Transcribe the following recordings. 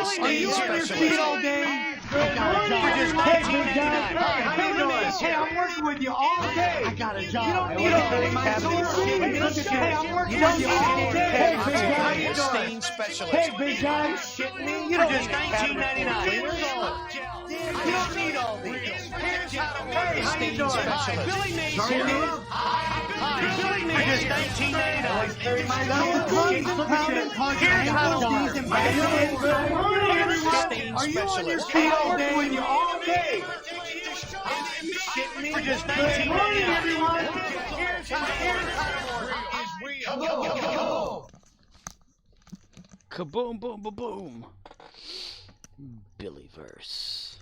Are you on your feet all day? I got a job. For just Hey, big $19.99. guy. How you doing? Hey, I'm working with you all day. I got a job. You don't need my tour. Hey, look at Hey, I'm working you don't with you need all any day. Hey, big guy. How How you you doing? doing? Specialist. Hey, big guy. You shitting me? You don't just $19.99. You don't need all these. Here's how to work. Hey, how you doing? Hi, Billy Mays here. Hi, Billy Mays. For just $19.99. Here's how to work. Are you on your feet all day? With you all day. For just $19.99. Here's how to work. Go. Kaboom, boom, boom, boom. Billyverse.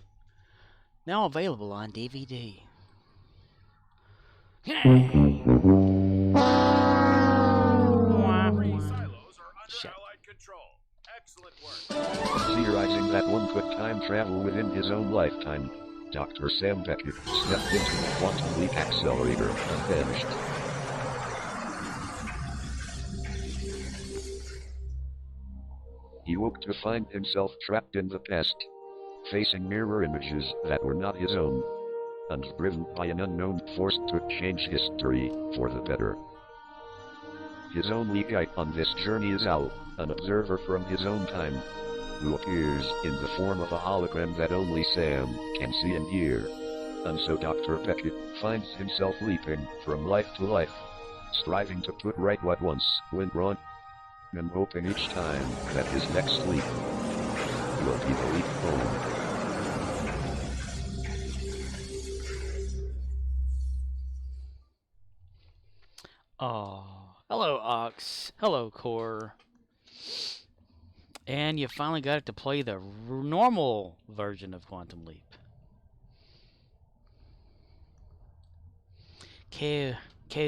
Now available on DVD. Theorizing that one could time travel within his own lifetime, Dr. Sam Beckett stepped into the quantum leap accelerator and vanished. He woke to find himself trapped in the past, facing mirror images that were not his own, and driven by an unknown force to change history for the better. His only guide on this journey is Al, an observer from his own time, who appears in the form of a hologram that only Sam can see and hear. And so Dr. Beckett finds himself leaping from life to life, striving to put right what once went wrong, and hoping each time that his next leap will be the leap home. Oh, hello, Ox. Hello, Core. And you finally got it to play the normal version of Quantum Leap. Q,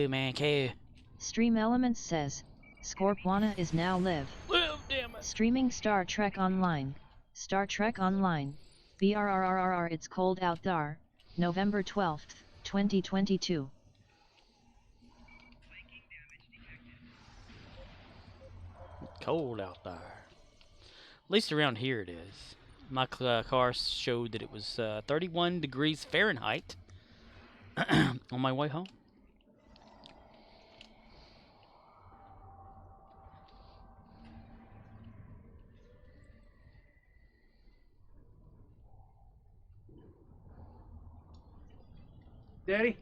man, Q. Stream Elements says, Scorpwana is now live. Live, damn it. Streaming Star Trek Online. Star Trek Online. BRRRR It's Cold Out Thar. November 12th, 2022. Cold out there. At least around here it is. My car showed that it was 31 degrees Fahrenheit on my way home. Daddy?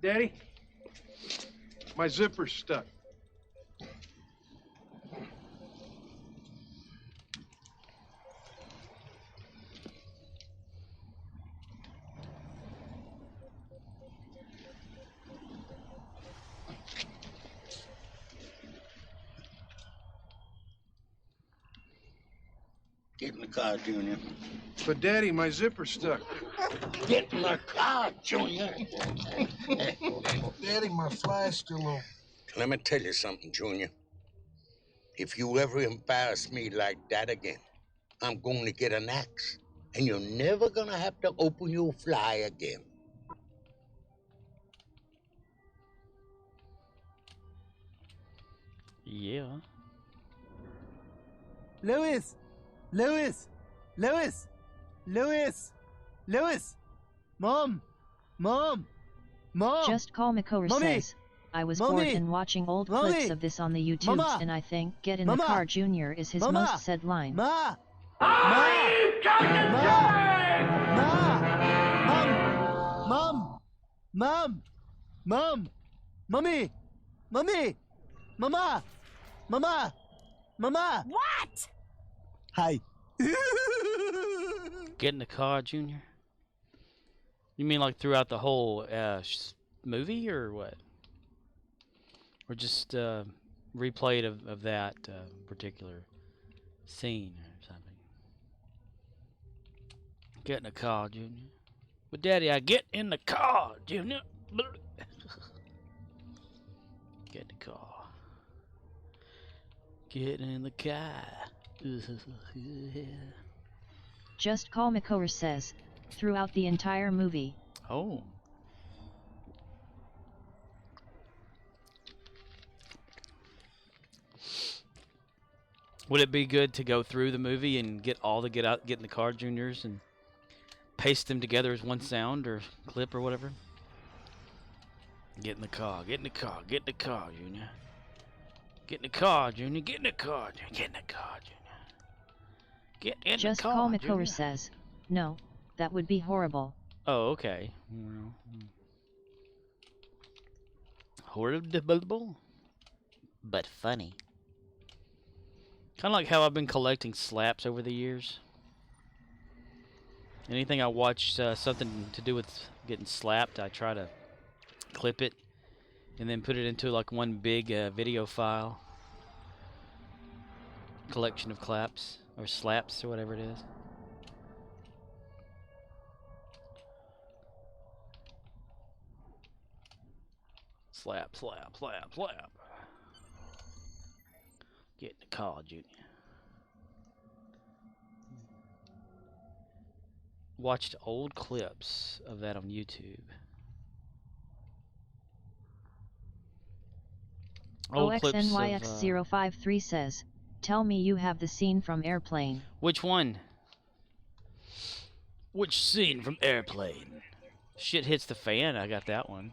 Daddy? My zipper's stuck. Get in the car, Junior. But, Daddy, my zipper's stuck. Get in the car, Junior. Daddy, my fly's still on. Let me tell you something, Junior. If you ever embarrass me like that again, I'm going to get an axe, and you're never going to have to open your fly again. Yeah. Lewis! Lewis! Lewis! Lewis! Lewis! Mom! Mom! Mom! Just Call Makor Mommy! says, I was Mommy! bored and watching old Mommy! clips of this on the YouTubes Mama! and I think Get in Mama! the Car Junior is his Mama! most said line. Ma! Ma! Ma! Mom! Mom! Mom! Mommy! Mommy! Mama! Mama! Mama! What? Hi. Get in the car, Junior? You mean like throughout the whole movie, or what? Or just replayed of that particular scene or something? Get in the car, Junior. But Daddy, I get in the car, Junior. Get in the car. Get in the car. Just Call Makor says, throughout the entire movie. Oh. Would it be good to go through the movie and get in the car, Juniors, and paste them together as one sound or clip or whatever? Get in the car, get in the car, get in the car, Junior. Get in the car, Junior. Get in the car, Junior. Get in the car, Junior. Get in Just the car, call Junior. Makover says, no, that would be horrible. Oh, okay. Horrible, but funny. Kind of like how I've been collecting slaps over the years. Anything I watch something to do with getting slapped, I try to clip it and then put it into like one big video file. Collection of claps or slaps or whatever it is. Slap, slap, slap, slap. Get in the car, Junior. Watched old clips of that on YouTube. Old clips of, OXNYX053 says, tell me you have the scene from Airplane. Which one? Which scene from Airplane? Shit hits the fan, I got that one.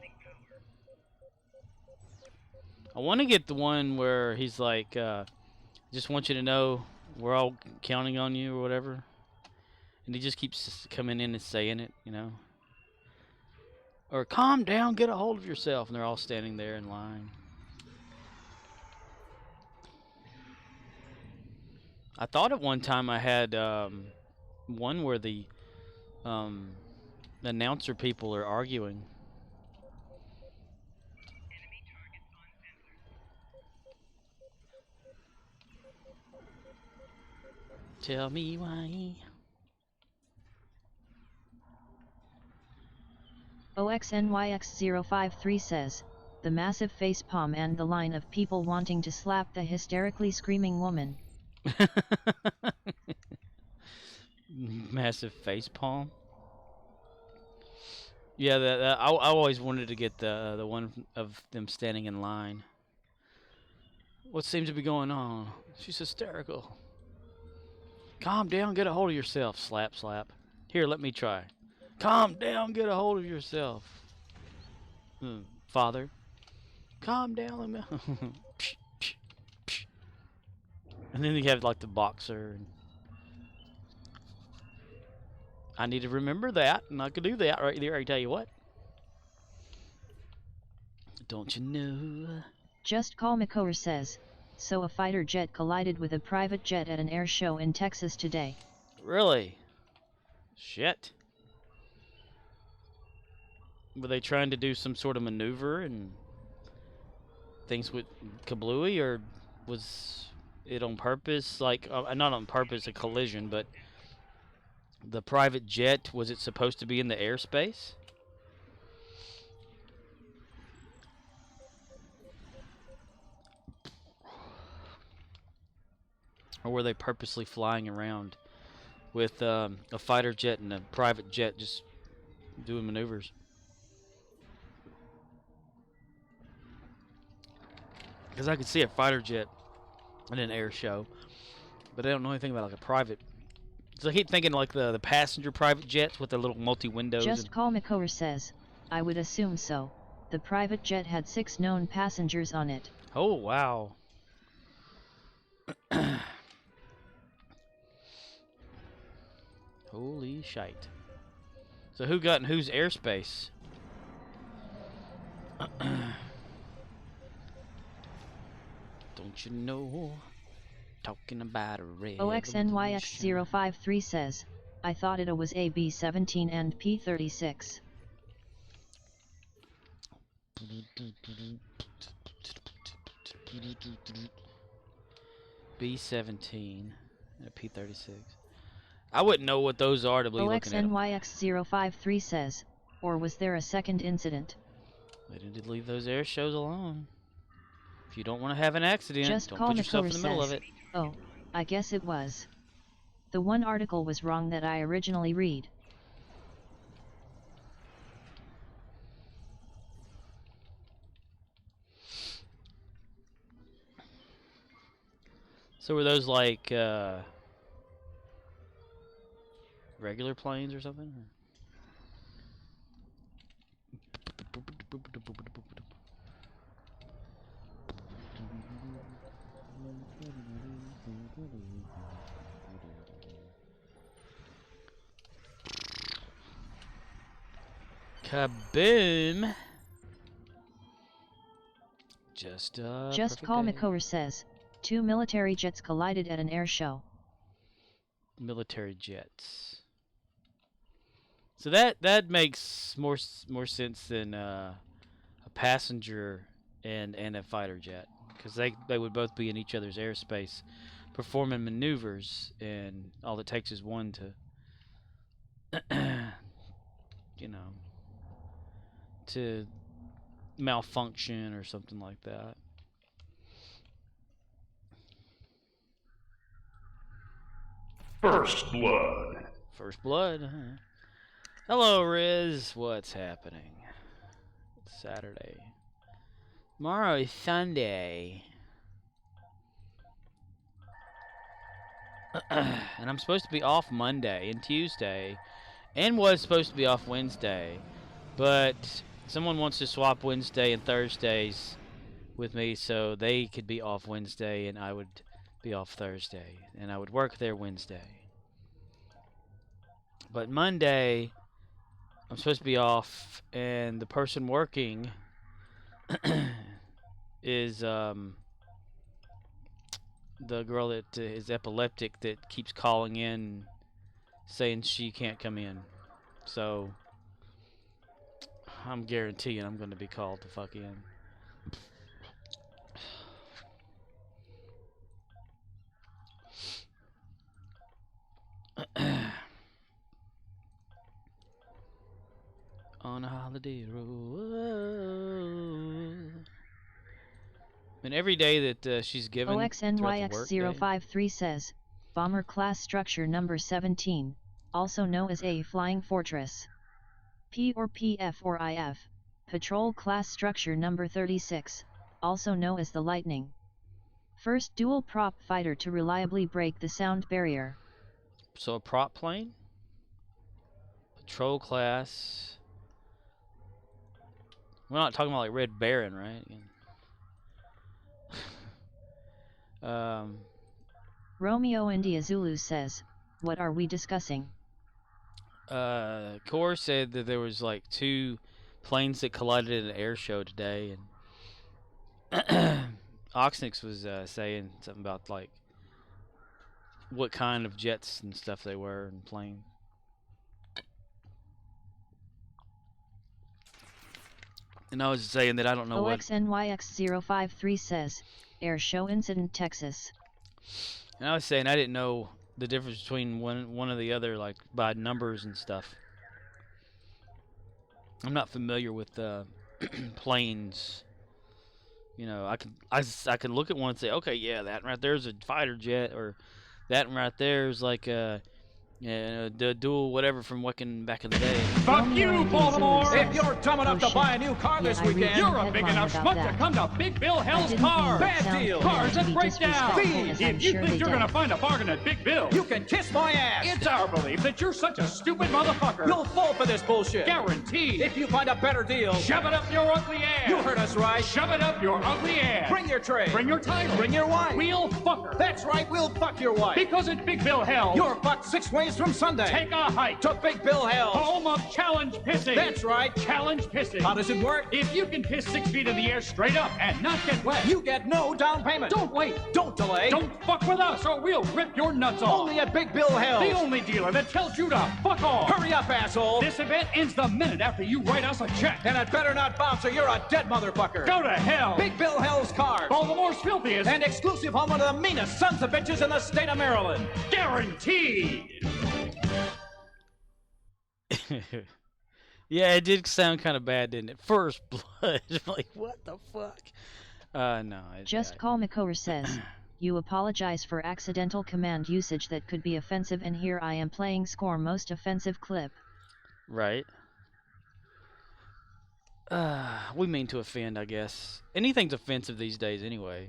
I want to get the one where he's like, just want you to know we're all counting on you or whatever. And he just keeps coming in and saying it, you know. Or calm down, get a hold of yourself. And they're all standing there in line. I thought at one time I had one where the announcer people are arguing. Tell me why. OXNYX053 says, the massive facepalm and the line of people wanting to slap the hysterically screaming woman. Massive facepalm. Yeah, I always wanted to get the one of them standing in line. What seems to be going on? She's hysterical. Calm down, get a hold of yourself. Slap, slap. Here, let me try. Calm down, get a hold of yourself. Father. Calm down. And then you have like the boxer. I need to remember that, and I could do that right there. I tell you what. Don't you know? Just Call Makover says, so a fighter jet collided with a private jet at an air show in Texas today. Really? Shit. Were they trying to do some sort of maneuver and things with kablooey, or was it on purpose? Like, not on purpose, a collision, but the private jet, was it supposed to be in the airspace? Or were they purposely flying around with a fighter jet and a private jet just doing maneuvers? Because I could see a fighter jet in an air show, but I don't know anything about like a private. So I keep thinking like the passenger private jets with the little multi-windows. Just Call Makover says, I would assume so. The private jet had 6 known passengers on it. Oh, wow. Holy shite. So who got in whose airspace? Don't you know? Talking about a red OXNYX053 says, I thought it was a B-17 and P-36. B-17 and a P-36. I wouldn't know what those are to be looking at them. OXNYX053 says, or was there a second incident? They need to leave those air shows alone. If you don't want to have an accident, Just don't Call put yourself Makover in the middle of says, it. oh, I guess it was. The one article was wrong that I originally read. So were those like regular planes or something? Kaboom! Just Call McCower says, 2 military jets collided at an air show. Military jets. So that makes more sense than a passenger and a fighter jet, because they would both be in each other's airspace, performing maneuvers, and all it takes is one to, you know, to malfunction or something like that. First Blood. First Blood, huh? Hello, Riz. What's happening? It's Saturday. Tomorrow is Sunday. And I'm supposed to be off Monday and Tuesday, and was supposed to be off Wednesday, but someone wants to swap Wednesday and Thursdays with me so they could be off Wednesday and I would be off Thursday, and I would work there Wednesday. But Monday, I'm supposed to be off, and the person working is the girl that is epileptic that keeps calling in saying she can't come in. So I'm guaranteeing I'm going to be called the fuck in. On a holiday road. And every day that she's given OXNYX053 says, Bomber Class Structure Number 17, also known as a Flying Fortress. P or PF or IF, Patrol Class Structure Number 36, also known as the Lightning. First dual prop fighter to reliably break the sound barrier. So a prop plane? Patrol class. We're not talking about like Red Baron, right? Romeo India Zulu says, what are we discussing? Core said that there was like 2 planes that collided at an air show today, and Oxnix was saying something about like what kind of jets and stuff they were and planes. And I was saying that I don't know OXNYX053 says, air show incident Texas. And I was saying I didn't know the difference between one or the other, like by numbers and stuff. I'm not familiar with planes. You know, I can look at one and say, okay, yeah, that right there's a fighter jet, or that one right there is like a the dual whatever from back in the day. Fuck you, Baltimore! If you're dumb enough to buy a new car this weekend, you're a big enough schmuck to come to Big Bill Hell's Car. Bad deal. Cars that break down. Thieves. If you think you're gonna find a bargain at Big Bill, you can kiss my ass. It's our belief that you're such a stupid motherfucker. You'll fall for this bullshit. Guaranteed. If you find a better deal, shove it up your ugly ass. You heard us right. Shove it up your ugly ass. Bring your tray. Bring your title. Bring your wife. We'll fuck her. That's right, we'll fuck your wife. Because at Big Bill Hell, you're fucked 6 ways from Sunday. Take a hike to Big Bill Hell, home of challenge pissing. That's right, challenge pissing. How does it work? If you can piss 6 feet in the air straight up and not get wet, you get no down payment. Don't wait. Don't delay. Don't fuck with us or we'll rip your nuts off. Only at Big Bill Hell, the only dealer that tells you to fuck off. Hurry up, asshole. This event ends the minute after you write us a check. And it better not bounce or you're a dead motherfucker. Go to hell. Big Bill Hell's Cars, Baltimore's filthiest and exclusive home of the meanest sons of bitches in the state of Maryland. Guaranteed. Yeah, it did sound kind of bad, didn't it? First Blood. Like, what the fuck? No. Call McCower says, you apologize for accidental command usage that could be offensive, and here I am playing score most offensive clip. Right. We mean to offend, I guess. Anything's offensive these days anyway.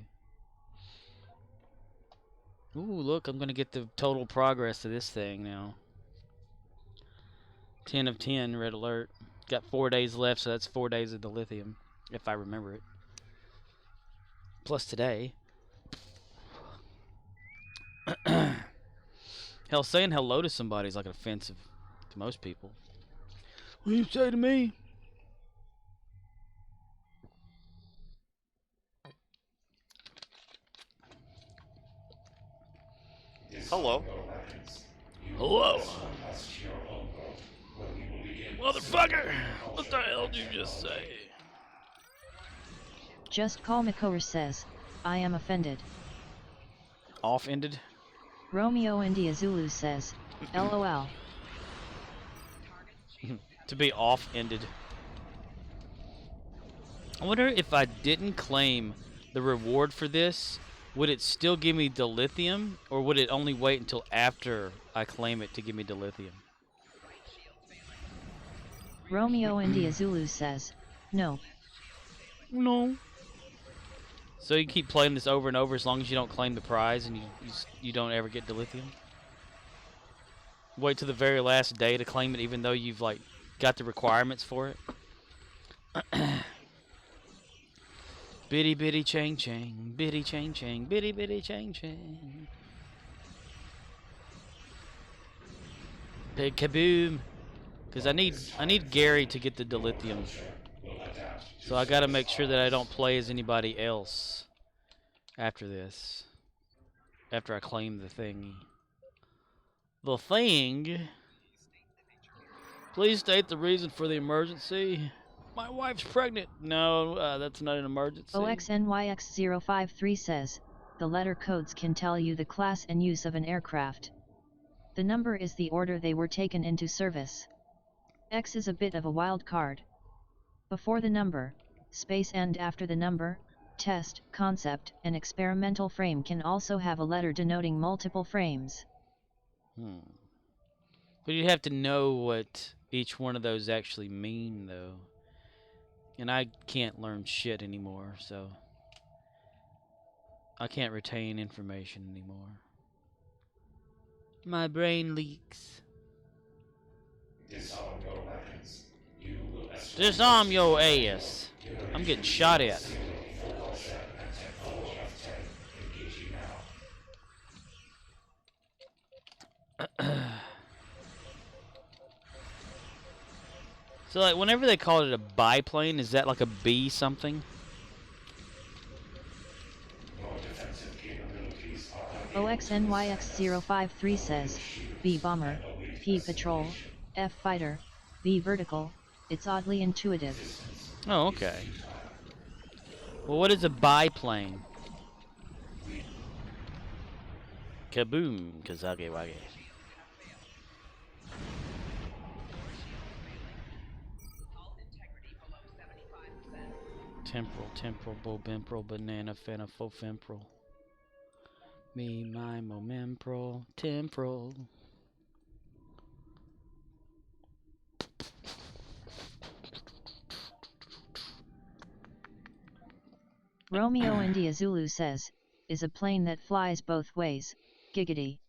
Ooh, look, I'm gonna get the total progress of this thing now. 10 of 10, red alert. Got 4 days left, so that's 4 days of the lithium, if I remember it. Plus today. Hell, saying hello to somebody is like offensive to most people. What do you say to me? Hello. Hello. Motherfucker! What the hell did you just say? Just Call Makor says, I am offended. Off-ended? Romeo India Zulu says, LOL. To be off-ended. I wonder if I didn't claim the reward for this, would it still give me dilithium, or would it only wait until after I claim it to give me dilithium? Romeo India Zulu says, no. No. So you keep playing this over and over as long as you don't claim the prize and you don't ever get dilithium? Wait till the very last day to claim it even though you've like got the requirements for it? Bitty bitty chang chang, bitty chang chang, bitty bitty chang chang. Big kaboom! Cause I need Gary to get the dilithium. So I gotta make sure that I don't play as anybody else after this. After I claim the thing. The thing? Please state the reason for the emergency. My wife's pregnant. No, that's not an emergency. OXNYX053 says, the letter codes can tell you the class and use of an aircraft. The number is the order they were taken into service. X is a bit of a wild card. Before the number, space, and after the number, test, concept, and experimental frame can also have a letter denoting multiple frames. But you'd have to know what each one of those actually mean, though. And I can't learn shit anymore, so I can't retain information anymore. My brain leaks. Disarm your ass. I'm getting shot at. So, like, whenever they call it a biplane, is that like a B something? OXNYX053 says, B bomber, P patrol, F fighter, V vertical. It's oddly intuitive. Oh, okay. Well, what is a biplane? Kaboom, kazage wage. Temporal, bobemporal, banana, phenophophemporal. Me, my, momemporal, temporal. Romeo India Zulu says, is a plane that flies both ways, giggity.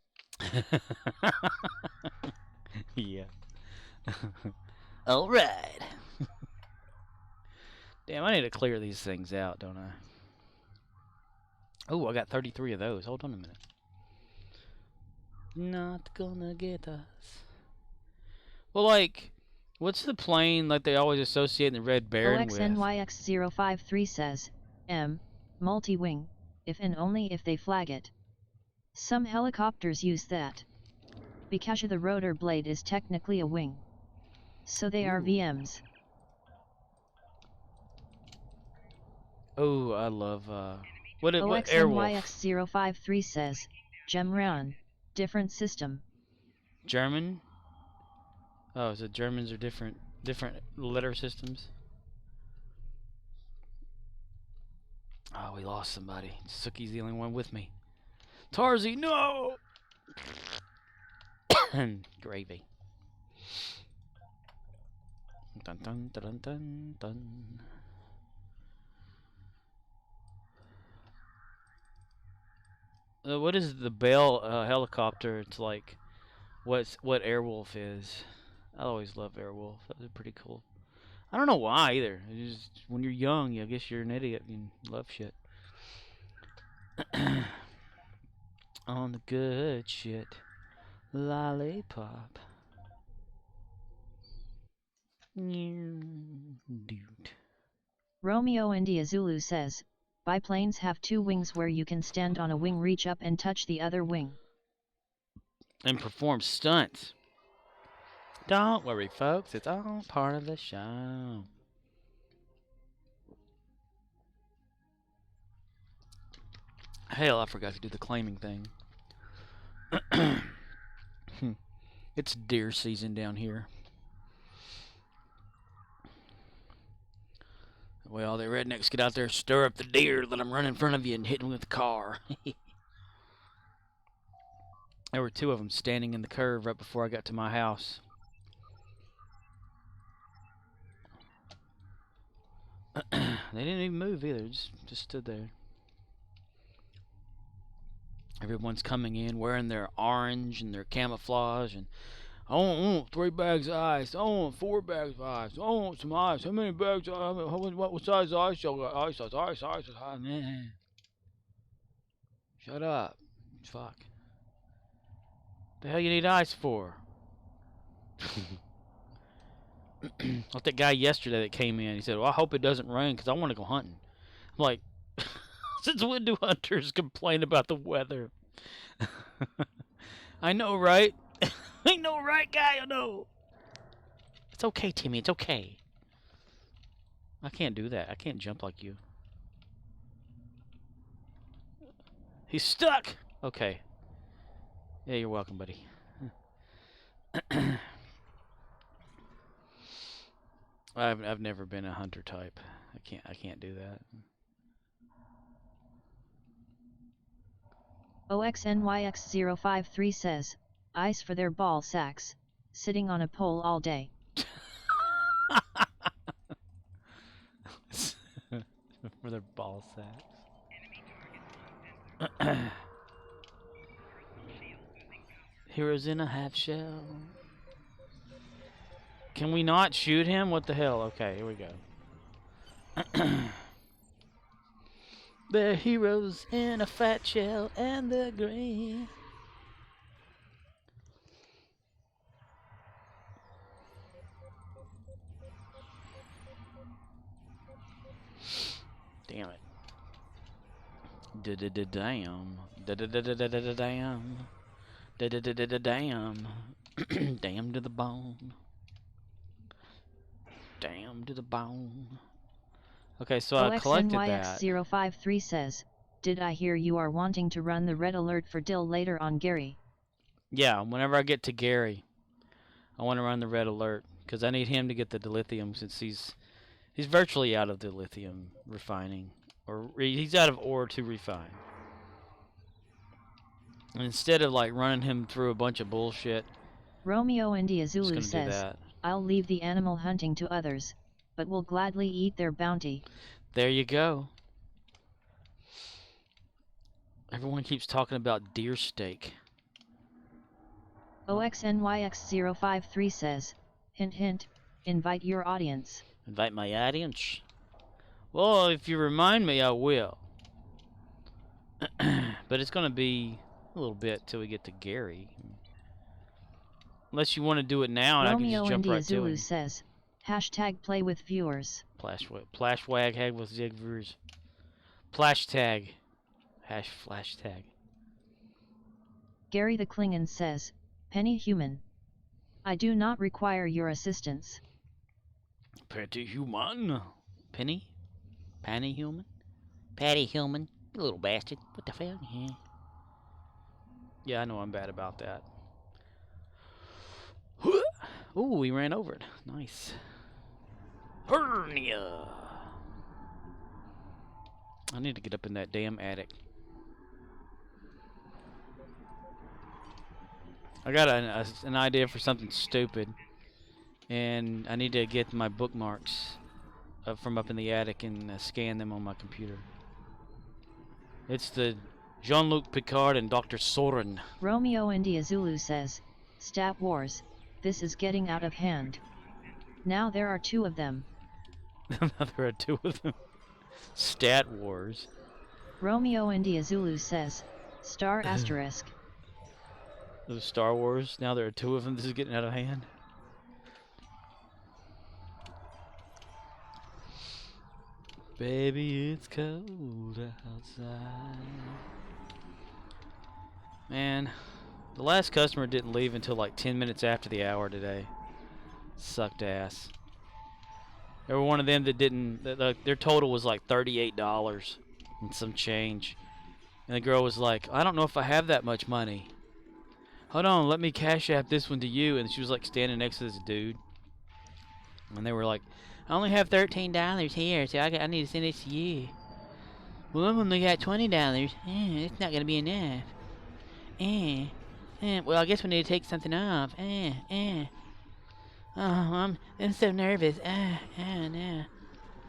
Yeah. Alright. Damn, I need to clear these things out, don't I? Oh, I got 33 of those. Hold on a minute. Not gonna get us. Well, like, what's the plane like they always associate the Red Baron with? OXNYX053 says, M, multi-wing, if and only if they flag it. Some helicopters use that. Because the rotor blade is technically a wing. So they are VMs. Oh, I love, what Airwolf? OXNYX053 says, Gemran, different system. German? Oh, so Germans are different letter systems? Oh, we lost somebody. Suki's the only one with me. Tarzi, no! Gravy. Dun dun dun dun dun. What is the Bell helicopter? It's like what Airwolf is. I always love Airwolf. Those are pretty cool. I don't know why either. It's just, when you're young, I guess you're an idiot. You love shit. On the good shit. Lollipop. Dude. Romeo India Zulu says, biplanes have 2 wings where you can stand on a wing, reach up and touch the other wing. And perform stunts. Don't worry, folks. It's all part of the show. Hell, I forgot to do the claiming thing. It's deer season down here. Well, the rednecks get out there, stir up the deer, let them run in front of you and hit them with the car. There were 2 of them standing in the curve right before I got to my house. They didn't even move either, just stood there. Everyone's coming in wearing their orange and their camouflage, and I want 3 bags of ice. I want 4 bags of ice. I want some ice. How many bags? What size ice y'all got? Ice. Man. Shut up. Fuck. The hell you need ice for? Like that guy yesterday that came in. He said, "Well, I hope it doesn't rain because I want to go hunting." I'm like, since when do hunters complain about the weather? I know, right? I know, right, guy? I know. It's okay, Timmy. It's okay. I can't do that. I can't jump like you. He's stuck. Okay. Yeah, you're welcome, buddy. I've never been a hunter type. I can't do that. OXNYX053 says, ice for their ball sacks, sitting on a pole all day. For their ball sacks. Heroes in a half shell. Can we not shoot him? What the hell? Okay, here we go. They're heroes in a fat shell and they're green. Damn it. Damn. Damn. Damn to the bone. Damn to the bone. Okay, so I collected that. OXNYX053 says, did I hear you are wanting to run the red alert for Dill later on Gary? Yeah, whenever I get to Gary, I want to run the red alert because I need him to get the dilithium since he's virtually out of the lithium refining, or he's out of ore to refine. And instead of like running him through a bunch of bullshit, Romeo India Zulu do says, that. I'll leave the animal hunting to others, but will gladly eat their bounty. There you go. Everyone keeps talking about deer steak. OXNYX053 says, hint hint, invite your audience. Invite my audience? Well, if you remind me, I will. But it's going to be a little bit till we get to Gary. Unless you want to do it now and Romeo I can just jump India right Zulu to him. says, hashtag play with viewers. Plashwag hag with zig viewers. Plash tag. Hash flash tag. Gary the Klingon says, Penny human. I do not require your assistance. Petty human. Penny? Panny human? Patty human? You little bastard. What the fuck? Yeah, I know I'm bad about that. Ooh, we ran over it. Nice. Hernia. I need to get up in that damn attic. I got an idea for something stupid, and I need to get my bookmarks from up in the attic and scan them on my computer. It's the Jean-Luc Picard and Dr. Soren. Romeo India Zulu says, Stat Wars, this is getting out of hand. Now there are 2 of them. Now there are 2 of them. Stat Wars. Romeo India Zulu says, Star asterisk. Those Star Wars. Now there are 2 of them. This is getting out of hand. Baby, it's cold outside. Man, the last customer didn't leave until like 10 minutes after the hour today. Sucked ass. They were one of them that didn't. Their total was like $38 and some change. And the girl was like, I don't know if I have that much money. Hold on, let me cash app this one to you. And she was like standing next to this dude. And they were like, I only have $13 here, so I need to send it to you. Well, I've only got $20. It's not gonna be enough. Well, I guess we need to take something off. Oh, I'm so nervous. No.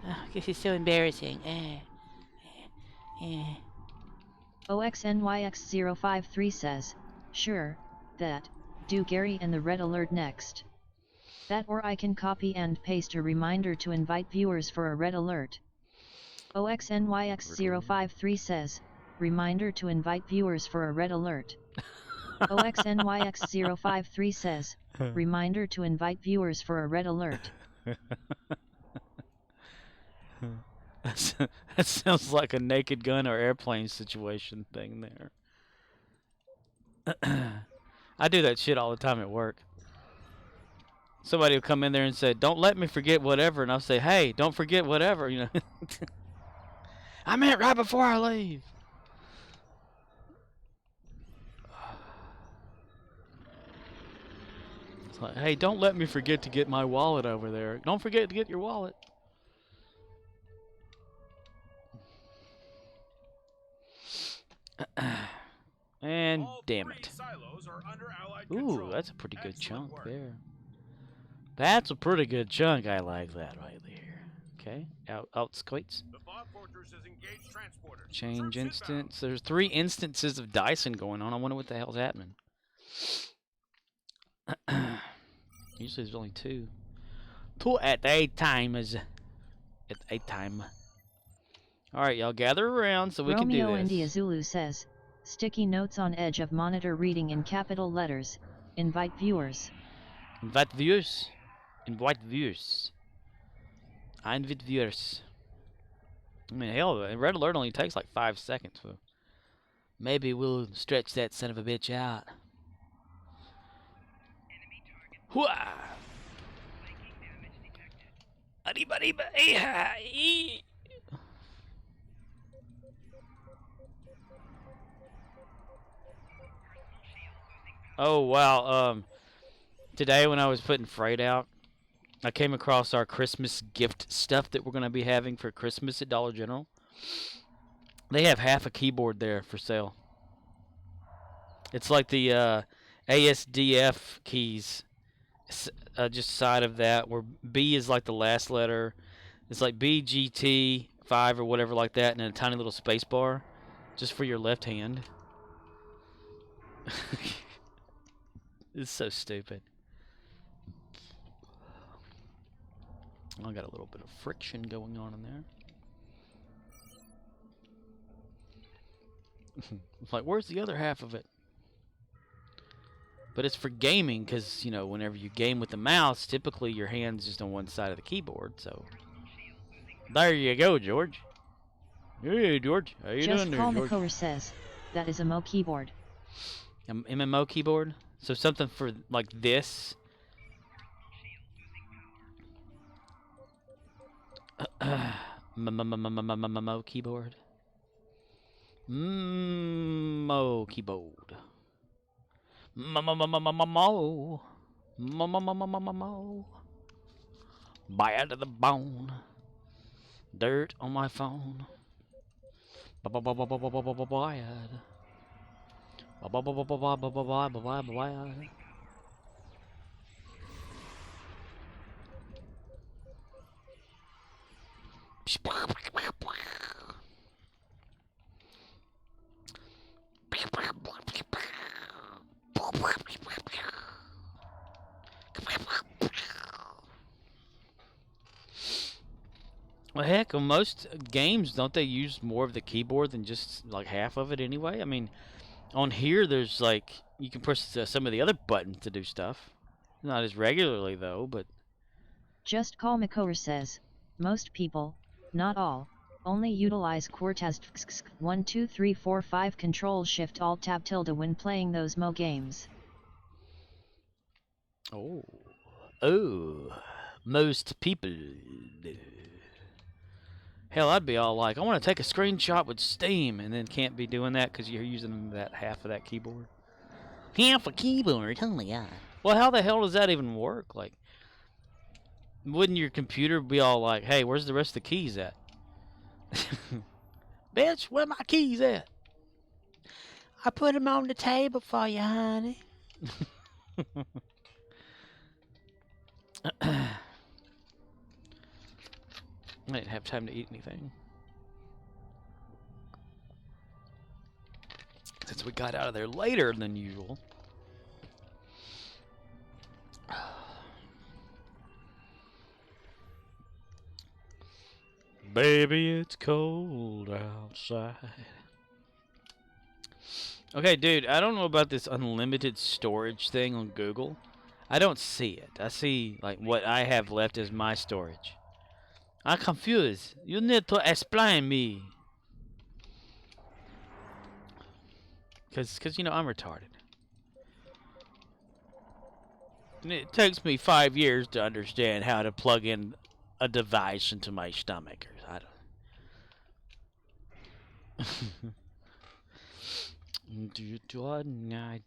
Oh, this is so embarrassing. OXNYX053 says, sure, that, do Gary and the red alert next. That or I can copy and paste a reminder to invite viewers for a red alert. OXNYX053 says, reminder to invite viewers for a red alert. OXNYX053 says, reminder to invite viewers for a red alert. That sounds like a Naked Gun or Airplane situation thing there. I do that shit all the time at work. Somebody will come in there and say, don't let me forget whatever. And I'll say, hey, don't forget whatever, you know. I meant right before I leave. It's like, hey, don't let me forget to get my wallet over there. Don't forget to get your wallet. And damn it. Ooh, that's a pretty good chunk there. That's a pretty good chunk. I like that right there. Okay, outskirts. Change instance. There's 3 instances of Dyson going on. I wonder what the hell's happening. Usually there's only 2. 2 at a time is at a time. Alright, y'all gather around so we can do this. Romeo India Zulu says, sticky notes on edge of monitor reading in capital letters. Invite viewers. Invite viewers. Invite viewers. I invite viewers. I mean, hell, red alert only takes like 5 seconds. So maybe we'll stretch that son of a bitch out. Hooah! Oh wow, today when I was putting freight out, I came across our Christmas gift stuff that we're going to be having for Christmas at Dollar General. They have half a keyboard there for sale. It's like the ASDF keys, just side of that, where B is like the last letter. It's like BGT5 or whatever like that, and then a tiny little space bar, just for your left hand. It's so stupid. I got a little bit of friction going on in there. It's like, where's the other half of it? But it's for gaming, because, you know, whenever you game with the mouse, typically your hand's just on one side of the keyboard, so... There you go, George. Hey, George. How you doing there, George? Just Paul McCover says, that is a Mo keyboard. MMO keyboard? So something for, like, this... Mo keyboard. Mo keyboard. Mo. Bad to the bone. Dirt on my phone. Bad. Well, heck, on most games, don't they use more of the keyboard than just like half of it anyway? I mean, on here, there's like you can press some of the other buttons to do stuff. Not as regularly though, but Just Call Makover says, most people, not all, only utilize QWERTY's 1 2 3 4 5 Control Shift Alt Tab tilde when playing those Mo games. oh, most people. Hell, I'd be all like, I want to take a screenshot with Steam, and then can't be doing that because you're using that half of that keyboard. Half a keyboard, oh my god. Well, how the hell does that even work? Like, wouldn't your computer be all like, hey, where's the rest of the keys at? Bitch, where my keys at? I put them on the table for you, honey. I didn't have time to eat anything. Since we got out of there later than usual. Baby, it's cold outside. Okay, dude, I don't know about this unlimited storage thing on Google. I don't see it. I see, like, what I have left as my storage. I'm confused. You need to explain me. Because, you know, I'm retarded. And it takes me 5 years to understand how to plug in a device into my stomach. I don't...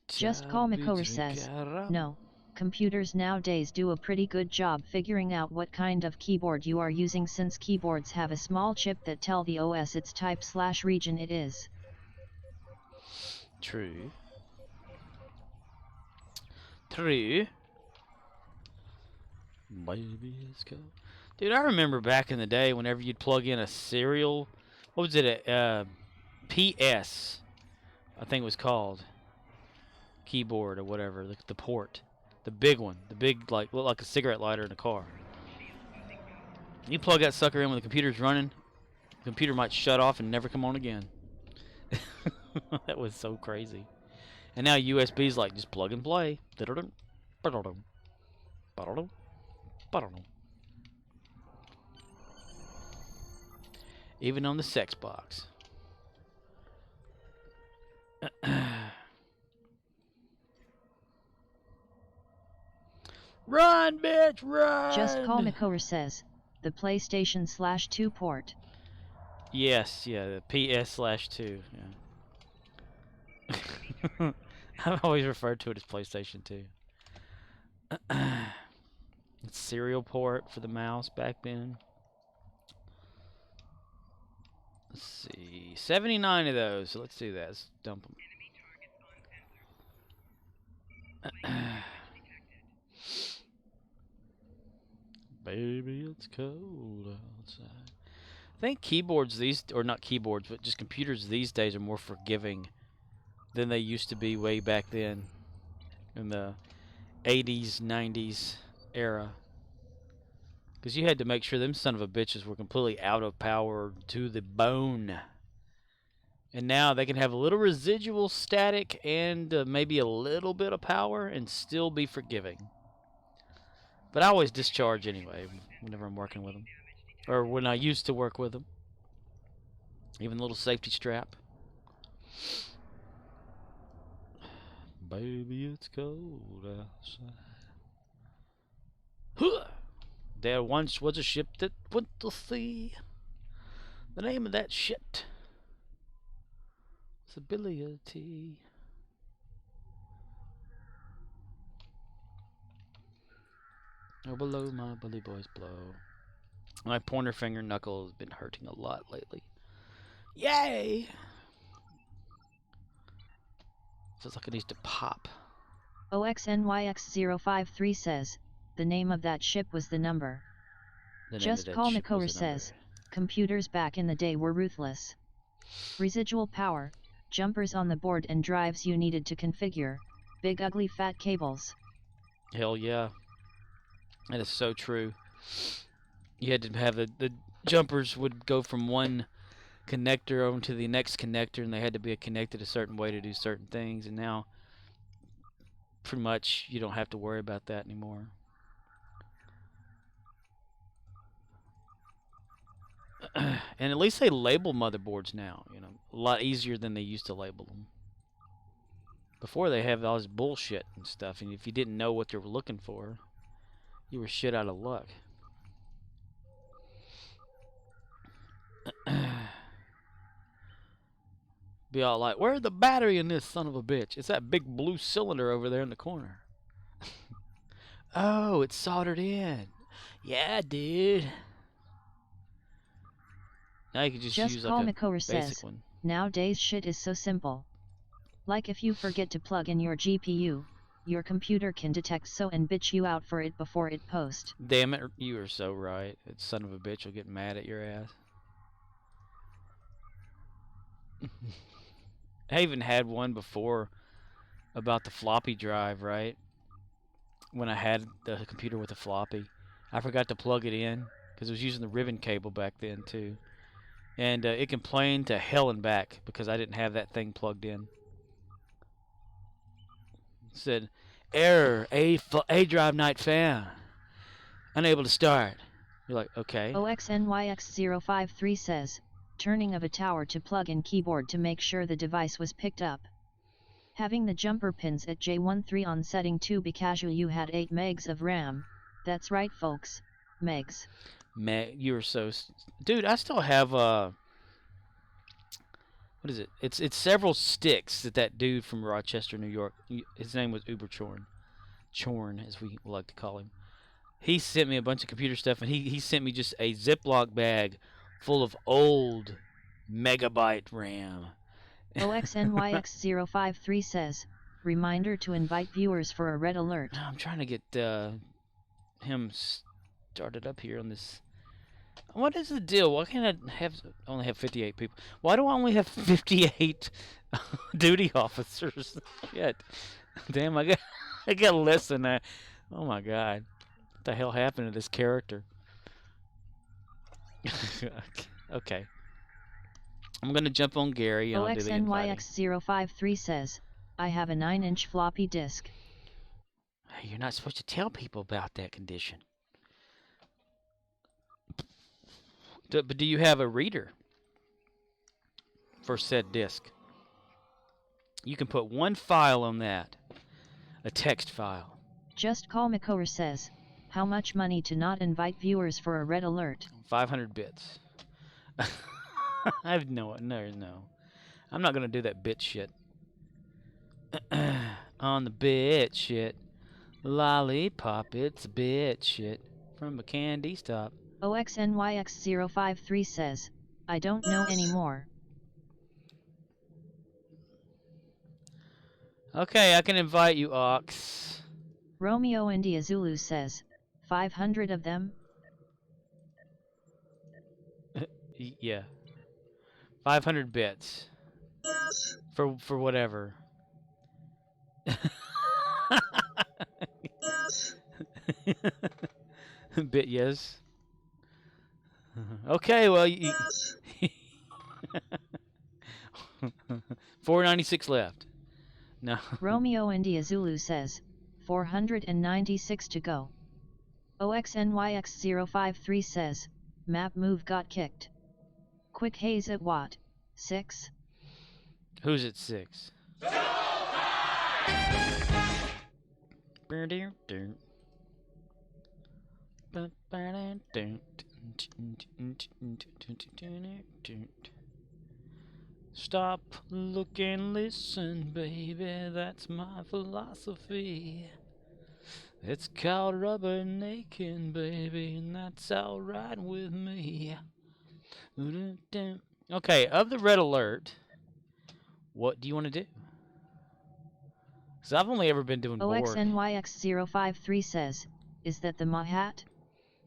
Just Call Makover says, no, computers nowadays do a pretty good job figuring out what kind of keyboard you are using since keyboards have a small chip that tell the OS its type/region it is. True. True. Baby, let's go. Dude, I remember back in the day whenever you'd plug in a serial, what was it, a PS, I think it was called, keyboard or whatever, the port, the big one, the big, like, looked like a cigarette lighter in a car. You plug that sucker in when the computer's running, the computer might shut off and never come on again. That was so crazy. And now USB's like, just plug and play. Even on the sex box. Run, bitch, run! Just Call Makover says, the PlayStation/2 port. Yes, yeah, the PS/2, yeah. I've always referred to it as PlayStation 2. It's serial port for the mouse back then. Let's see, 79 of those, so let's do that. Let's dump them. Baby, it's cold outside. I think keyboards or not keyboards, but just computers these days are more forgiving than they used to be way back then in the 80s, 90s era. Because you had to make sure them son of a bitches were completely out of power to the bone. And now they can have a little residual static and maybe a little bit of power and still be forgiving. But I always discharge anyway whenever I'm working with them. Or when I used to work with them. Even a little safety strap. Baby, it's cold outside. Huh! There once was a ship that went to sea. The name of that ship was Ability. Oh, below my bully boys blow. My pointer finger knuckle has been hurting a lot lately. Yay! Feels like it needs to pop. OXNYX053 says, the name of that ship was the number. Just Call Makover says, computers back in the day were ruthless. Residual power, jumpers on the board and drives you needed to configure, big ugly fat cables. Hell yeah. That is so true. You had to have the jumpers would go from one connector over to the next connector, and they had to be connected a certain way to do certain things. And now, pretty much, you don't have to worry about that anymore. And at least they label motherboards now, you know, a lot easier than they used to label them. Before, they have all this bullshit and stuff, and if you didn't know what they were looking for, you were shit out of luck. Be all like, where's the battery in this son of a bitch? It's that big blue cylinder over there in the corner. Oh, it's soldered in. Yeah, dude. Now you can just use call like a basic says, one. Nowadays shit is so simple. Like if you forget to plug in your GPU, your computer can detect so and bitch you out for it before it post. Damn it, you are so right. That son of a bitch will get mad at your ass. I even had one before about the floppy drive, right? When I had the computer with the floppy. I forgot to plug it in because it was using the ribbon cable back then too. And it complained to hell and back because I didn't have that thing plugged in. It said, error, A drive night found. Unable to start. You're like, okay. OXNYX053 says, turning of a tower to plug-in keyboard to make sure the device was picked up. Having the jumper pins at J13 on setting 2 because you had 8 megs of RAM. That's right folks, megs. You're so... Dude, I still have, what is it? It's several sticks that dude from Rochester, New York, his name was Uber Chorn, as we like to call him. He sent me a bunch of computer stuff, and he sent me just a Ziploc bag full of old megabyte RAM. OXNYX053 says, reminder to invite viewers for a red alert. I'm trying to get him started up here on this. What is the deal? Why can't I only have 58 people? Why do I only have 58 duty officers? Shit. Damn, I got less than that. Oh my god. What the hell happened to this character? Okay. I'm gonna jump on Gary and I'll do the inviting. OXNYX053 says, I have a 9-inch floppy disk. Hey, you're not supposed to tell people about that condition. But do you have a reader for said disk? You can put one file on that, a text file. Just Call Makor says, how much money to not invite viewers for a red alert? 500 bits. I have no. I'm not gonna do that bit shit. On the bit shit, lollipop, it's a bit shit from a candy stop. OXNYX053 says, I don't know anymore. Okay, I can invite you, Ox. Romeo India Zulu says, 500 of them? Yeah. 500 bits. For whatever. Bit yes. Okay, well, 496 left. No. Romeo India Zulu says, 496 to go. OXNYX053 says, map move got kicked. Quick haze at what? 6? Who's at 6? Stop, look, and listen, baby, that's my philosophy. It's called rubbernecking, baby, and that's alright with me. Okay, of the red alert, what do you want to do? Because I've only ever been doing Borg. OXNYX053 says, is that the Mahat?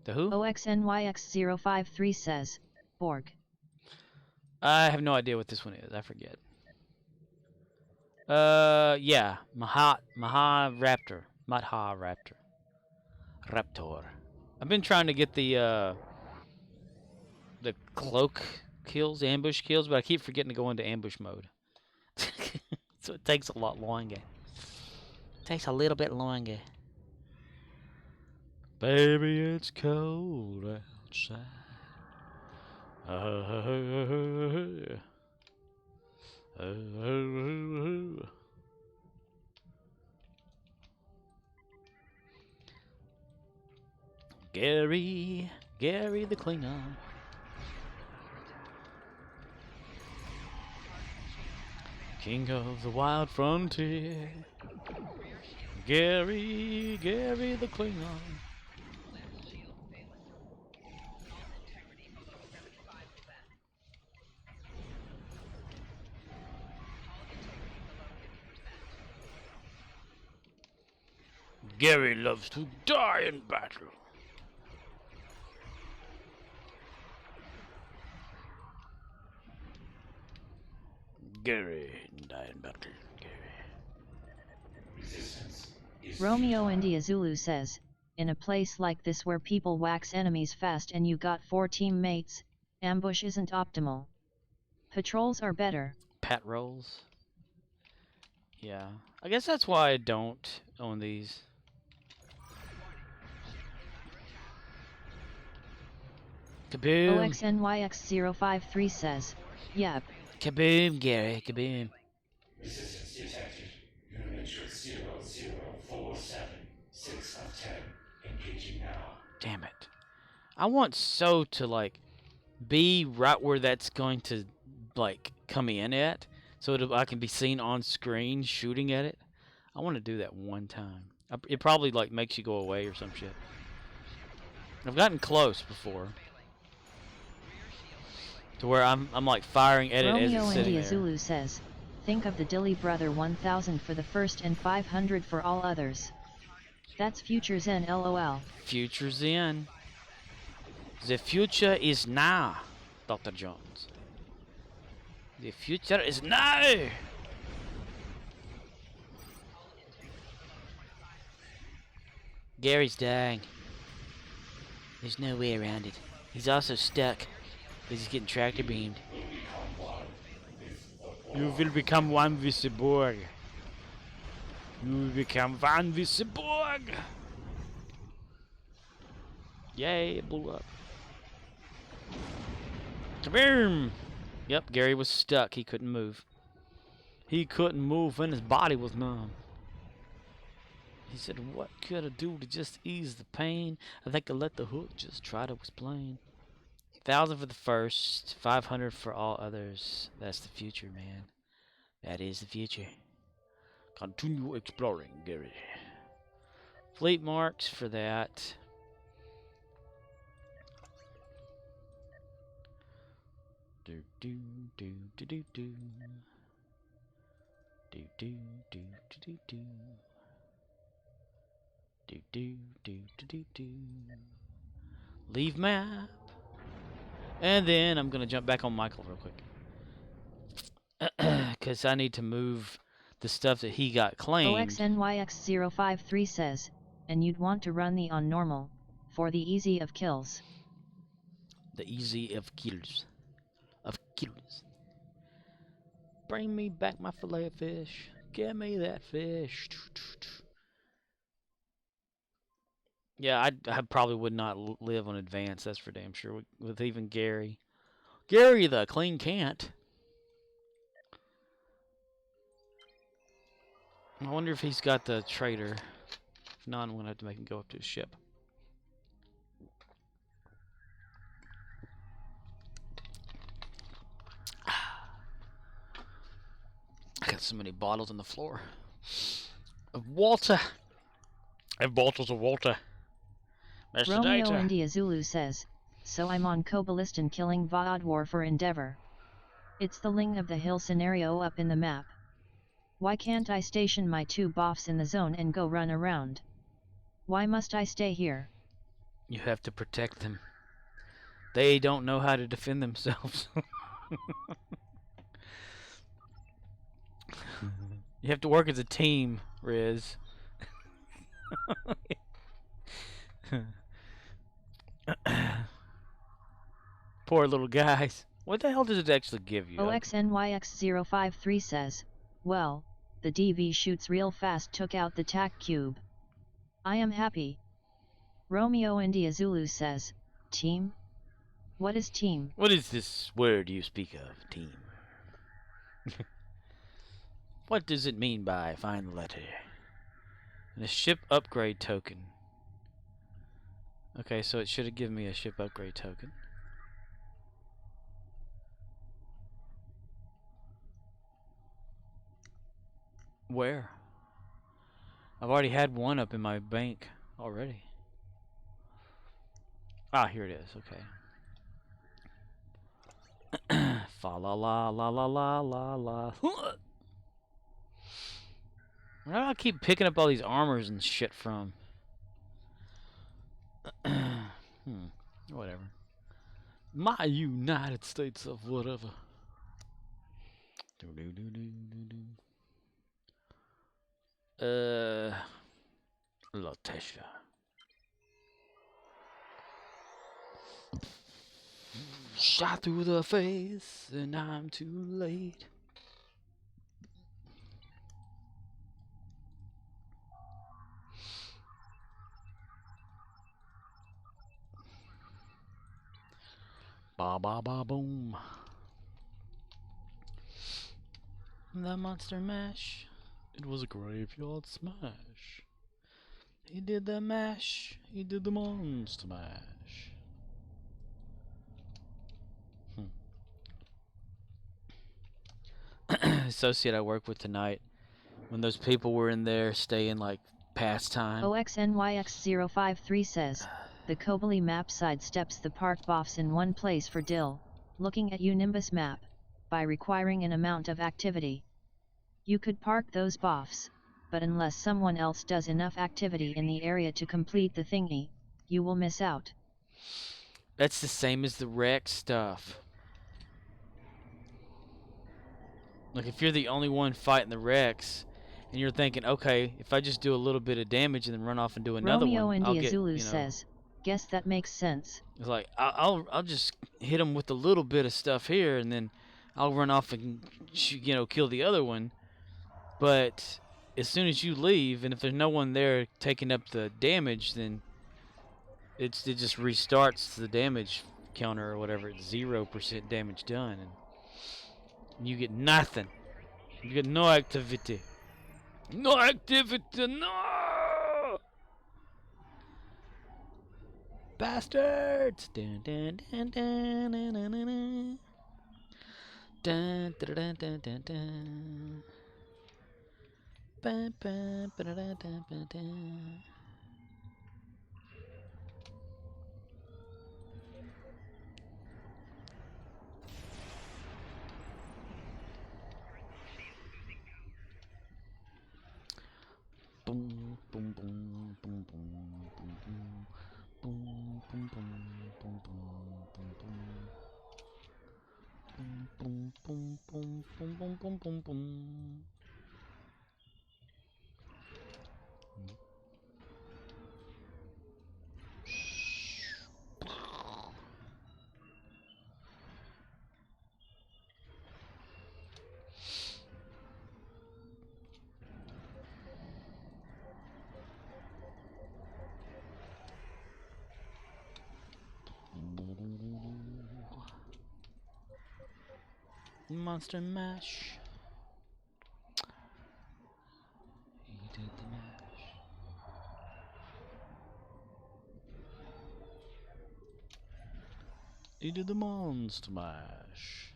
The who? OXNYX053 says, Borg. I have no idea what this one is. I forget. Yeah. Raptor. Raptor. I've been trying to get the the cloak kills, ambush kills, but I keep forgetting to go into ambush mode. So it takes a lot longer. Takes a little bit longer. Baby, it's cold outside. Gary the Klingon. King of the wild frontier. Gary the Klingon. Gary loves to die in battle. Gary, die in battle. Romeo India Zulu says, in a place like this where people wax enemies fast and you got 4 teammates, ambush isn't optimal. Patrols are better. Pat rolls. Yeah, I guess that's why I don't own these. Kaboom! OXNYX053 says, yep. Kaboom, Gary, kaboom. Resistance detected. Unit matrix 0047. 6 of 10. Engaging now. Damn it. I want So to, like, be right where that's going to, like, come in at, so that I can be seen on screen shooting at it. I want to do that one time. It probably, like, makes you go away or some shit. I've gotten close before. To where I'm like firing at it as Romeo it's sitting India there. Zulu says, think of the Dilly Brother 1000 for the first and 500 for all others. That's future Zen LOL. Future Zen. The future is now, Dr. Jones. The future is now! Gary's dying. There's no way around it. He's also stuck. Because he's getting tractor beamed. You will become one with the Borg. You will become one with the Borg. Yay, it blew up. Kaboom! Yep, Gary was stuck. He couldn't move. He couldn't move and his body was numb. He said, what could I do to just ease the pain? I think I'll let the hook just try to explain. 1,000 for the first, 500 for all others. That's the future, man. That is the future. Continue exploring, Gary. Fleet marks for that. Do do do do do do. Do do do do do do. Do do do do do do. Leave map. And then I'm gonna jump back on Michael real quick. Cause I need to move the stuff that he got claimed. OXNYX053 says, and you'd want to run the on normal, for the easy of kills. The easy of kills. Bring me back my fillet of fish. Give me that fish. Yeah, I probably would not live on advance, that's for damn sure, with even Gary. Gary the clean can't. I wonder if he's got the trader. If not, I'm going to have to make him go up to his ship. I got so many bottles on the floor. Of water. I have bottles of water. Mr. Romeo Data. India Zulu says, so I'm on Kobelistan killing Vaad War for Endeavor. It's the Ling of the Hill scenario up in the map. Why can't I station my 2 boffs in the zone and go run around? Why must I stay here? You have to protect them. They don't know how to defend themselves. You have to work as a team, Riz. Poor little guys. What the hell does it actually give you? OXNYX053 says, well, the DV shoots real fast, took out the TAC cube. I am happy. Romeo India Zulu says, team? What is team? What is this word you speak of, team? What does it mean by find the letter? And a ship upgrade token. Okay, so it should have given me a ship upgrade token. Where? I've already had one up in my bank already. Ah, here it is. Okay. Fa la la la la la la la. Where do I keep picking up all these armors and shit from? Whatever. My United States of whatever. Lotesha. Shot through the face, and I'm too late. Ba ba ba boom. The monster mash. It was a graveyard smash. He did the mash. He did the monster mash. Associate I work with tonight, when those people were in there staying like past time. OXNYX053 says, the Kobali map sidesteps the park buffs in one place for Dill, looking at Unimbus map, by requiring an amount of activity. You could park those buffs, but unless someone else does enough activity in the area to complete the thingy, you will miss out. That's the same as the wreck stuff. Like if you're the only one fighting the wrecks, and you're thinking, okay, if I just do a little bit of damage and then run off and do another Romeo one, India I'll get, Zulu you know, says, guess that makes sense. It's like I'll just hit them with a little bit of stuff here, and then I'll run off and kill the other one. But as soon as you leave, and if there's no one there taking up the damage, then it just restarts the damage counter or whatever. It's 0% damage done, and you get nothing. You get no activity. No activity. No. Bastards! Dun, dun, dun, dun, dun, dun, dun, dun, dun, dun, dun, dun. Ba, ba, ba, da, da, da, ba, da. Boom, boom, boom, boom, boom, boom, boom. Boom, boom, boom, boom, boom, boom, boom. Boom, boom, boom, boom, boom, boom, boom. Monster mash. He did the mash. He did the monster mash.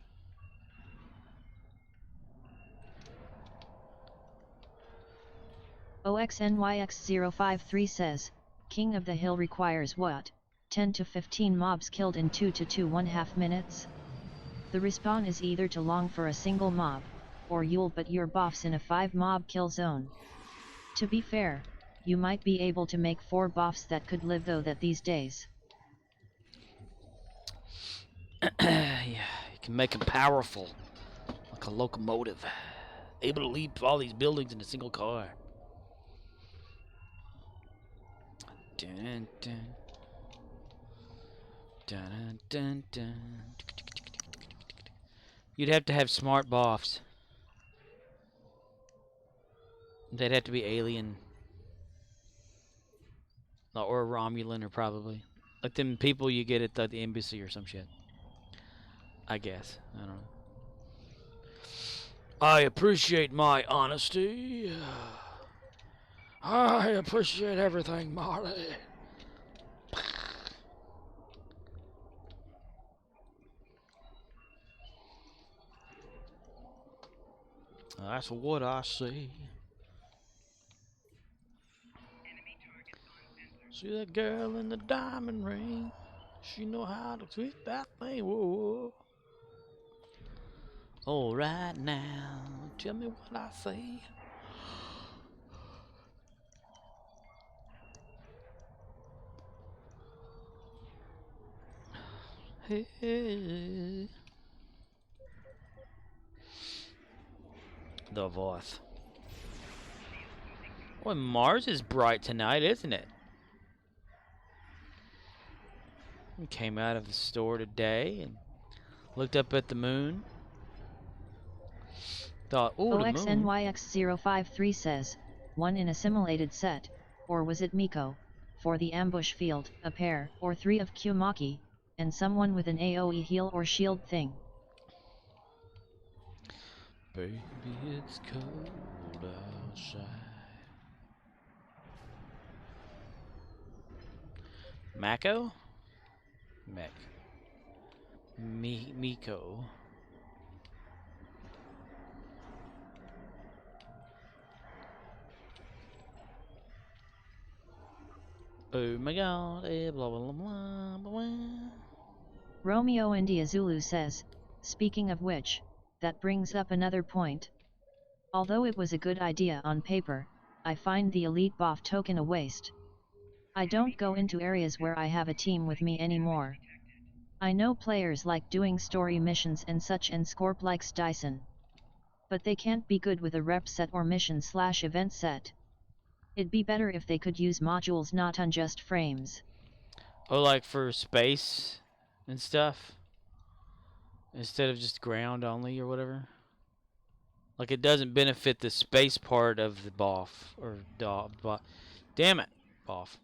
OXNYX053 says, King of the Hill requires what? 10 to 15 mobs killed in 2 to 2.5 minutes? The respawn is either too long for a single mob, or you'll put your buffs in a 5 mob kill zone. To be fair, you might be able to make 4 buffs that could live though that these days. Yeah, you can make them powerful, like a locomotive, able to leap all these buildings in a single car. Dun, dun. Dun, dun, dun. You'd have to have smart boffs. They'd have to be alien. Or Romulan, or probably. Like them people you get at the embassy or some shit. I guess. I don't know. I appreciate my honesty. I appreciate everything, Marley. That's what I see. See that girl in the diamond ring? She know how to tweak that thing. Whoa. All right now, tell me what I see. Hey. The voice. Boy, Mars is bright tonight, isn't it? We came out of the store today and looked up at the moon. Thought, ooh, the moon. OXNYX053 says, one in a simulated set, or was it Miko, for the ambush field, a pair or three of Kyumaki, and someone with an AoE heal or shield thing. Baby, it's cold outside. Mako? Miko. Oh my god, blah blah blah blah blah. Romeo India Zulu says, speaking of which, that brings up another point. Although it was a good idea on paper, I find the elite buff token a waste. I don't go into areas where I have a team with me anymore. I know players like doing story missions and such, and Scorp likes Dyson. But they can't be good with a rep set or mission/event set. It'd be better if they could use modules, not on just frames. Oh, like for space and stuff? Instead of just ground only or whatever? Like it doesn't benefit the space part of the buff or damn it, buff.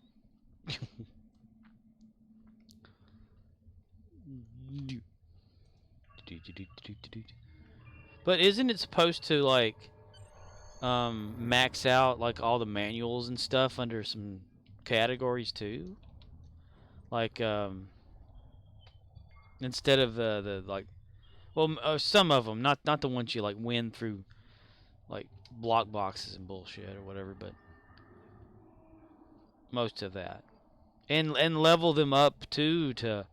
But isn't it supposed to like max out like all the manuals and stuff under some categories too? Like instead of the like, well, some of them, not the ones you like win through like block boxes and bullshit or whatever, but most of that, and level them up too to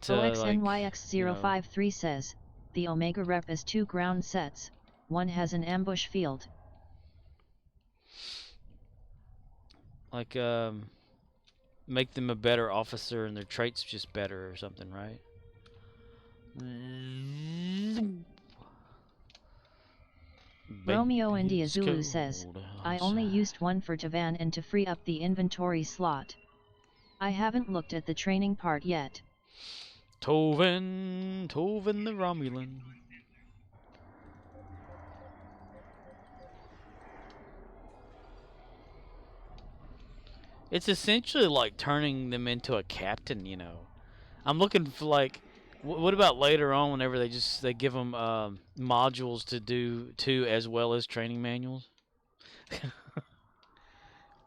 OXNYX053 says, the Omega rep is 2 ground sets, one has an ambush field. Like make them a better officer and their traits just better or something, right? Romeo India Zulu says, I only used one for Tavan and to free up the inventory slot. I haven't looked at the training part yet. Toven the Romulan. It's essentially like turning them into a captain, you know. I'm looking for like, what about later on whenever they give them modules to do too, as well as training manuals?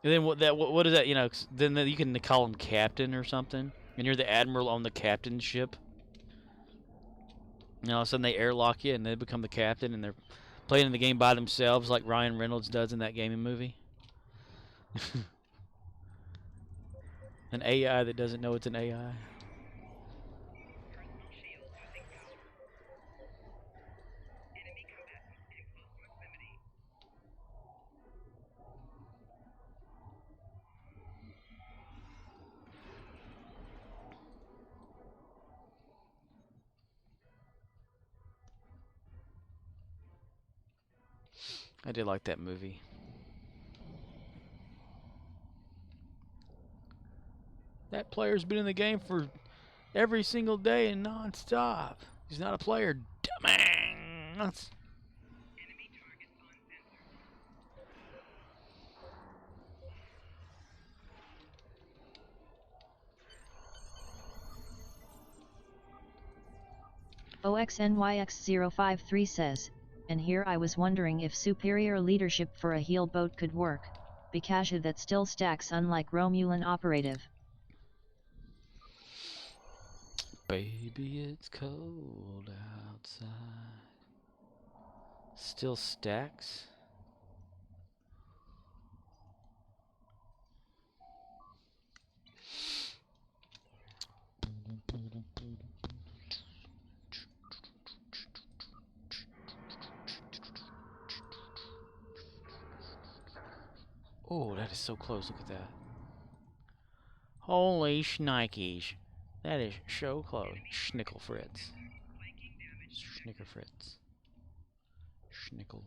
And then what is that? You know, then you can call them captain or something, and you're the admiral on the captain ship. And all of a sudden they airlock you and they become the captain, and they're playing the game by themselves like Ryan Reynolds does in that gaming movie. An AI that doesn't know it's an AI. I did like that movie. That player's been in the game for every single day and non-stop. He's not a player, dumbass. OXNYX053 says, and here I was wondering if superior leadership for a heel boat could work, because that still stacks unlike Romulan operative. Baby, it's cold outside. Still stacks? Oh, that is so close. Look at that. Holy shnikes. That is so close. Schnickel Fritz. Schnicker Fritz. Schnickel.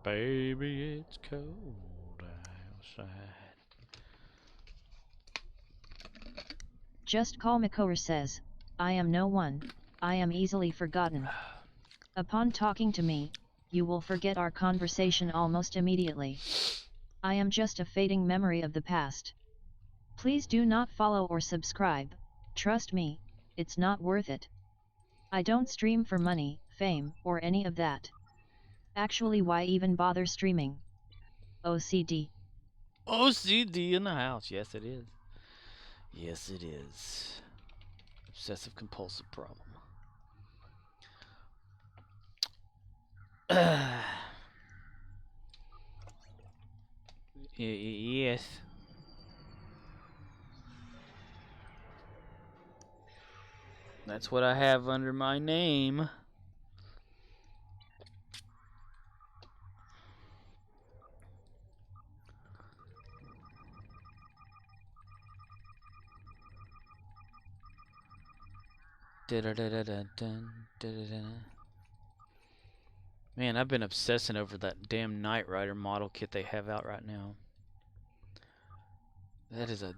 Baby, it's cold outside. Just Call Makor says, I am no one, I am easily forgotten. Upon talking to me, you will forget our conversation almost immediately. I am just a fading memory of the past. Please do not follow or subscribe, trust me, it's not worth it. I don't stream for money, fame, or any of that. Actually, why even bother streaming? OCD. OCD in the house. Yes, it is. Yes, it is. Obsessive compulsive problem. Yes. That's what I have under my name. Man, I've been obsessing over that damn Knight Rider model kit they have out right now. That is a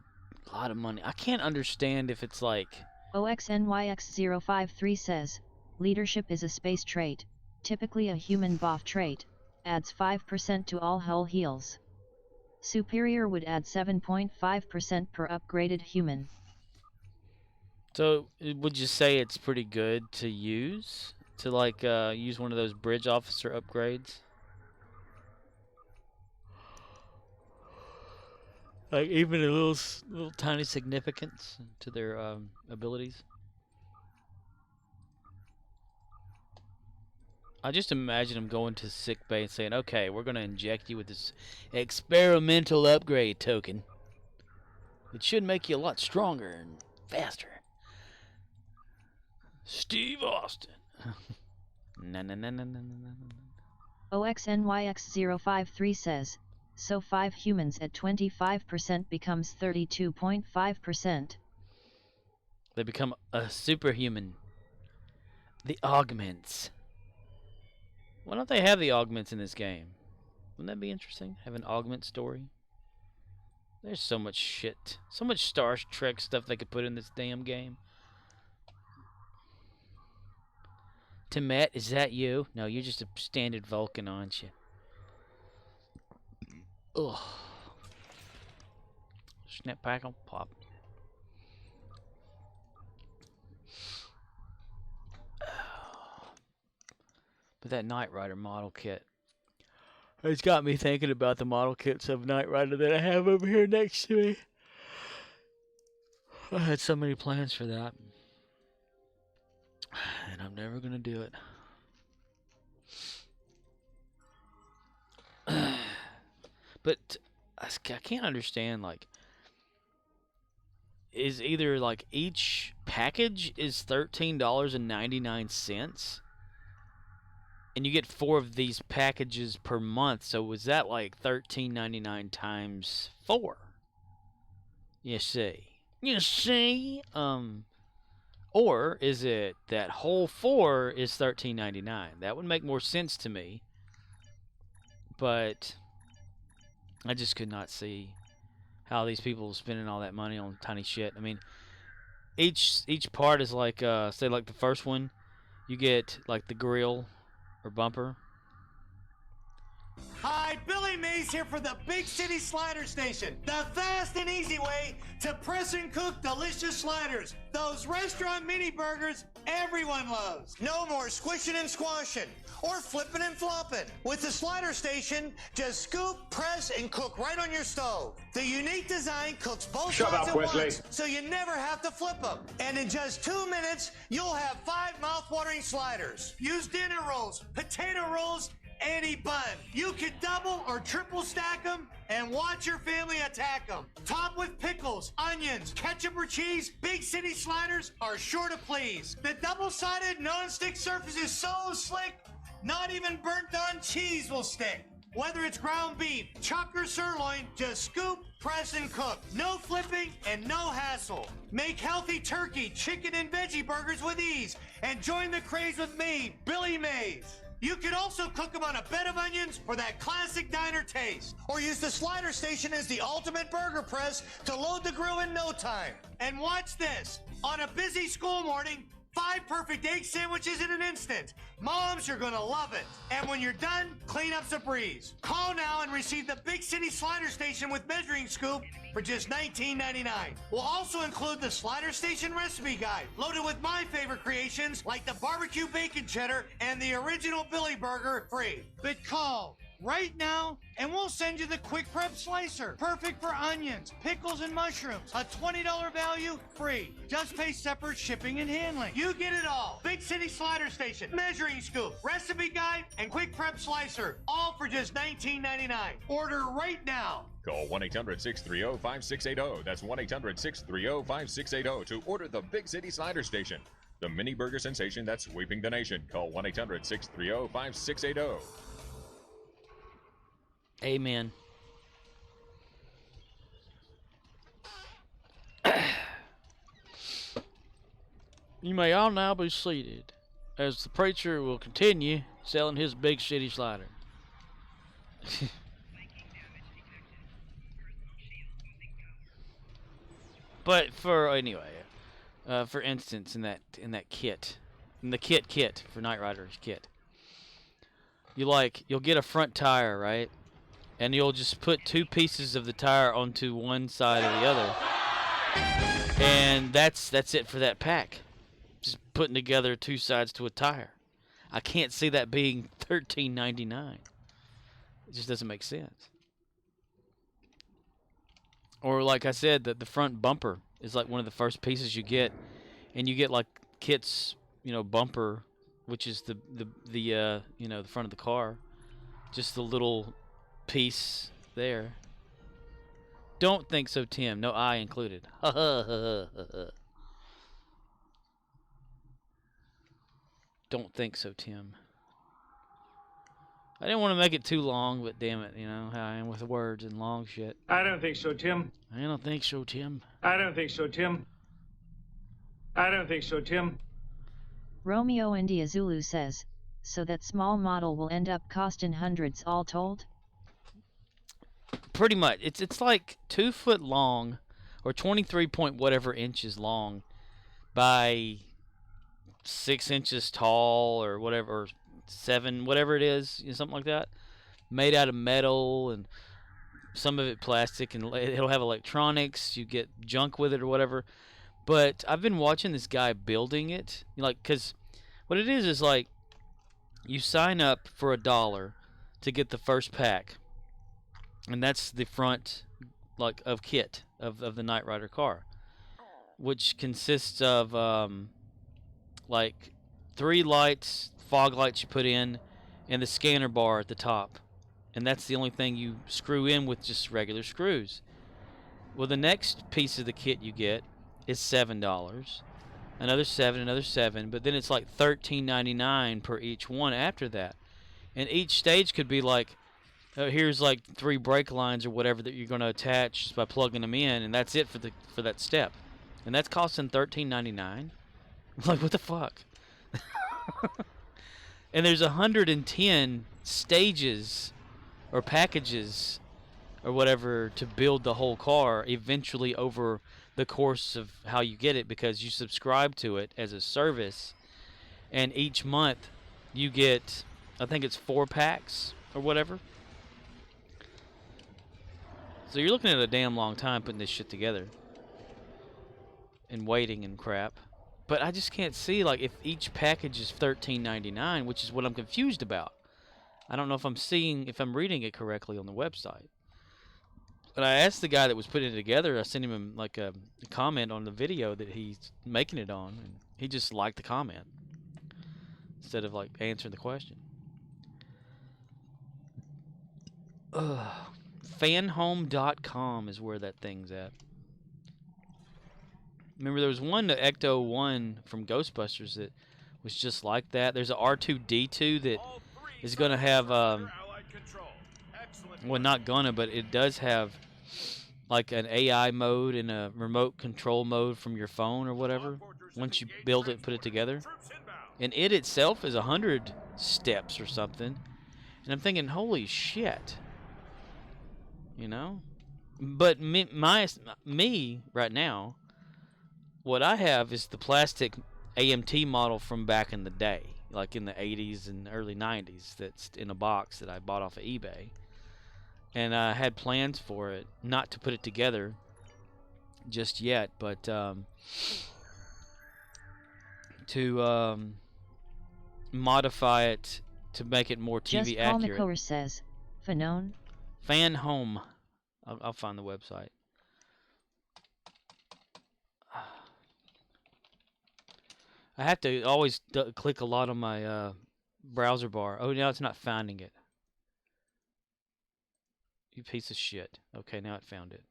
lot of money. I can't understand if it's like... OXNYX053 says, leadership is a space trait, typically a human buff trait, adds 5% to all hull heals. Superior would add 7.5% per upgraded human. So, would you say it's pretty good to use? To, like, use one of those bridge officer upgrades? Like, even a little tiny significance to their abilities? I just imagine them going to sick bay and saying, okay, we're going to inject you with this experimental upgrade token. It should make you a lot stronger and faster. Steve Austin. OXNYX053 says, so 5 humans at 25% becomes 32.5%. They become a superhuman. The augments. Why don't they have the augments in this game? Wouldn't that be interesting? Have an augment story? There's so much shit. So much Star Trek stuff they could put in this damn game. Timet, is that you? No, you're just a standard Vulcan, aren't you? Ugh. Snap, packle, pop. But that Knight Rider model kit. It's got me thinking about the model kits of Knight Rider that I have over here next to me. I had so many plans for that. And I'm never going to do it. But I can't understand, like, is either, like, each package is $13.99, and you get 4 of these packages per month, so was that, like, $13.99 times 4? You see? Or is it that whole 4 is $13.99? That would make more sense to me. But I just could not see how these people are spending all that money on tiny shit. I mean, each part is like, say like the first one, you get like the grill or bumper. Hi, Billy Mays here for the Big City Slider Station. The fast and easy way to press and cook delicious sliders. Those restaurant mini burgers everyone loves. No more squishing and squashing or flipping and flopping. With the Slider Station, just scoop, press, and cook right on your stove. The unique design cooks both sides at once, so you never have to flip them. And in just 2 minutes, you'll have 5 mouth-watering sliders. Use dinner rolls, potato rolls, any bun. You can double or triple stack them and watch your family attack them. Top with pickles, onions, ketchup or cheese, Big City Sliders are sure to please. The double-sided non-stick surface is so slick, not even burnt-on cheese will stick. Whether it's ground beef, chuck or sirloin, just scoop, press, and cook. No flipping and no hassle. Make healthy turkey, chicken, and veggie burgers with ease. And join the craze with me, Billy Mays. You can also cook them on a bed of onions for that classic diner taste. Or use the Slider Station as the ultimate burger press to load the grill in no time. And watch this. On a busy school morning, 5 perfect egg sandwiches in an instant. Moms, you're gonna love it. And when you're done, cleanup's a breeze. Call now and receive the Big City Slider Station with measuring scoop for just $19.99. We'll also include the Slider Station recipe guide, loaded with my favorite creations like the barbecue bacon cheddar and the original Billy Burger free. But call right now, and we'll send you the quick prep slicer. Perfect for onions, pickles, and mushrooms. A $20 value, free. Just pay separate shipping and handling. You get it all. Big City Slider Station, measuring scoop, recipe guide, and quick prep slicer. All for just $19.99. Order right now. Call 1-800-630-5680. That's 1-800-630-5680 to order the Big City Slider Station, the mini burger sensation that's sweeping the nation. Call 1-800-630-5680. Amen. You may all now be seated as the preacher will continue selling his Big City Slider. But for instance, in that kit, in the kit for Knight Rider's kit, you'll get a front tire, right? And you'll just put 2 pieces of the tire onto one side or the other, and that's it for that pack. Just putting together 2 sides to a tire. I can't see that being $13.99. It just doesn't make sense. Or like I said, the front bumper is like one of the first pieces you get, and you get like kit's bumper, which is the front of the car, just the little piece there. Don't think so, Tim. No I included. Don't think so, Tim. I didn't want to make it too long, but damn it, you know how I am with the words and long shit. I don't think so, Tim. I don't think so, Tim. I don't think so, Tim. I don't think so, Tim. Romeo India Zulu says, so that small model will end up costing hundreds all told? Pretty much. It's like 2 foot long, or 23 point whatever inches long, by 6 inches tall, or whatever, or 7, whatever it is, something like that. Made out of metal, and some of it plastic, and it'll have electronics. You get junk with it or whatever. But I've been watching this guy building it, because what it is like, you sign up for $1 to get the first pack, and that's the front of kit of the Knight Rider car, which consists of 3 lights, fog lights you put in, and the scanner bar at the top, and that's the only thing you screw in with just regular screws. Well, the next piece of the kit you get is $7, another $7, but then it's like $13.99 per each one after that. And each stage could be like, here's like 3 brake lines or whatever that you're going to attach just by plugging them in, and that's it for that step. And that's costing $13.99. I'm like, what the fuck? And there's 110 stages or packages or whatever to build the whole car eventually over the course of how you get it, because you subscribe to it as a service, and each month you get, I think it's 4 packs or whatever. So you're looking at a damn long time putting this shit together and waiting and crap. But I just can't see, like, if each package is $13.99, which is what I'm confused about. I don't know if I'm reading it correctly on the website. But I asked the guy that was putting it together, I sent him like a comment on the video that he's making it on, and he just liked the comment instead of like answering the question. Fanhome.com is where that thing's at. Remember, there was one, the Ecto 1 from Ghostbusters, that was just like that. There's an R2-D2 that is going to have, well, not gonna, but it does have like an AI mode and a remote control mode from your phone or whatever, once you build it and put it together. And it itself is 100 steps or something. And I'm thinking, holy shit. You know? But me right now, what I have is the plastic AMT model from back in the day, like in the 80s and early 90s, that's in a box that I bought off of eBay. And I had plans for it, not to put it together just yet, but to modify it to make it more TV accurate. Just says, Fanone? Fanhome. I'll find the website. I have to always click a lot on my browser bar. Oh, now it's not finding it. You piece of shit. Okay, now it found it.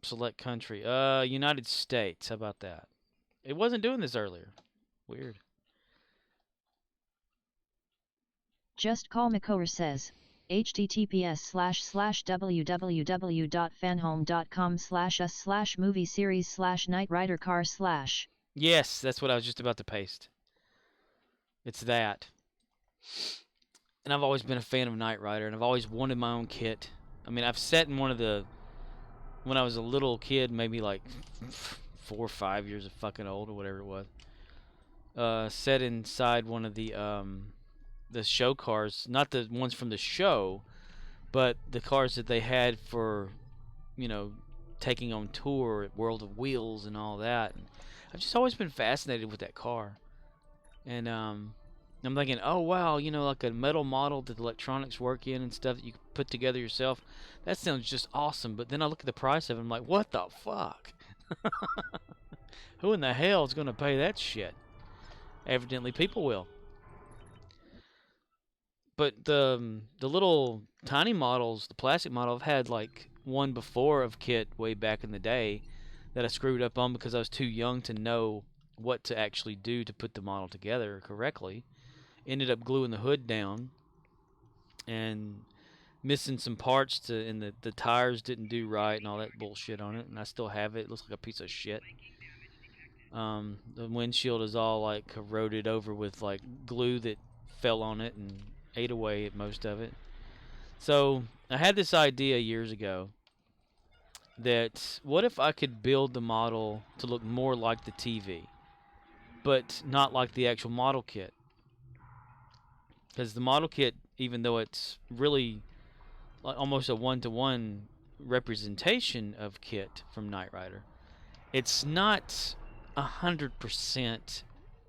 Select country. United States. How about that? It wasn't doing this earlier. Weird. Just Call Makor says, https://www.fanhome.com/us/movie series/Knight Rider car/. Yes, that's what I was just about to paste. It's that. And I've always been a fan of Knight Rider, and I've always wanted my own kit. I mean, I've sat in one of the, when I was a little kid, maybe like 4 or 5 years of fucking old or whatever it was, sat inside one of the show cars, not the ones from the show, but the cars that they had for, you know, taking on tour at World of Wheels and all that. And I've just always been fascinated with that car. And I'm thinking, oh wow, you know, like a metal model that the electronics work in and stuff that you can put together yourself. That sounds just awesome. But then I look at the price of it, I'm like, what the fuck? Who in the hell is going to pay that shit? Evidently people will. But the little tiny models, the plastic model, I've had like one before of kit way back in the day that I screwed up on because I was too young to know what to actually do to put the model together correctly. Ended up gluing the hood down and missing some parts and the tires didn't do right and all that bullshit on it, and I still have it. It looks like a piece of shit. The windshield is all like corroded over with like glue that fell on it and ate away at most of it. So I had this idea years ago that what if I could build the model to look more like the TV, but not like the actual model kit. Because the model kit, even though it's really like almost a one-to-one representation of kit from Knight Rider, it's not 100%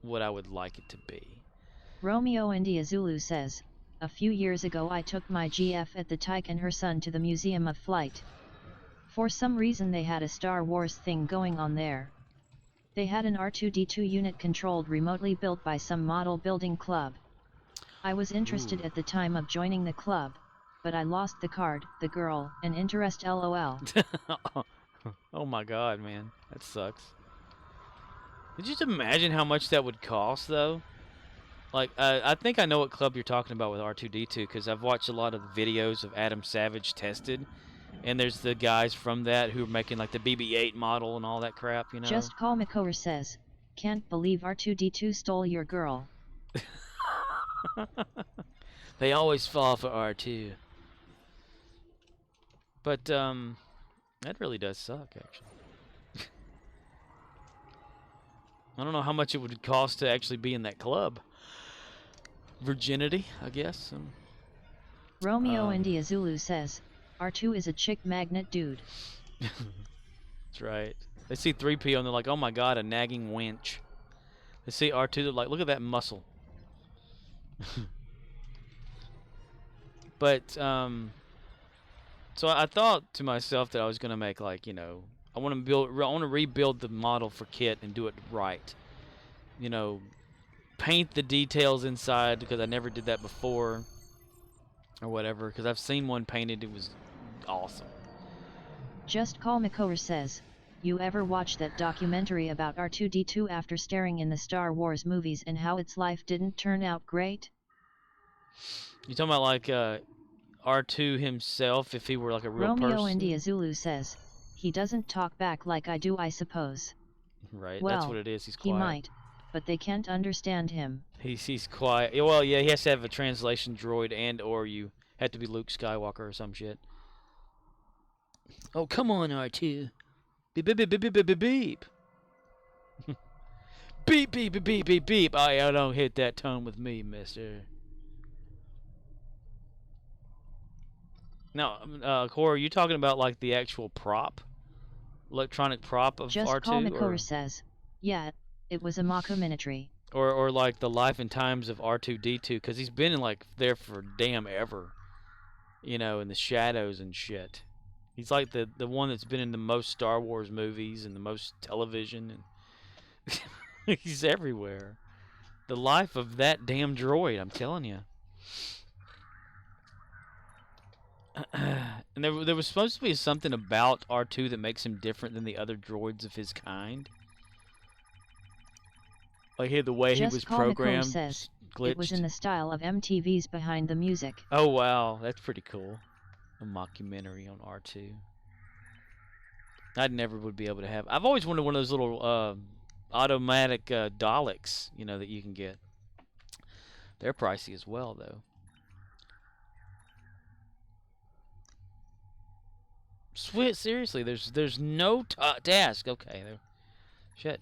what I would like it to be. Romeo India Zulu says, a few years ago I took my GF at the Tyke and her son to the Museum of Flight. For some reason they had a Star Wars thing going on there. They had an R2-D2 unit controlled remotely built by some model building club. I was interested at the time of joining the club, but I lost the card, the girl, and interest LOL. Oh my god, man. That sucks. Could you just imagine how much that would cost, though? Like, I think I know what club you're talking about with R2-D2, because I've watched a lot of the videos of Adam Savage tested, And there's the guys from that who are making like the BB-8 model and all that crap, you know. Just Call McCower says, can't believe R2-D2 stole your girl. They always fall for R2. But that really does suck, actually. I don't know how much it would cost to actually be in that club. Virginity, I guess. Romeo India Zulu says, R2 is a chick magnet dude. That's right. They see 3PO and they're like, oh my god, a nagging wench. They see R2, they're like, look at that muscle. But, so I thought to myself that I was going to make, like, you know, I want to rebuild the model for Kit and do it right. You know, paint the details inside, because I never did that before. Or whatever, because I've seen one painted, it was awesome. Just Call McCower says, you ever watch that documentary about R2-D2 after starring in the Star Wars movies and how its life didn't turn out great? You talking about like R2 himself, if he were like a real person? Romeo India Zulu says, he doesn't talk back like I do, I suppose. Right, well, that's what it is, he's quiet. He might, but they can't understand him. He's quiet. Well, yeah, he has to have a translation droid, and or you have to be Luke Skywalker or some shit. Oh, come on, R2. Beep, beep, beep, beep, beep, beep, beep. Beep, beep, beep, beep, beep, beep. I don't hit that tone with me, mister. Now, Cora, are you talking about like the actual prop? Electronic prop of Just R2? Call McCower says, yeah, it was a mockumentary. Or like the life and times of R2-D2, because he's been in like there for damn ever. You know, in the shadows and shit. He's like the one that's been in the most Star Wars movies and the most television, and he's everywhere. The life of that damn droid, I'm telling you. And there was supposed to be something about R2 that makes him different than the other droids of his kind. Like the way he was programmed, says, glitched. It was in the style of MTV's Behind the Music. Oh wow, that's pretty cool. A mockumentary on R2. I never would be able to have. I've always wanted one of those little automatic Daleks, you know, that you can get. They're pricey as well, though. Sweet, seriously, there's no task. Okay, shit.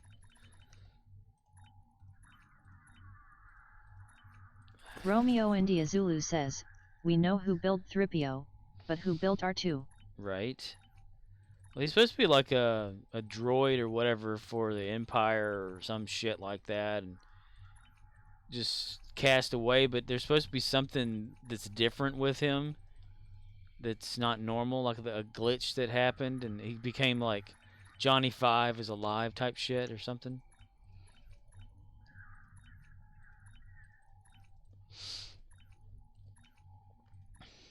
Romeo India Zulu says, we know who built 3PO, but who built R2? Right. Well, he's supposed to be like a droid or whatever for the Empire or some shit like that, and just cast away, but there's supposed to be something that's different with him that's not normal, like a glitch that happened, and he became like Johnny Five is alive type shit or something.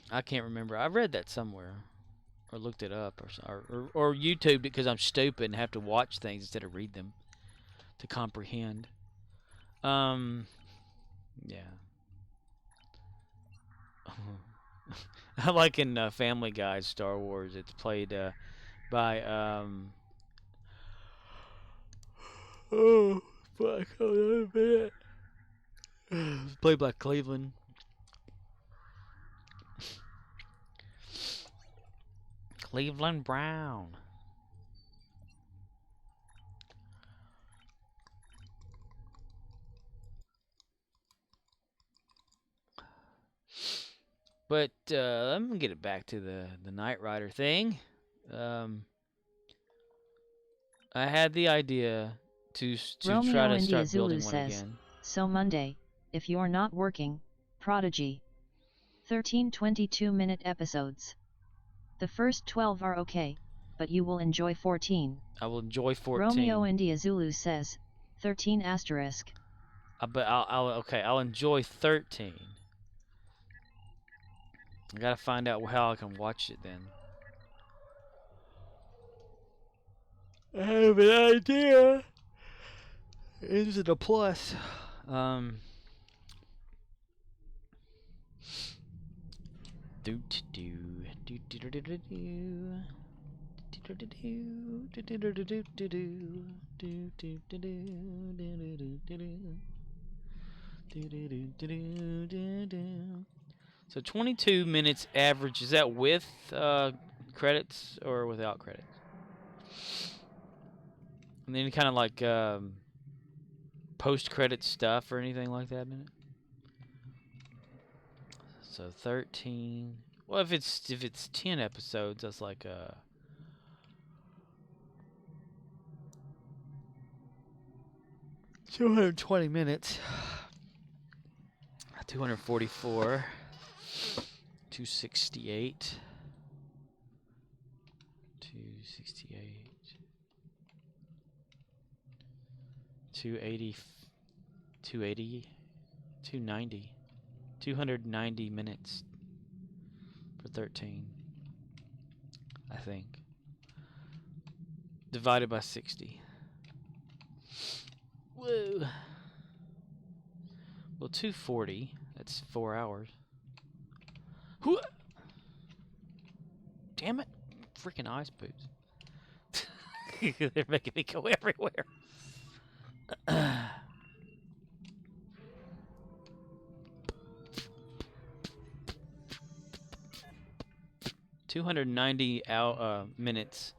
I can't remember. I read that somewhere, or looked it up, or YouTubed it because I'm stupid and have to watch things instead of read them to comprehend. Yeah. I like in Family Guy's Star Wars. It's played by oh fuck! Hold on a minute. It's played by Cleveland. Cleveland Brown. But I'm gonna get it back to the Knight Rider thing. I had the idea to Romeo try to India start Zulu building one says, again. so Monday, if you're not working, Prodigy. 13 22-minute episodes. The first 12 are okay, but you will enjoy 14. I will enjoy 14. Romeo India Zulu says, 13 asterisk. But I'll enjoy 13. I gotta find out how I can watch it then. I have an idea. Is it a plus? So 22 minutes average. Is that with credits or without credits? And then kind of like post-credit stuff or anything like that in it? So 13. Well, if it's 10 episodes, that's like 220 minutes. 244. 268. 268. 280. 280. 290. 290 minutes for 13, I think. Divided by 60. Whoa. Well, 240. That's 4 hours. Whoo! Damn it. Freaking ice boots. They're making me go everywhere. 290 minutes.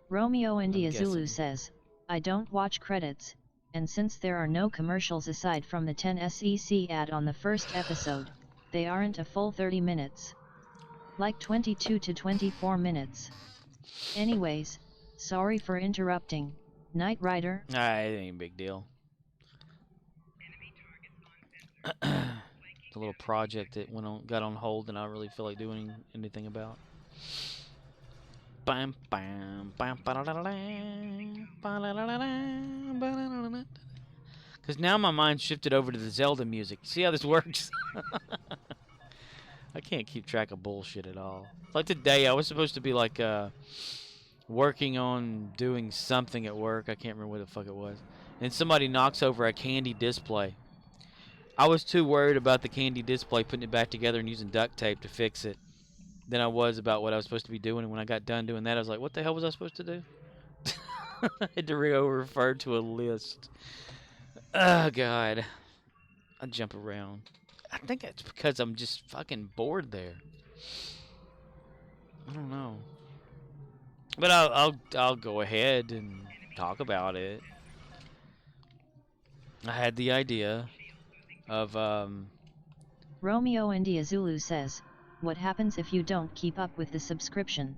Romeo India Zulu says, I don't watch credits, and since there are no commercials aside from the 10 SEC ad on the first episode, they aren't a full 30 minutes. Like 22 to 24 minutes. Anyways, sorry for interrupting, Knight Rider. It ain't a big deal. It's a little project that got on hold and I don't really feel like doing anything about. Bam, bam, bam, because now my mind shifted over to the Zelda music. See how this works? I can't keep track of bullshit at all. Like today, I was supposed to be like working on doing something at work. I can't remember what the fuck it was. And somebody knocks over a candy display. I was too worried about the candy display, putting it back together and using duct tape to fix it, than I was about what I was supposed to be doing. And when I got done doing that, I was like, what the hell was I supposed to do? I had to refer to a list. Oh, God. I jump around. I think it's because I'm just fucking bored there. I don't know. But I'll go ahead and talk about it. I had the idea of Romeo India Zulu says, what happens if you don't keep up with the subscription?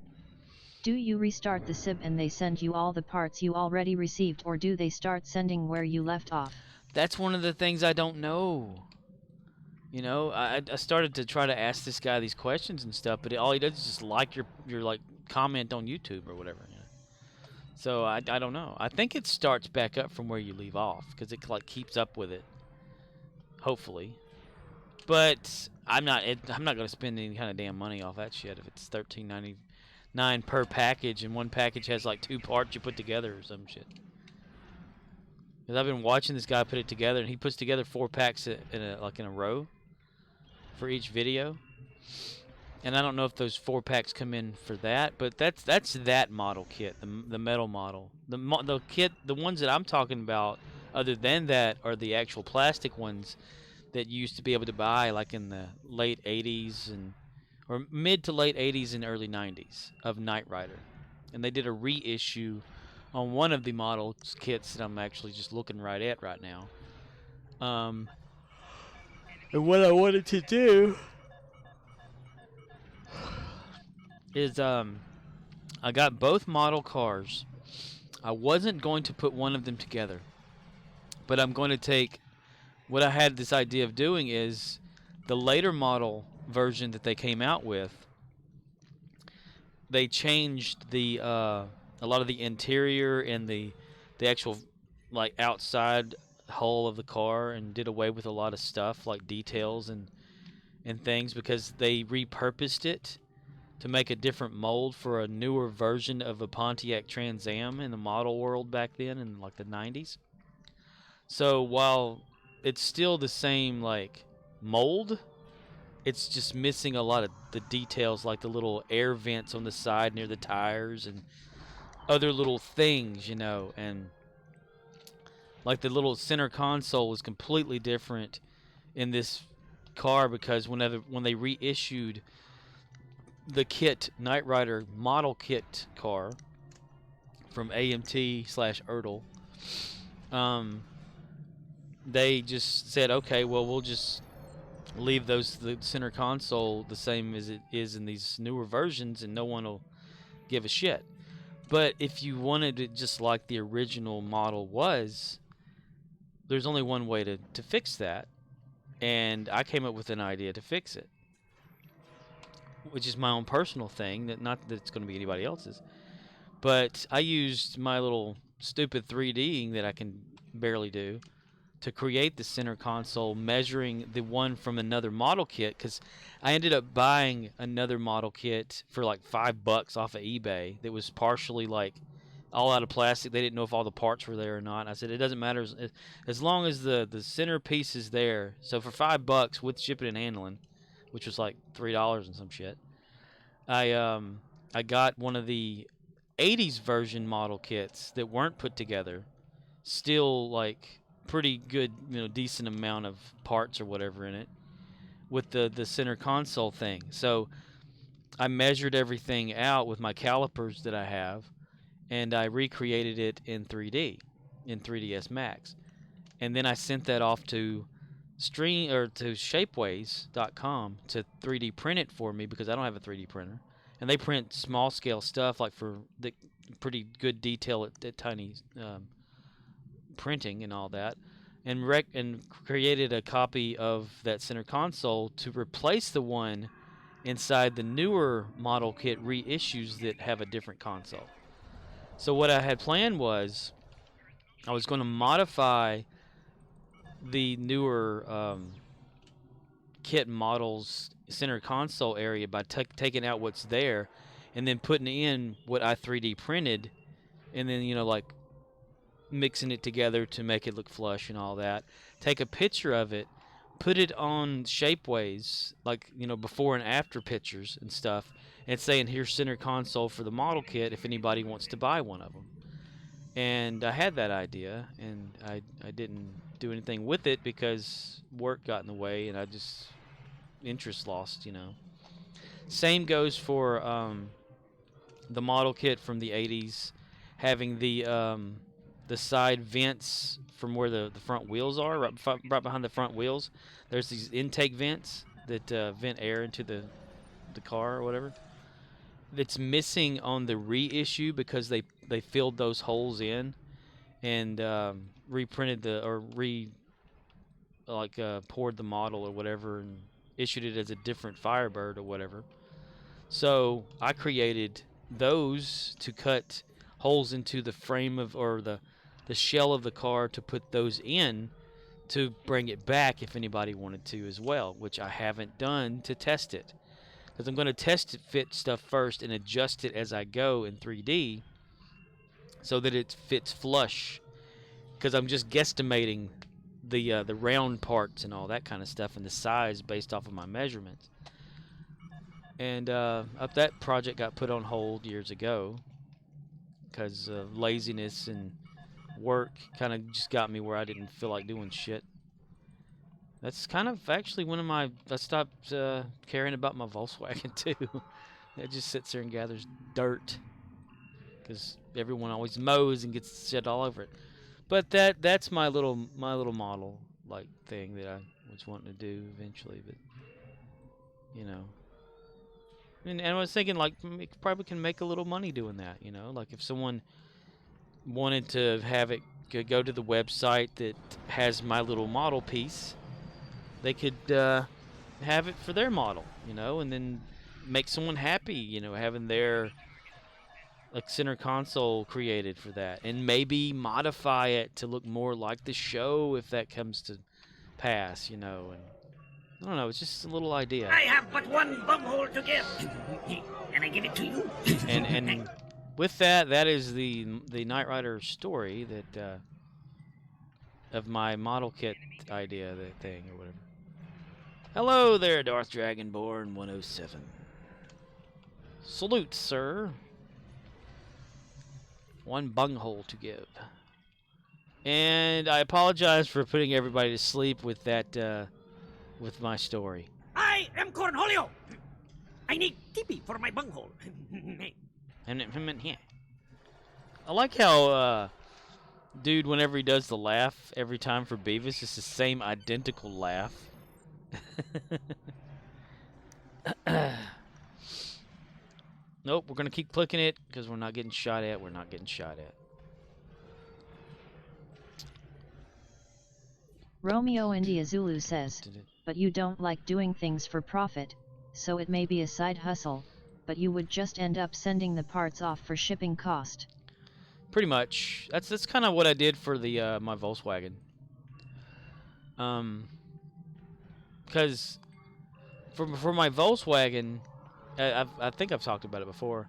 Do you restart the SIB and they send you all the parts you already received, or do they start sending where you left off? That's one of the things I don't know. You know, I started to try to ask this guy these questions and stuff, but all he does is just like your like comment on YouTube or whatever. You know? So I don't know. I think it starts back up from where you leave off because it like keeps up with it. Hopefully, but I'm not going to spend any kind of damn money off that shit if it's $13.99 per package and one package has like 2 parts you put together or some shit. Because I've been watching this guy put it together, and he puts together 4 packs in a row for each video. And I don't know if those 4 packs come in for that, but that's that model kit, the metal model. The kit, the ones that I'm talking about, other than that, are the actual plastic ones that you used to be able to buy like in the late 80s or mid to late 80s and early 90s of Knight Rider. And they did a reissue on one of the model kits that I'm actually just looking right at right now. And what I wanted to do is I got both model cars. I wasn't going to put one of them together, but I'm going to take what I had this idea of doing is the later model version that they came out with. They changed the a lot of the interior and the actual like outside hull of the car and did away with a lot of stuff like details and things because they repurposed it to make a different mold for a newer version of a Pontiac Trans Am in the model world back then in like the 90s. So while it's still the same like mold, it's just missing a lot of the details, like the little air vents on the side near the tires and other little things, you know. And like the little center console was completely different in this car because when they reissued the kit, Knight Rider model kit car from AMT/Ertl, they just said, okay, well, we'll just leave the center console the same as it is in these newer versions, and no one will give a shit. But if you wanted it just like the original model was, there's only one way to fix that, and I came up with an idea to fix it, which is my own personal thing, not that it's going to be anybody else's. But I used my little stupid 3Ding that I can barely do to create the center console, measuring the one from another model kit, because I ended up buying another model kit for like $5 off of eBay that was partially like all out of plastic. They didn't know if all the parts were there or not. I said, it doesn't matter as long as the center piece is there. So for $5 with shipping and handling, which was like $3 and some shit, I got one of the 80s version model kits that weren't put together, still like pretty good, you know, decent amount of parts or whatever in it, with the center console thing. So I measured everything out with my calipers that I have, and I recreated it in 3D, in 3ds Max, and then I sent that off to shapeways.com to 3D print it for me, because I don't have a 3D printer, and they print small scale stuff like for the pretty good detail at tiny printing and all that, and created a copy of that center console to replace the one inside the newer model kit reissues that have a different console. So what I had planned was I was going to modify the newer kit models center console area by taking out what's there and then putting in what I 3D printed, and then, you know, like mixing it together to make it look flush and all that. Take a picture of it, put it on Shapeways, like, you know, before and after pictures and stuff, and saying, here's center console for the model kit if anybody wants to buy one of them. And I had that idea, and I didn't do anything with it because work got in the way, and I just interest lost, you know. Same goes for the model kit from the 80s, having the side vents from where the front wheels are, right behind the front wheels. There's these intake vents that vent air into the car or whatever. That's missing on the reissue because they filled those holes in and reprinted poured the model or whatever and issued it as a different Firebird or whatever. So I created those to cut holes into the frame or the shell of the car to put those in to bring it back if anybody wanted to as well, which I haven't done to test it, because I'm going to test it fit stuff first and adjust it as I go in 3D so that it fits flush, because I'm just guesstimating the round parts and all that kind of stuff and the size based off of my measurements. And that project got put on hold years ago because of laziness and work kind of just got me where I didn't feel like doing shit. That's kind of actually I stopped caring about my Volkswagen too. It just sits there and gathers dirt because everyone always mows and gets shit all over it. But that's my little model like thing that I was wanting to do eventually, but you know. And I was thinking, like, probably can make a little money doing that, you know? Like, if someone wanted to have it go to the website that has my little model piece, they could have it for their model, you know? And then make someone happy, you know, having their, like, center console created for that. And maybe modify it to look more like the show if that comes to pass, you know? And I don't know, it's just a little idea. I have but one bumhole to give, and I give it to you. and with that is the Knight Rider story that of my model kit idea, that thing or whatever. Hello there, Darth Dragonborn 107. Salute, sir. One bunghole to give. And I apologize for putting everybody to sleep with that, with my story. I am Cornholio. I need tippy for my bunghole. I like how, dude, whenever he does the laugh every time for Beavis, it's the same identical laugh. Nope, we're gonna keep clicking it because we're not getting shot at. We're not getting shot at. Romeo India Zulu says, but you don't like doing things for profit, so it may be a side hustle, but you would just end up sending the parts off for shipping cost. Pretty much. That's kind of what I did for the my Volkswagen. Because for my Volkswagen, I think I've talked about it before,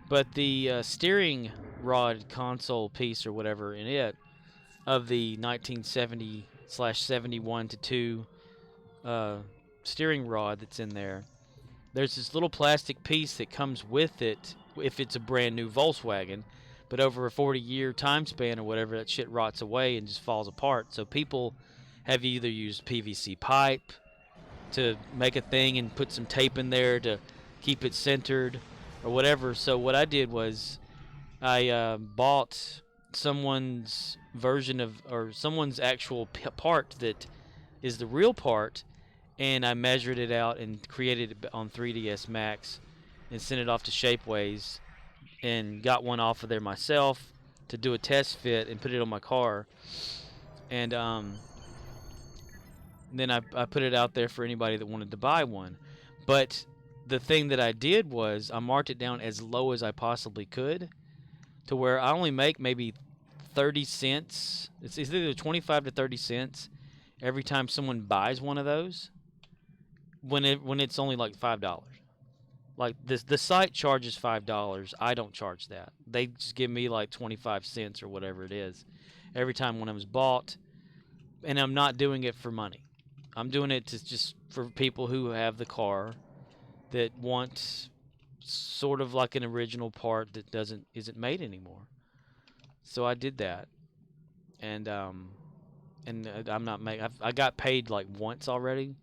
but the steering rod console piece or whatever in it of the 1970/71 to 2 steering rod that's in there, there's this little plastic piece that comes with it if it's a brand new Volkswagen, but over a 40-year time span or whatever, that shit rots away and just falls apart. So people have either used PVC pipe to make a thing and put some tape in there to keep it centered or whatever. So what I did was I bought someone's version of, or someone's actual part that is the real part, and I measured it out and created it on 3ds Max and sent it off to Shapeways and got one off of there myself to do a test fit and put it on my car. And then I put it out there for anybody that wanted to buy one. But the thing that I did was I marked it down as low as I possibly could, to where I only make maybe 30 cents. It's either 25 to 30 cents every time someone buys one of those, when it's only like $5. Like the site charges $5. I don't charge that. They just give me like 25 cents or whatever it is every time one of them's bought. And I'm not doing it for money. I'm doing it to just for people who have the car that want sort of like an original part that isn't made anymore. So I did that. And I'm not I got paid like once already.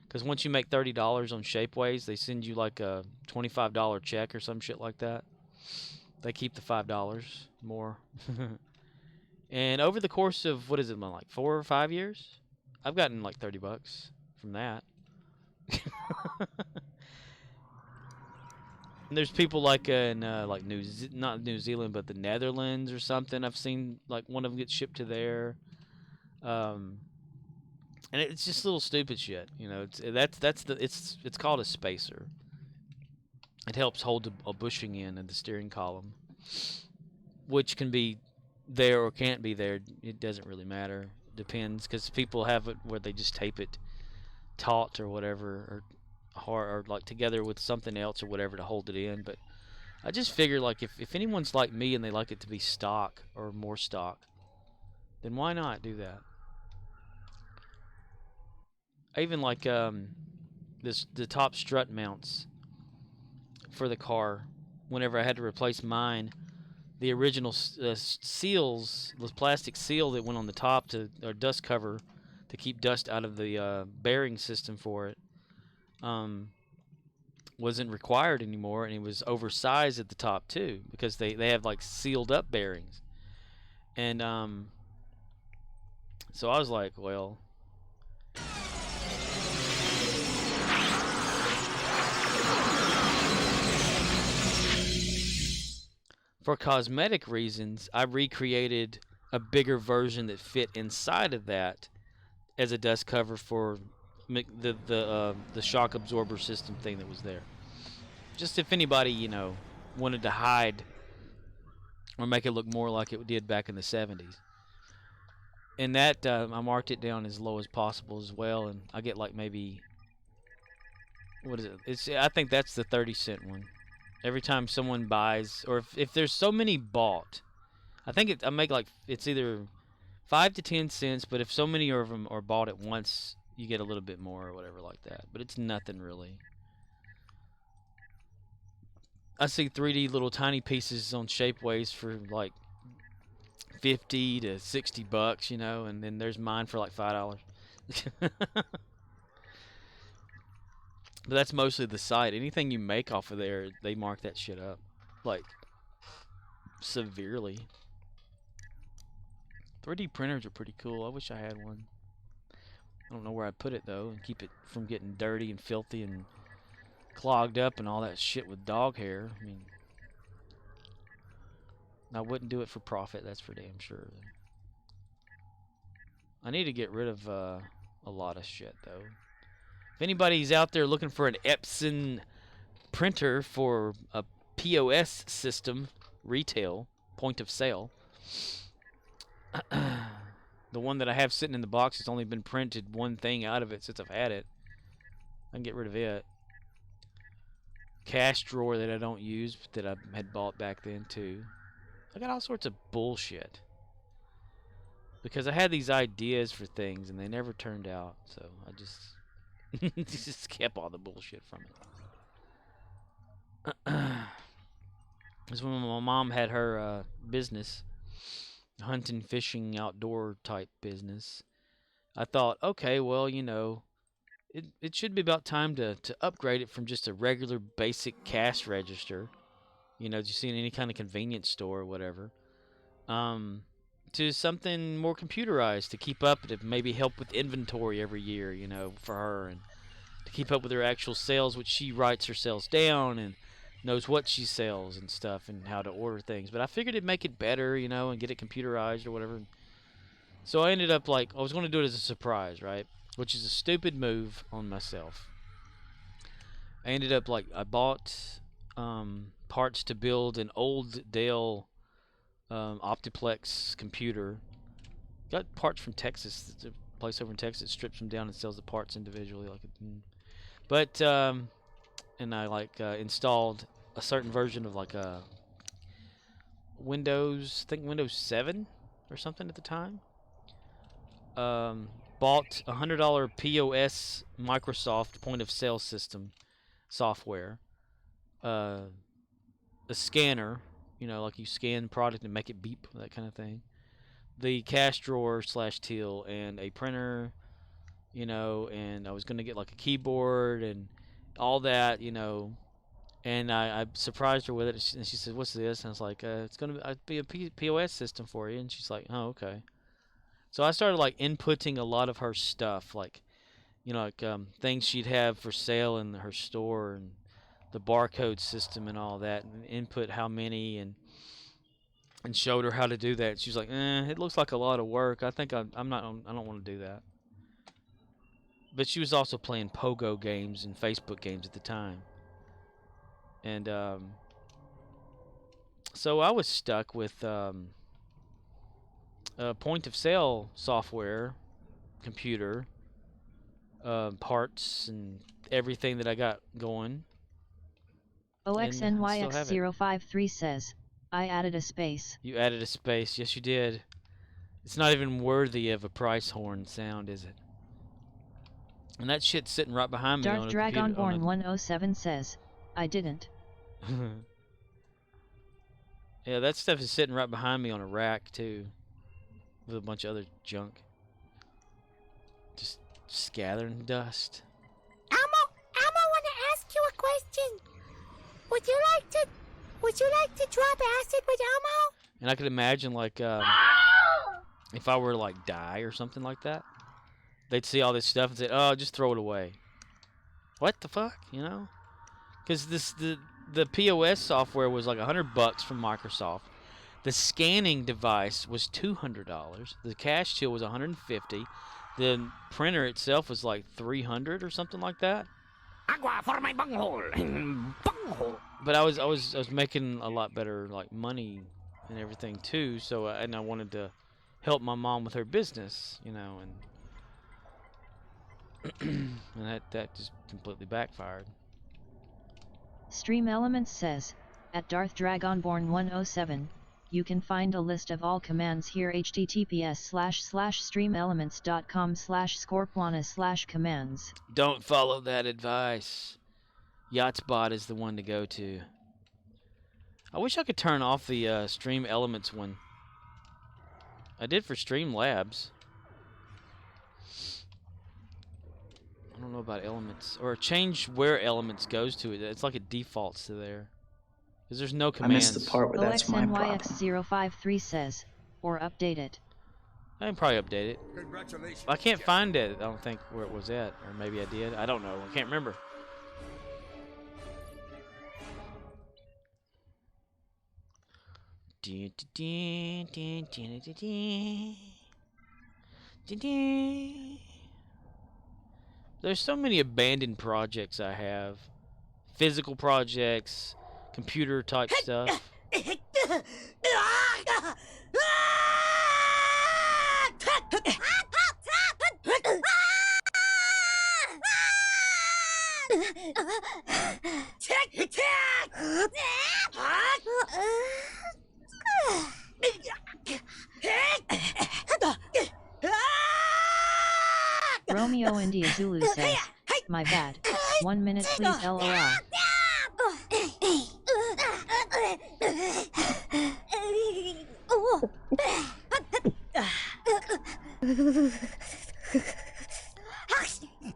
Because once you make $30 on Shapeways, they send you like a $25 check or some shit like that. They keep the $5 more. And over the course of, what is it, like 4 or 5 years, I've gotten like $30 from that. And there's people like in like not New Zealand, but the Netherlands or something. I've seen like one of them get shipped to there. And it's just little stupid shit, you know. It's called a spacer. It helps hold a bushing in the steering column, which can be there or can't be there. It doesn't really matter. Depends, because people have it where they just tape it taut or whatever, or hard, or like together with something else or whatever to hold it in. But I just figure, like, if anyone's like me and they like it to be stock or more stock, then why not do that? I even like the top strut mounts for the car. Whenever I had to replace mine, the original seals, the plastic seal that went on the top or dust cover to keep dust out of the bearing system for it, wasn't required anymore, and it was oversized at the top too, because they have like sealed up bearings. And so I was like, well, for cosmetic reasons, I recreated a bigger version that fit inside of that as a dust cover for the shock absorber system thing that was there. Just if anybody, you know, wanted to hide or make it look more like it did back in the 70s. And that I marked it down as low as possible as well, and I get like maybe, what is it? I think that's the 30-cent one. Every time someone buys, or if there's so many bought, I think I make like, it's either 5 to 10 cents, but if so many of them are bought at once, you get a little bit more or whatever like that. But it's nothing really. I see 3D little tiny pieces on Shapeways for like 50 to 60 bucks, you know, and then there's mine for like $5. But that's mostly the site. Anything you make off of there, they mark that shit up, like, severely. 3D printers are pretty cool. I wish I had one. I don't know where I'd put it, though, and keep it from getting dirty and filthy and clogged up and all that shit with dog hair. I mean, I wouldn't do it for profit, that's for damn sure. I need to get rid of a lot of shit, though. If anybody's out there looking for an Epson printer for a POS system, retail, point of sale, the one that I have sitting in the box has only been printed one thing out of it since I've had it. I can get rid of it. Cash drawer that I don't use that I had bought back then too. I got all sorts of bullshit. Because I had these ideas for things and they never turned out, so I just just kept all the bullshit from it. This when my mom had her business, hunting, fishing, outdoor type business. I thought, okay, well, you know, it should be about time to upgrade it from just a regular basic cash register, you know, that you see in any kind of convenience store or whatever, to something more computerized to keep up, to maybe help with inventory every year, you know, for her, and to keep up with her actual sales, which she writes her sales down and knows what she sells and stuff and how to order things. But I figured it'd make it better, you know, and get it computerized or whatever. So I ended up, like, I was going to do it as a surprise, right? Which is a stupid move on myself. I ended up, like, I bought parts to build an old Dell Optiplex computer. Got parts from Texas. It's a place over in Texas, strips them down and sells the parts individually. But and I like installed a certain version of like a Windows, I think Windows 7 or something at the time. Bought $100 POS Microsoft point of sale system software. A scanner, you know, like you scan product and make it beep, that kind of thing. The cash drawer / till, and a printer, you know, and I was going to get like a keyboard and all that, you know, and I surprised her with it, and she said, "What's this?" And I was like, "It's going to be a POS system for you." And she's like, "Oh, okay." So I started like inputting a lot of her stuff, like, you know, like things she'd have for sale in her store and the barcode system and all that, and input how many, and showed her how to do that. She's like, "It looks like a lot of work. I think I don't want to do that." But she was also playing Pogo games and Facebook games at the time. And so I was stuck with point of sale software, computer, parts, and everything that I got going. OXNYX053 says, I added a space. You added a space. Yes, you did. It's not even worthy of a price horn sound, is it? And that shit's sitting right behind me. Darth Dragonborn 107 says, I didn't. Yeah, that stuff is sitting right behind me on a rack, too. With a bunch of other junk. Just gathering dust. Elmo, I want to ask you a question. Would you like to drop acid with Elmo? And I could imagine, like, if I were to, like, die or something like that, they'd see all this stuff and say, "Oh, just throw it away." What the fuck, you know? Because the POS software was like $100 from Microsoft. The scanning device was $200. The cash till was $150. The printer itself was like $300 or something like that. Agua for my bunghole. Bunghole. But I was making a lot better like money and everything too. So and I wanted to help my mom with her business, you know, and and that just completely backfired. Stream Elements says, at Darth Dragonborn 107, You can find a list of all commands here https://streamelements.com/scorpwana/commands. Don't follow that advice. Yachtspot is the one to go to. I wish I could turn off the Stream Elements one. I did for Streamlabs. I don't know about Elements. Or change where Elements goes to. It's like it defaults to there. Because there's no commands. I missed the part where that's my problem. OXNYX053 says, or update it. I can probably update it. Congratulations. I can't find it. I don't think where it was at. Or maybe I did. I don't know. I can't remember. There's so many abandoned projects I have. Physical projects, computer type stuff. Romeo India Zulu says, my bad. 1 minute please LOL.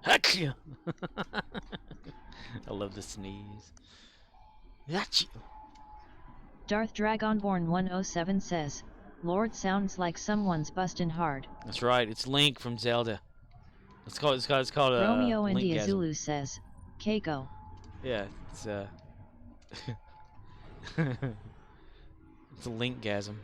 Achoo! I love the sneeze. Achoo! Darth Dragonborn 107 says, Lord sounds like someone's bustin' hard. That's right, it's Link from Zelda. It's called Romeo India Linkgasm. Zulu says, Keiko. Yeah, it's it's a Linkgasm.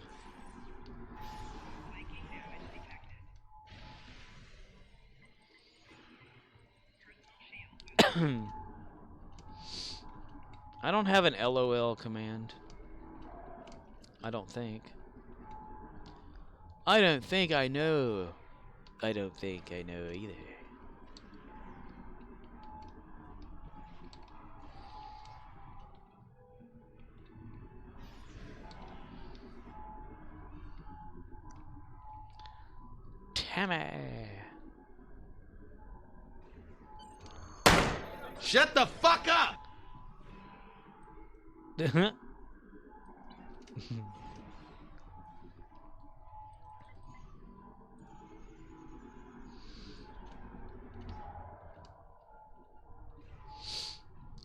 I don't have an LOL command. I don't think. I don't think I know. I don't think I know either. Tammy. Shut the fuck up!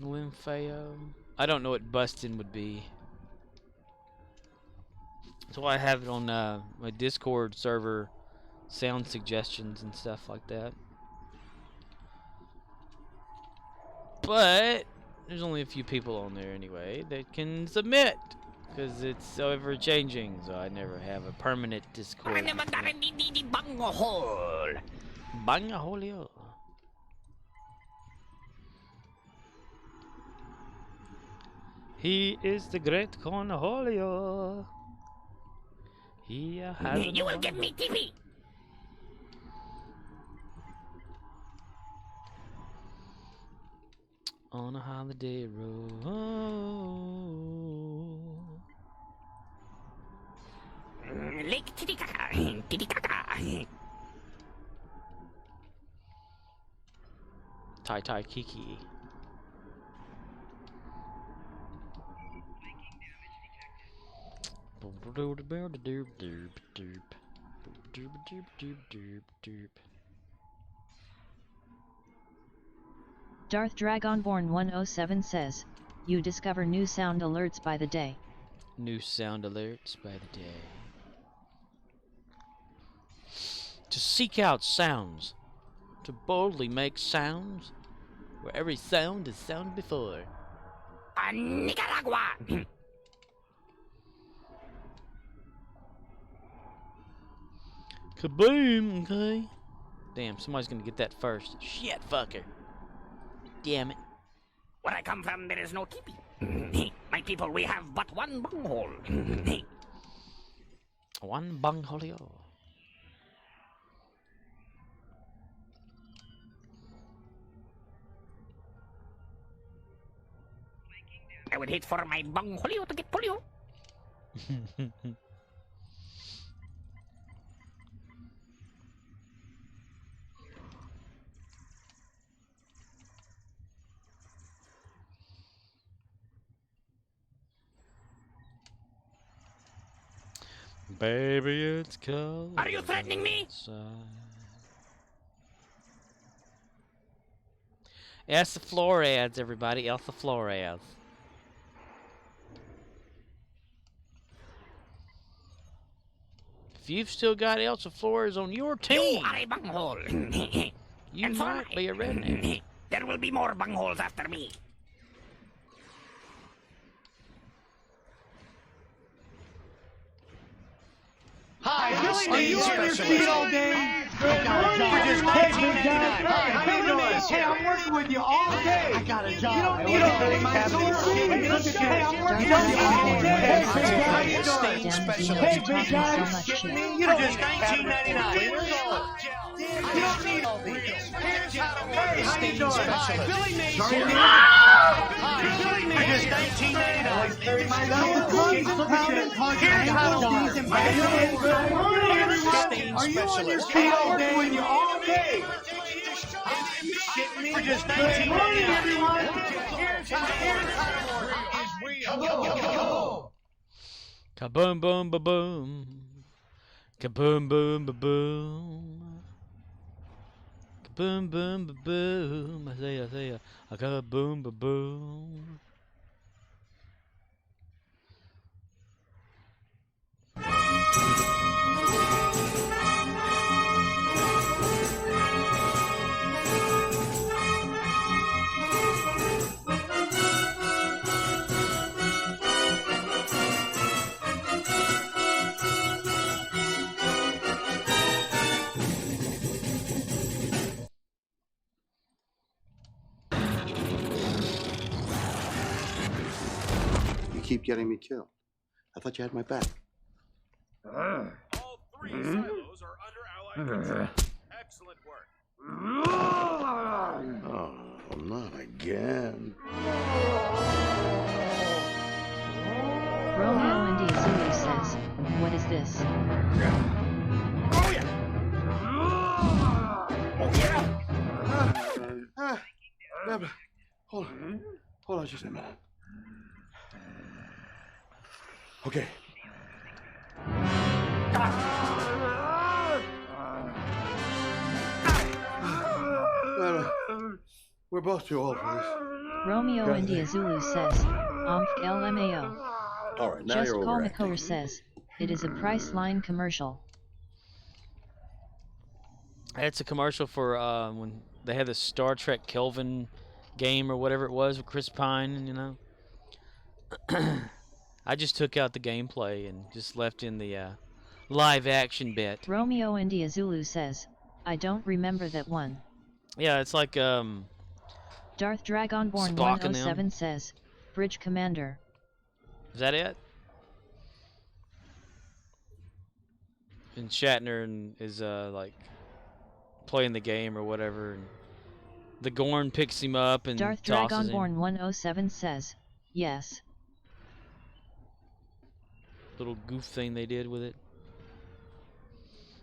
Lympheo. I don't know what bustin' would be. So I have it on my Discord server, sound suggestions and stuff like that. But there's only a few people on there anyway that can submit, because it's so ever changing. So I never have a permanent Discord. Bangaholio. He is the great Cornholio. He has. You will give me TV. On a holiday road. Lake Titicaca. Titicaca. Tai Tai Kiki. Darth Dragonborn 107 says, you discover new sound alerts by the day. New sound alerts by the day. To seek out sounds. To boldly make sounds where every sound is sounded before. Nicaragua. Kaboom, okay. Damn, somebody's gonna get that first. Shit, fucker. Damn it. Where I come from, there is no teepee. My people, we have but one bunghole. One bungholio. I would hate for my bunghole to get polio. Baby, it's cold. Are you threatening me? Outside. Elsa Flores, everybody. Elsa Flores. If you've still got Elsa Flores on your team, You are a bunghole. you And for might be a redneck. There will be more bungholes after me. Hi, Billy Are you Mays on your specialist. feet all day? I got a job. Hey, Just big $19.99. guy. Hi, How you Billy doing? Mays Hey, here. I'm working with you all day. I got a job. You don't I need work to on pay the my cabinet solar. ceiling. Hey, look at Hey, that. I'm working Darth with you all Vader. day. Hey, Hey, big guy. How you Stain doing? specialist. Hey, big guy. so much shit. You don't just $19.99. You don't need all these. Here's how to work the stain specialist. Billy Mays here. Hi, Billy Mays. Just $19.99. Here's how to work the stain Are you on your specialist. feet all day? I'm working with you all day. For just $19.99. Here's how to work. Kaboom, boom, ba boom. Kaboom, boom, ba boom. Kaboom, boom, ba boom. I say, a kaboom, ba boom. You keep getting me killed. I thought you had my back. All three silos are under Allied control. Excellent work. Oh, not again. Romeo India Zulu says, what is this? Oh yeah. Hold on just a minute. Okay. We're both too old for this. Romeo God, India Zulu says, LMAO. All right, now Just you're Call overacting. McCower says, it is a Priceline commercial. It's a commercial for when they had the Star Trek Kelvin game or whatever it was with Chris Pine, you know. I just took out the gameplay and just left in the live action bit. Romeo India Zulu says, I don't remember that one. Yeah, it's like Darth Dragonborn Spock and 107 them. says, Bridge Commander. Is that it? And Shatner is like playing the game or whatever, and the Gorn picks him up and Darth tosses him. Dragonborn 107 says, yes. Little goof thing they did with it.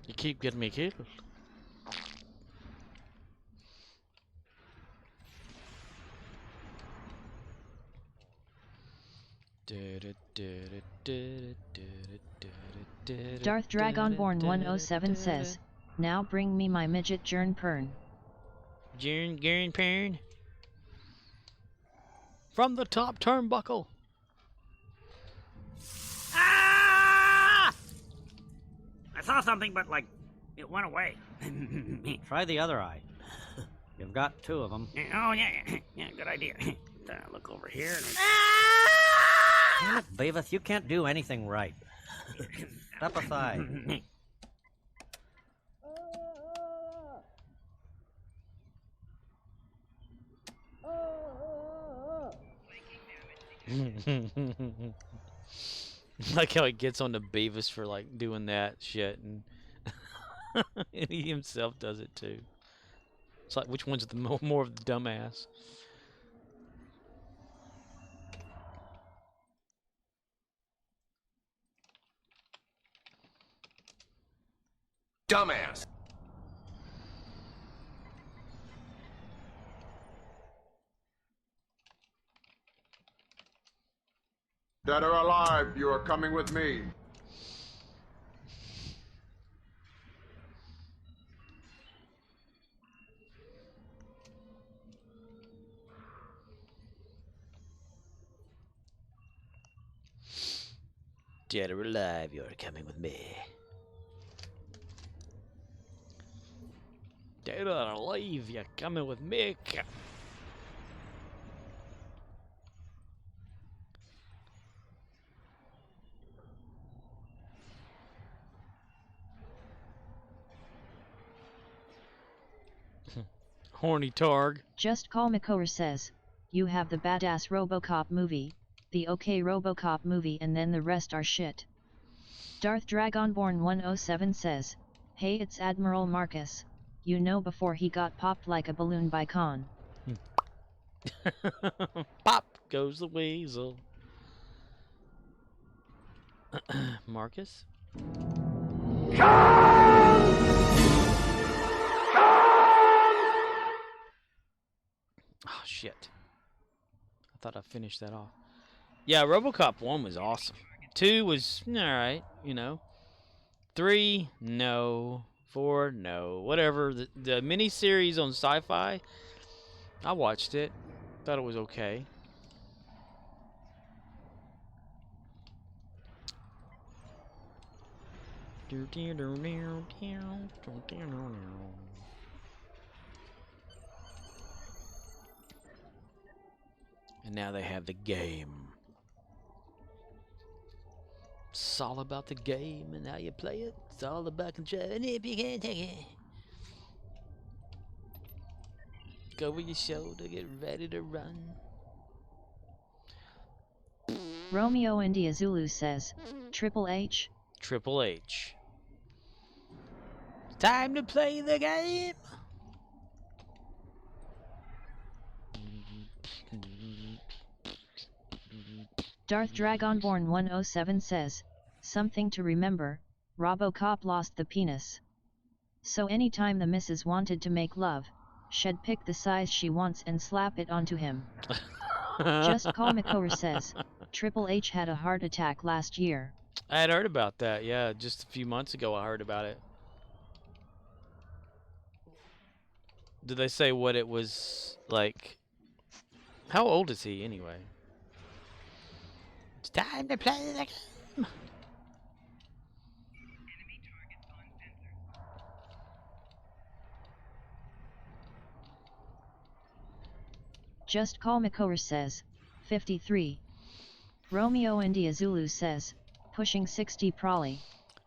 You keep getting me killed. Darth Dragonborn 107 says, now bring me my midget Jern Pern. Jern Pern. From the top turnbuckle. Ah! I saw something, but like, it went away. Try the other eye. You've got two of them. Oh yeah, yeah, good idea. Look over here. And Damn it, Beavis, you can't do anything right. Step aside. Like how he gets on the Beavis for like doing that shit, and, and he himself does it too. It's like, which one's the more of the dumbass? dumbass. Dead or alive, you are coming with me. Dead or alive, you're coming with me. Dead or alive, you're coming with me. Horny Targ. Just Call McCower says, you have the badass RoboCop movie, the OK RoboCop movie, and then the rest are shit. Darth Dragonborn 107 says, hey, it's Admiral Marcus. You know, before he got popped like a balloon by Khan. Pop goes the weasel. Marcus? Oh, shit. I thought I finished that off. Yeah, RoboCop 1 was awesome. 2 was alright, you know. 3, no. 4, no. Whatever. The miniseries on Sci-Fi, I watched it. Thought it was okay. And now they have the game. It's all about the game and how you play it. It's all about control. And if you can't take it, go with your shoulder, get ready to run. Romeo India Zulu says, Triple H. Triple H. Time to play the game. Darth Dragonborn 107 says, something to remember, RoboCop lost the penis. So anytime the missus wanted to make love, she'd pick the size she wants and slap it onto him. Just Call McCower says, Triple H had a heart attack last year. I had heard about that, yeah, just a few months ago I heard about it. Did they say what it was like? How old is he anyway? It's time to play the game. Just Call McCower says, 53. Romeo India Zulu says, pushing 60 probably.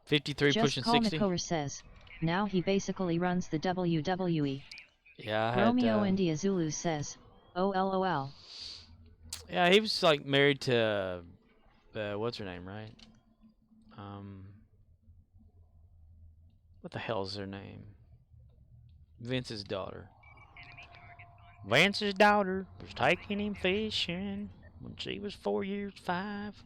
53 Just pushing Call 60? McCower says, now he basically runs the WWE. Yeah, I had, Romeo India Zulu says, OLOL. Yeah, he was like married to, what's her name, right? What the hell's her name? Vince's daughter. Vince's daughter was taking him fishing when she was 4 years 5.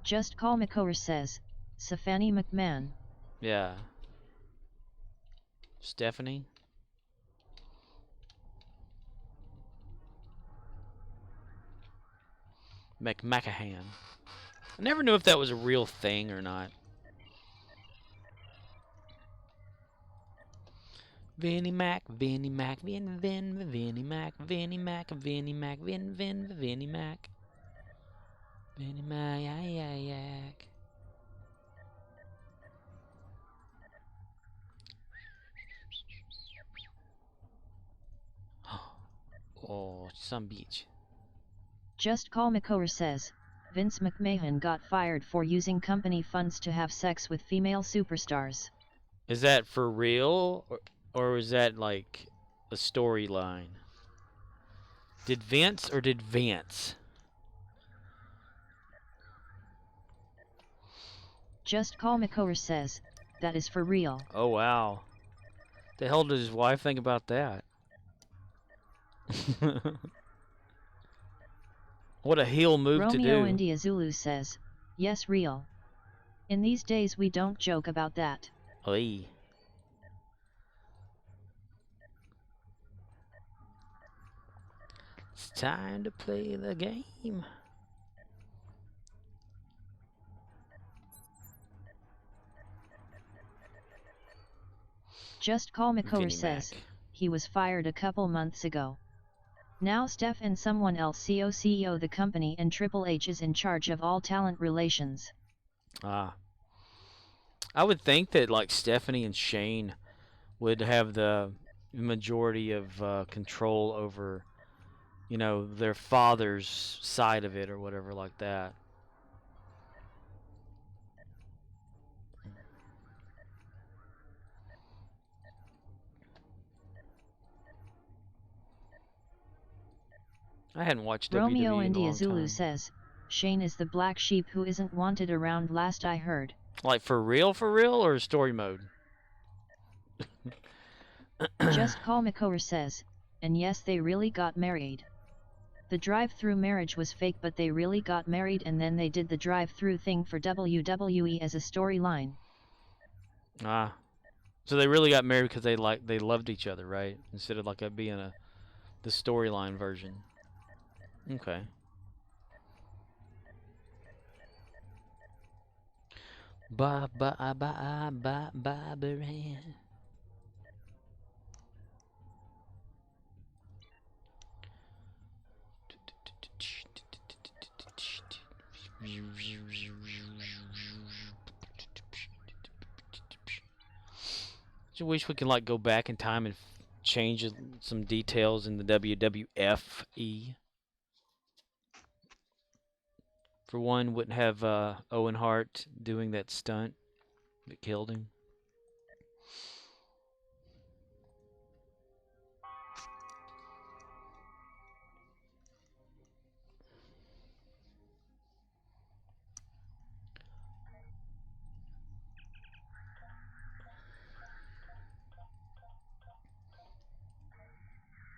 Just Call McCower says, Stephanie McMahon. Yeah. Stephanie? McMacahan. I never knew if that was a real thing or not. Vinnie Mac, Vinnie Mac, Vinnie Mac, Vinnie Mac, Vinnie Mac, Vinnie Mac. Vinnie Mac, yak. Oh, some beach. Just Call McCower says, Vince McMahon got fired for using company funds to have sex with female superstars. Is that for real? Or is that like a storyline? Did Vince or did Vance? Just Call McCower says, that is for real. Oh, wow. The hell did his wife think about that? What a heel move to do. Romeo India Zulu says, yes, real. In these days we don't joke about that. Oi. It's time to play the game. Just Call McCower Vinnie says, Mac. he was fired a couple months ago. Now Steph and someone else CEO the company and Triple H is in charge of all talent relations. Ah. I would think that like Stephanie and Shane would have the majority of control over, you know, their father's side of it or whatever like that. I hadn't watched Romeo WWE in a India long Zulu time. says, Shane is the black sheep who isn't wanted around last I heard. Like for real, or story mode? Just Call McCower says, and yes they really got married. The drive-through marriage was fake but they really got married and then they did the drive-through thing for WWE as a storyline. Ah. So they really got married because they loved each other, right? Instead of like it being the storyline version. Okay. Ba ba ba ba ba ba. I wish we could like go back in time and change some details in the WWFE. For one, wouldn't have Owen Hart doing that stunt that killed him.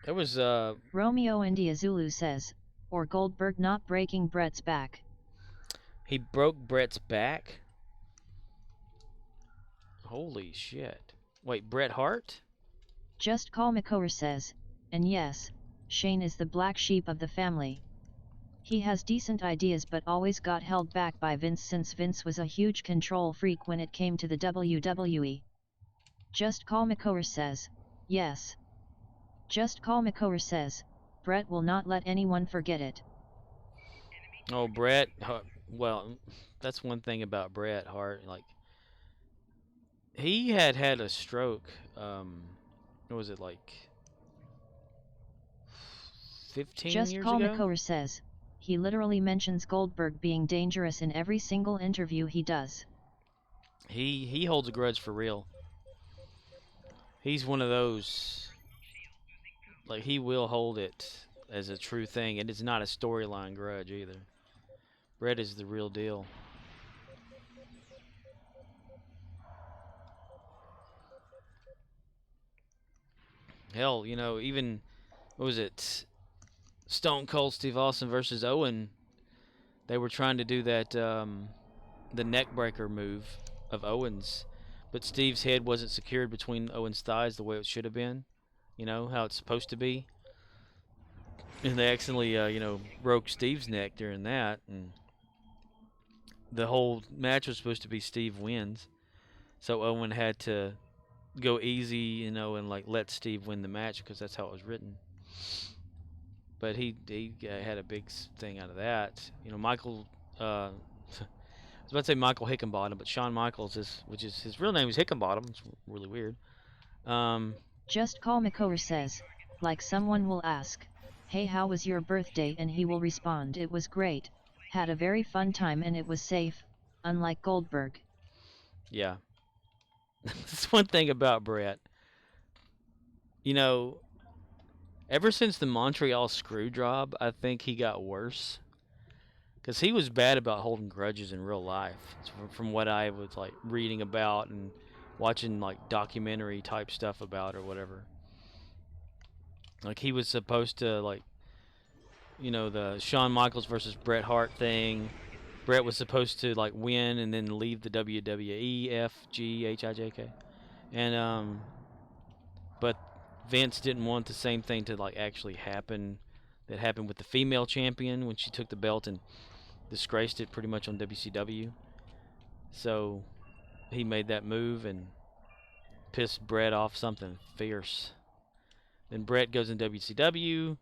There was Romeo India Zulu says, or Goldberg not breaking Brett's back. He broke Brett's back? Holy shit. Wait, Bret Hart? Just Call McCower says, and yes, Shane is the black sheep of the family. He has decent ideas but always got held back by Vince since Vince was a huge control freak when it came to the WWE. Just Call McCower says, yes. Just Call McCower says, Brett will not let anyone forget it. Oh, Bret. Well, that's one thing about Bret Hart. Like, he had a stroke. What was it, like 15 Just years Call ago? McCower says, he literally mentions Goldberg being dangerous in every single interview he does. He holds a grudge for real. He's one of those, like, he will hold it as a true thing, and it's not a storyline grudge either. Bret is the real deal. Hell, you know, even, what was it, Stone Cold Steve Austin versus Owen, they were trying to do that, the neck breaker move of Owen's, but Steve's head wasn't secured between Owen's thighs the way it should have been, you know, how it's supposed to be. And they accidentally, you know, broke Steve's neck during that, and the whole match was supposed to be Steve wins, so Owen had to go easy, you know, and like let Steve win the match because that's how it was written. But he had a big thing out of that. You know, Michael. I was about to say Michael Hickenbottom, but Shawn Michaels which is his real name is Hickenbottom. It's really weird. Just Call McCower says, like someone will ask, hey, how was your birthday? And he will respond, it was great. Had a very fun time and it was safe, unlike Goldberg. Yeah. That's one thing about Bret. You know, ever since the Montreal screw job, I think he got worse. Because he was bad about holding grudges in real life. From what I was like reading about and watching like documentary type stuff about or whatever. Like he was supposed to, like, you know, the Shawn Michaels versus Bret Hart thing. Brett was supposed to like win and then leave the WWE, FGHIJK, and but Vince didn't want the same thing to like actually happen that happened with the female champion when she took the belt and disgraced it pretty much on WCW. So he made that move and pissed Brett off something fierce. Then Brett goes in WCW.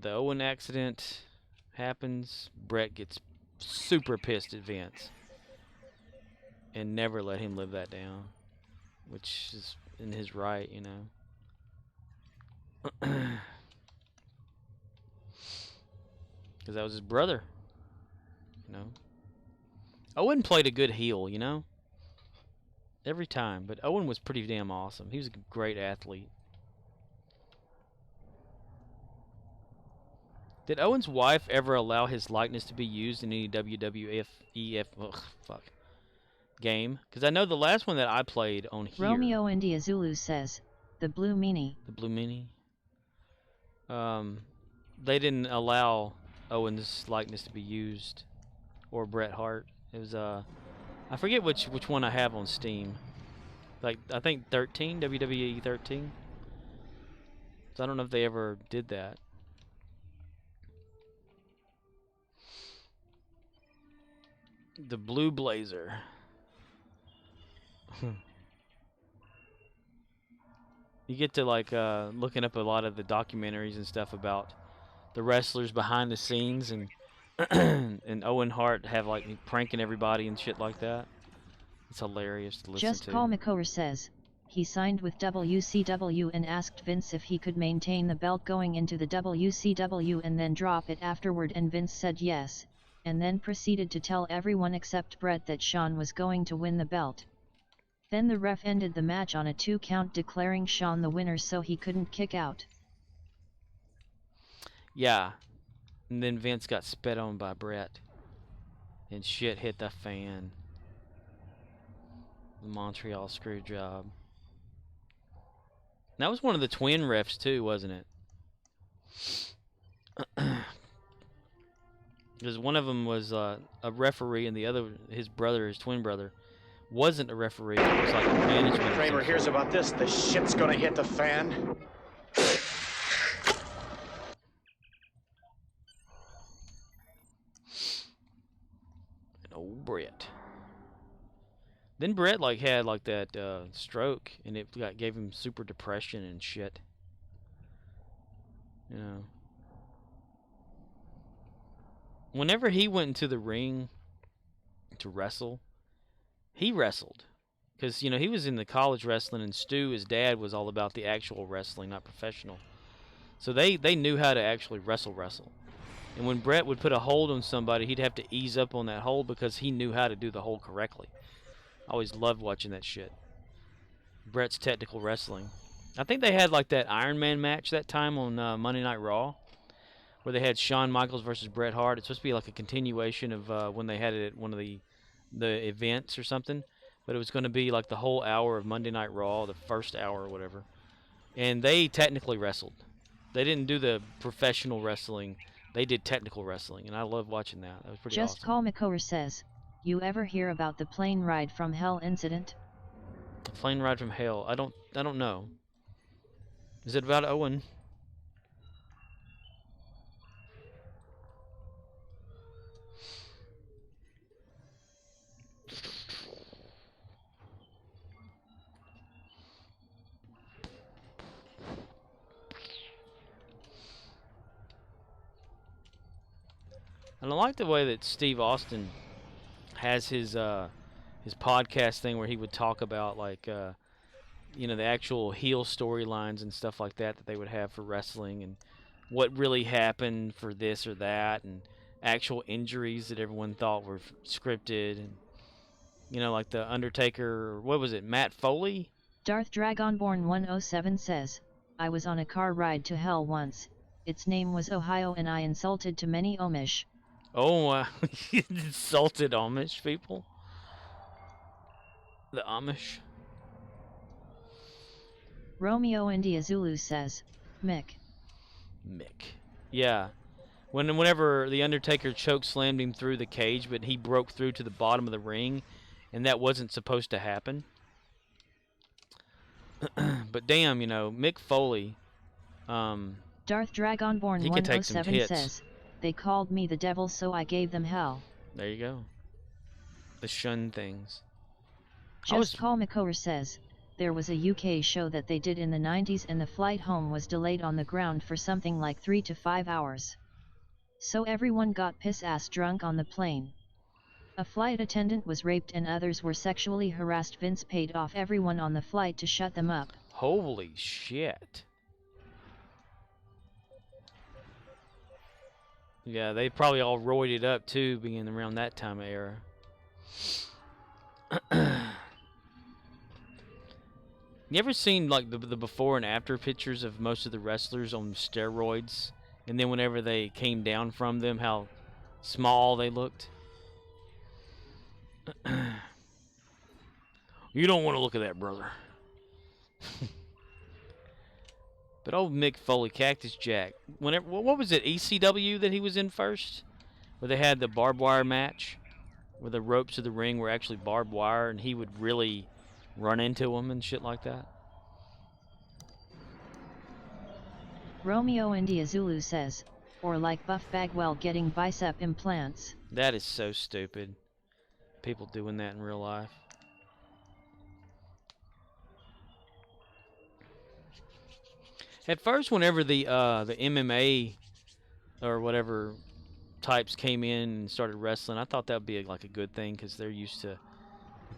The Owen accident happens. Brett gets super pissed at Vince and never let him live that down, which is in his right, you know. Because that was his brother, you know. Owen played a good heel, you know, every time, but Owen was pretty damn awesome. He was a great athlete. Did Owen's wife ever allow his likeness to be used in any WWF game? Because I know the last one that I played on here. Romeo India Zulu says, the Blue Meanie. The Blue Meanie. They didn't allow Owen's likeness to be used, or Bret Hart. It was I forget which one I have on Steam. Like I think 13, WWE 13. So I don't know if they ever did that. The Blue Blazer. You get to like looking up a lot of the documentaries and stuff about the wrestlers behind the scenes, and and Owen Hart have like pranking everybody and shit like that. It's hilarious to listen to. Just Call McCower says, he signed with WCW and asked Vince if he could maintain the belt going into the WCW and then drop it afterward, and Vince said yes, and then proceeded to tell everyone except Brett that Shawn was going to win the belt. Then the ref ended the match on a 2 count, declaring Shawn the winner so he couldn't kick out. Yeah. And then Vince got spit on by Brett. And shit hit the fan. The Montreal screw job. That was one of the twin refs too, wasn't it? Because one of them was a referee, and the other, his brother, his twin brother, wasn't a referee. It was like management. Kramer hears about this, the shit's gonna hit the fan. And old Brett. Then Brett like had like that stroke, and it gave him super depression and shit. You know. Whenever he went into the ring to wrestle, he wrestled. Because, you know, he was in the college wrestling, and Stu, his dad, was all about the actual wrestling, not professional. So they knew how to actually wrestle. And when Brett would put a hold on somebody, he'd have to ease up on that hold because he knew how to do the hold correctly. I always loved watching that shit. Brett's technical wrestling. I think they had like that Iron Man match that time on Monday Night Raw, where they had Shawn Michaels versus Bret Hart. It's supposed to be like a continuation of when they had it at one of the events or something. But it was going to be like the whole hour of Monday Night Raw, the first hour or whatever. And they technically wrestled. They didn't do the professional wrestling. They did technical wrestling, and I love watching that. That was pretty Just awesome. Call McCower says, you ever hear about the plane ride from hell incident? The plane ride from hell. I don't know. Is it about Owen? And I like the way that Steve Austin has his podcast thing where he would talk about like you know, the actual heel storylines and stuff like that they would have for wrestling, and what really happened for this or that, and actual injuries that everyone thought were scripted, and you know, like the Undertaker, what was it, Matt Foley? Darth Dragonborn 107 says, I was on a car ride to hell once. Its name was Ohio, and I insulted to many Amish. Oh, you insulted Amish people? The Amish? Romeo India Zulu says, Mick. Mick. Yeah. Whenever the Undertaker choke slammed him through the cage, but he broke through to the bottom of the ring, and that wasn't supposed to happen. But damn, you know, Mick Foley. Darth Dragonborn he could take some 107 hits. says, "They called me the devil, so I gave them hell." There you go. The shun things. Just Call McCower says, there was a UK show that they did in the 90s and the flight home was delayed on the ground for something like 3 to 5 hours. So everyone got piss-ass drunk on the plane. A flight attendant was raped and others were sexually harassed. Vince paid off everyone on the flight to shut them up. Holy shit. Yeah, they probably all roided up too, being around that time of era. You ever seen like the before and after pictures of most of the wrestlers on steroids, and then whenever they came down from them, how small they looked? You don't want to look at that, brother. But old Mick Foley, Cactus Jack. Whenever, what was it, ECW that he was in first? Where they had the barbed wire match? Where the ropes of the ring were actually barbed wire and he would really run into them and shit like that? Romeo India Zulu says, or like Buff Bagwell getting bicep implants. That is so stupid. People doing that in real life. At first, whenever the MMA or whatever types came in and started wrestling, I thought that would be like a good thing because they're used to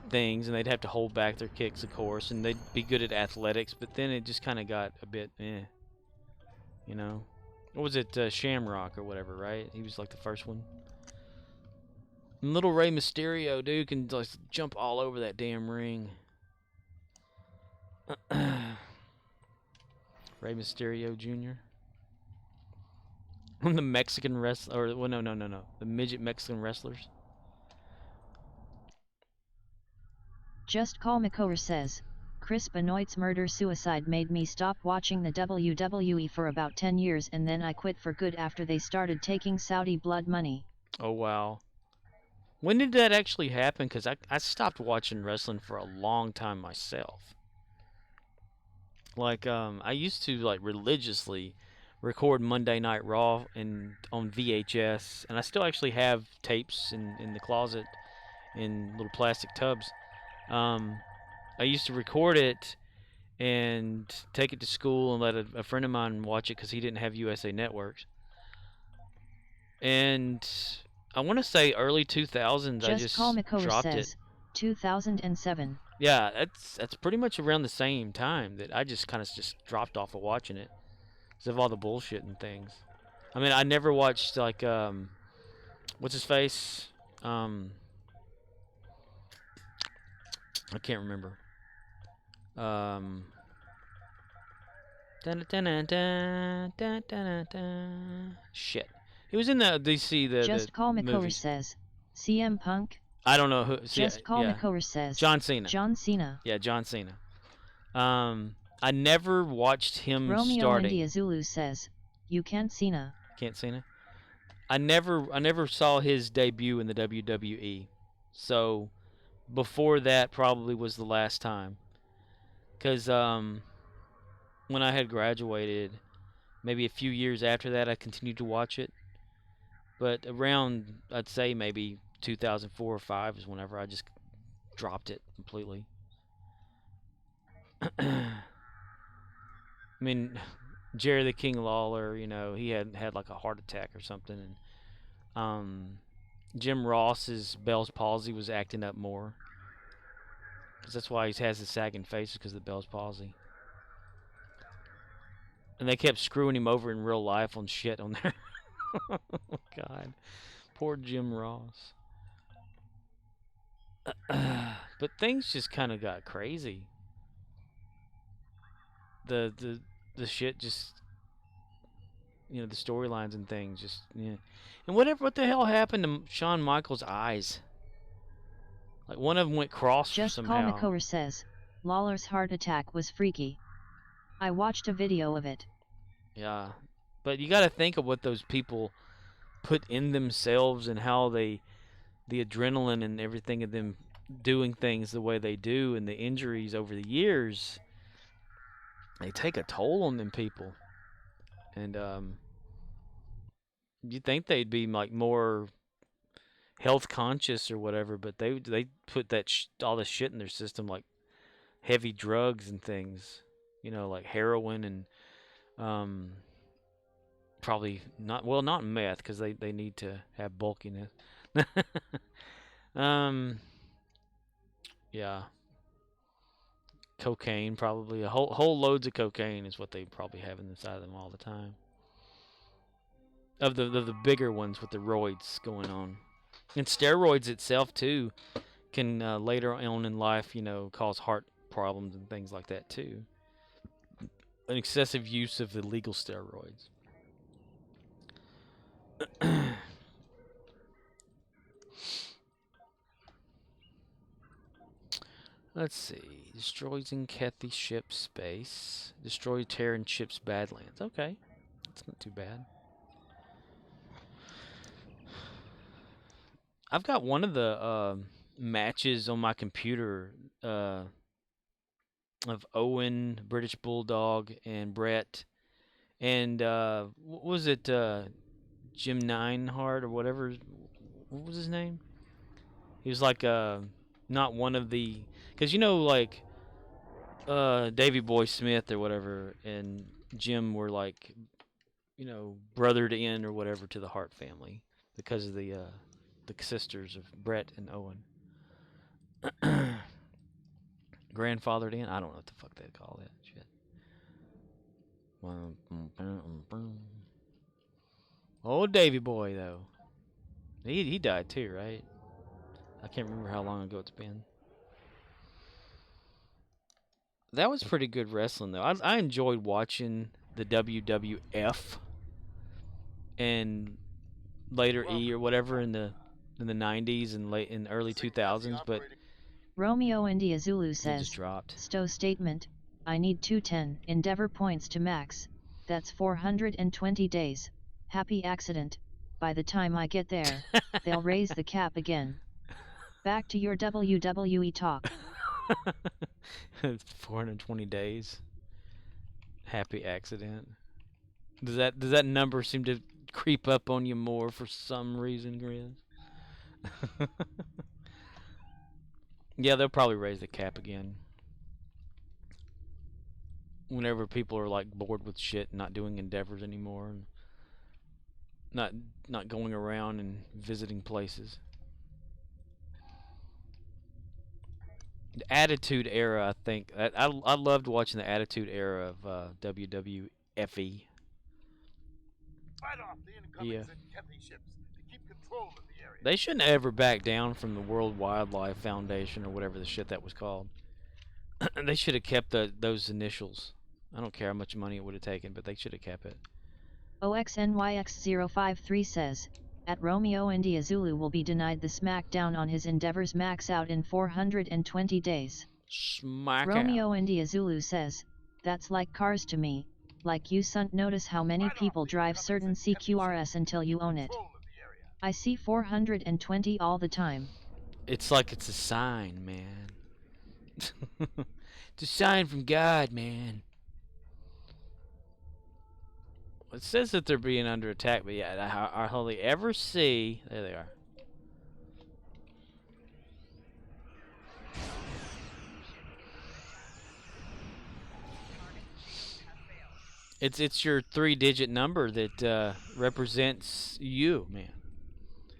things and they'd have to hold back their kicks, of course, and they'd be good at athletics. But then it just kind of got a bit, you know. What was it, Shamrock or whatever, right? He was like the first one. And little Rey Mysterio, dude, can just jump all over that damn ring. Rey Mysterio Jr. The Mexican wrestler, or well, no, the midget Mexican wrestlers. Just Call McCower says, Chris Benoit's murder-suicide made me stop watching the WWE for about 10 years and then I quit for good after they started taking Saudi blood money. Oh, wow. When did that actually happen? Because I stopped watching wrestling for a long time myself. Like, I used to, like, religiously record Monday Night Raw on VHS, and I still actually have tapes in the closet in little plastic tubs. I used to record it and take it to school and let a friend of mine watch it because he didn't have USA Networks. And I want to say early 2000s. I just Call McCower dropped says, it. 2007. Yeah, that's pretty much around the same time that I just kind of just dropped off of watching it because of all the bullshit and things. I mean, I never watched like what's his face? I can't remember. Shit. He was in the DC Just Call McCower movies. says, CM Punk. I don't know who. Just Call McCower says, John Cena. John Cena. Yeah, John Cena. I never watched him Romeo starting. India Zulu says, you can't Cena. Can't Cena. I never saw his debut in the WWE. So before that probably was the last time. Cause when I had graduated, maybe a few years after that, I continued to watch it. But around, I'd say maybe 2004 or 5 is whenever I just dropped it completely. I mean, Jerry the King Lawler, you know, he had like a heart attack or something, and Jim Ross's Bell's palsy was acting up more, because that's why he has the sagging face, because of the Bell's palsy. And they kept screwing him over in real life on shit on there. Oh, God. Poor Jim Ross. But things just kind of got crazy. The shit just, you know, the storylines and things just, yeah. And what the hell happened to Shawn Michaels' eyes? Like, one of them went cross Just somehow. Call McCower says, Lawler's heart attack was freaky. I watched a video of it. Yeah. But you got to think of what those people put in themselves and how the adrenaline and everything of them doing things the way they do and the injuries over the years, they take a toll on them people. And you'd think they'd be like more health conscious or whatever, but they put that all this shit in their system, like heavy drugs and things, like heroin and probably not meth, because they need to have bulkiness. Yeah, cocaine, probably a whole loads of cocaine is what they probably have inside of them all the time. Of the bigger ones with the roids going on, and steroids itself too can later on in life, cause heart problems and things like that too. An excessive use of illegal steroids. Let's see. Destroys and Kathy ship space. Destroy Terran ship's Badlands. Okay. That's not too bad. I've got one of the matches on my computer of Owen, British Bulldog, and Brett. And what was it? Jim Neinhard or whatever. What was his name? He was like not one of the... Because like Davy Boy Smith or whatever and Jim were like, brothered in or whatever to the Hart family because of the sisters of Brett and Owen. Grandfathered in? I don't know what the fuck they call that shit. Old Davy Boy, though. He died too, right? I can't remember how long ago it's been. That was pretty good wrestling, though. I enjoyed watching the WWF and later E or whatever in the 90s and late in early 2000s, but Romeo India Zulu it says, just dropped. Stowe statement, I need 210 Endeavor points to max, that's 420 days, happy accident, by the time I get there, they'll raise the cap again. Back to your WWE talk. 420 days. Happy accident. Does that number seem to creep up on you more for some reason, Grizz? Yeah, they'll probably raise the cap again. Whenever people are like bored with shit and not doing endeavors anymore and not going around and visiting places. The Attitude Era, I think. I loved watching the Attitude Era of WWFE. Fight off the incomings and Kathy ships to keep control of the area. They shouldn't ever back down from the World Wildlife Foundation or whatever the shit that was called. They should have kept those initials. I don't care how much money it would have taken, but they should have kept it. OXNYX053 says, at Romeo India Zulu will be denied the smackdown on his endeavors max out in 420 days. Smack Romeo out. India Zulu says, that's like cars to me, like you don't notice how many people drive certain CQRS until you own it. I see 420 all the time. It's like it's a sign, man. It's a sign from God, man. It says that they're being under attack, but yeah, I hardly ever see... There they are. It's your 3-digit number that represents you, man.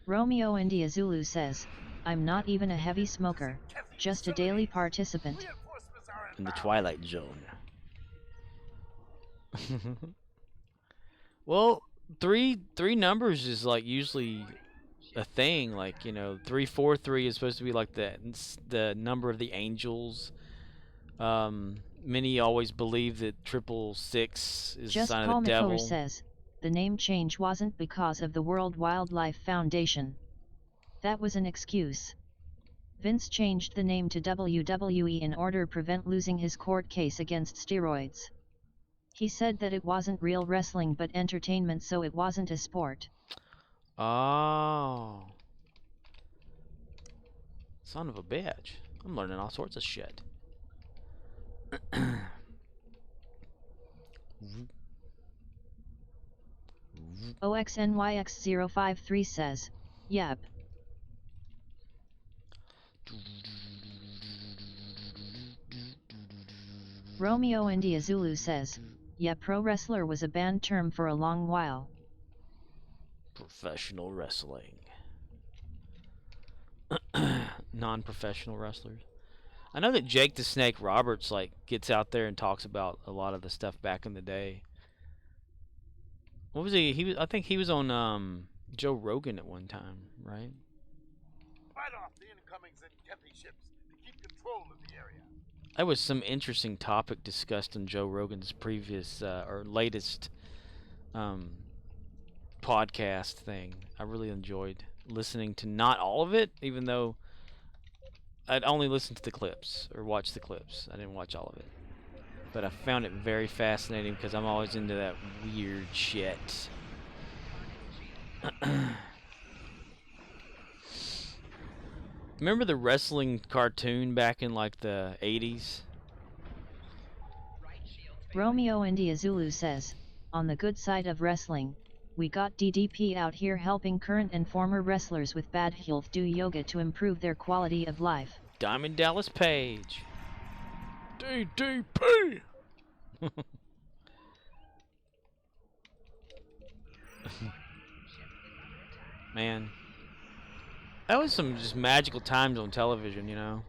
Romeo India Zulu says, I'm not even a heavy smoker, just a daily participant. In the Twilight Zone. Well, three numbers is like usually a thing. Like 343 is supposed to be like the number of the angels. Many always believe that 666 is Just a sign Paul of the devil. says, the name change wasn't because of the World Wildlife Foundation. That was an excuse. Vince changed the name to WWE in order to prevent losing his court case against steroids. He said that it wasn't real wrestling but entertainment, so it wasn't a sport. Oh. Son of a bitch. I'm learning all sorts of shit. OXNYX053 says, yep. Romeo India Zulu says, yeah, pro wrestler was a banned term for a long while. Professional wrestling. Non-professional wrestlers. I know that Jake the Snake Roberts like gets out there and talks about a lot of the stuff back in the day. What was he? I think he was on Joe Rogan at one time, right? Fight off the incomings and Tempe ships to keep control of the area. That was some interesting topic discussed on Joe Rogan's previous or latest podcast thing. I really enjoyed listening to not all of it, even though I'd only listened to the clips or watched the clips. I didn't watch all of it. But I found it very fascinating because I'm always into that weird shit. Remember the wrestling cartoon back in like the 80s? Romeo India Zulu says, on the good side of wrestling, we got DDP out here helping current and former wrestlers with bad health do yoga to improve their quality of life. Diamond Dallas Page. DDP! Man. That was some just magical times on television, you know?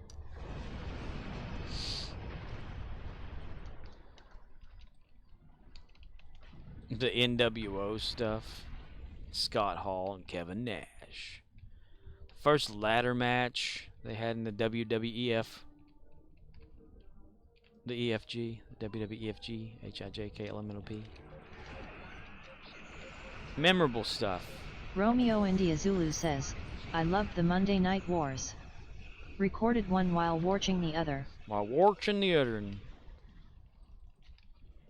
The NWO stuff. Scott Hall and Kevin Nash. First ladder match they had in the WWEF. The EFG. WWEFG. HIJKLMNOP. Memorable stuff. Romeo India Zulu says, I loved the Monday Night Wars. Recorded one while watching the other. While watching the other.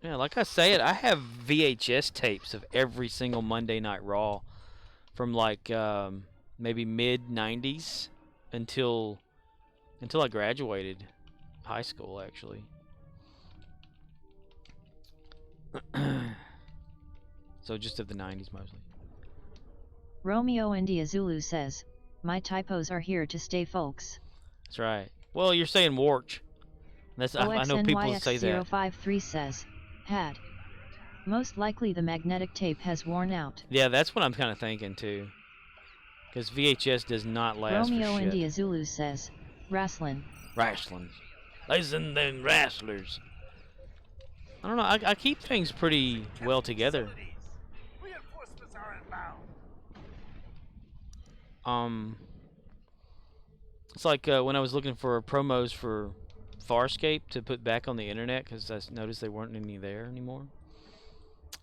Yeah, like I say it, I have VHS tapes of every single Monday Night Raw from like maybe mid-90s until I graduated high school, actually. So just of the 90s mostly. Romeo India Zulu says, my typos are here to stay, folks. That's right. Well, you're saying Warch. That's I know people say that. OXNYX053 says, had. Most likely the magnetic tape has worn out. Yeah, that's what I'm kind of thinking too. Because VHS does not last Romeo for shit. India Zulu says, wrestling. Wrestling. Listen, them wrestlers. I don't know. I keep things pretty well together. Reinforcements are inbound. It's like when I was looking for promos for Farscape to put back on the internet because I noticed there weren't any there anymore.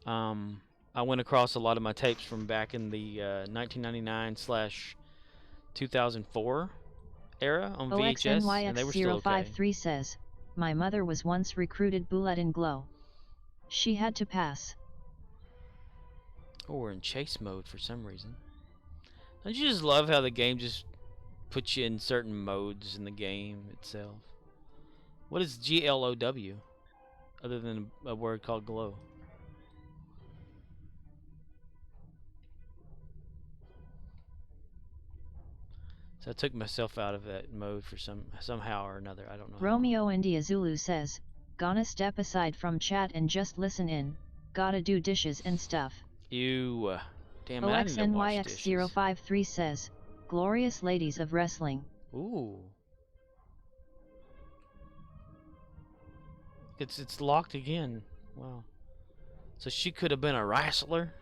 I went across a lot of my tapes from back in the 1999/2004 era on VHS, and they were still okay. OXNYX053 says, my mother was once recruited Bulletin Glow. She had to pass. Oh, we're in chase mode for some reason. Don't you just love how the game just puts you in certain modes in the game itself? What is GLOW other than a word called glow? So I took myself out of that mode for somehow or another. I don't know. Romeo India Zulu says, gonna step aside from chat and just listen in. Gotta do dishes and stuff. You, damn it, I need to wash dishes. OXNYX053 says, glorious ladies of wrestling. Ooh. It's locked again. Wow. So she could have been a wrestler.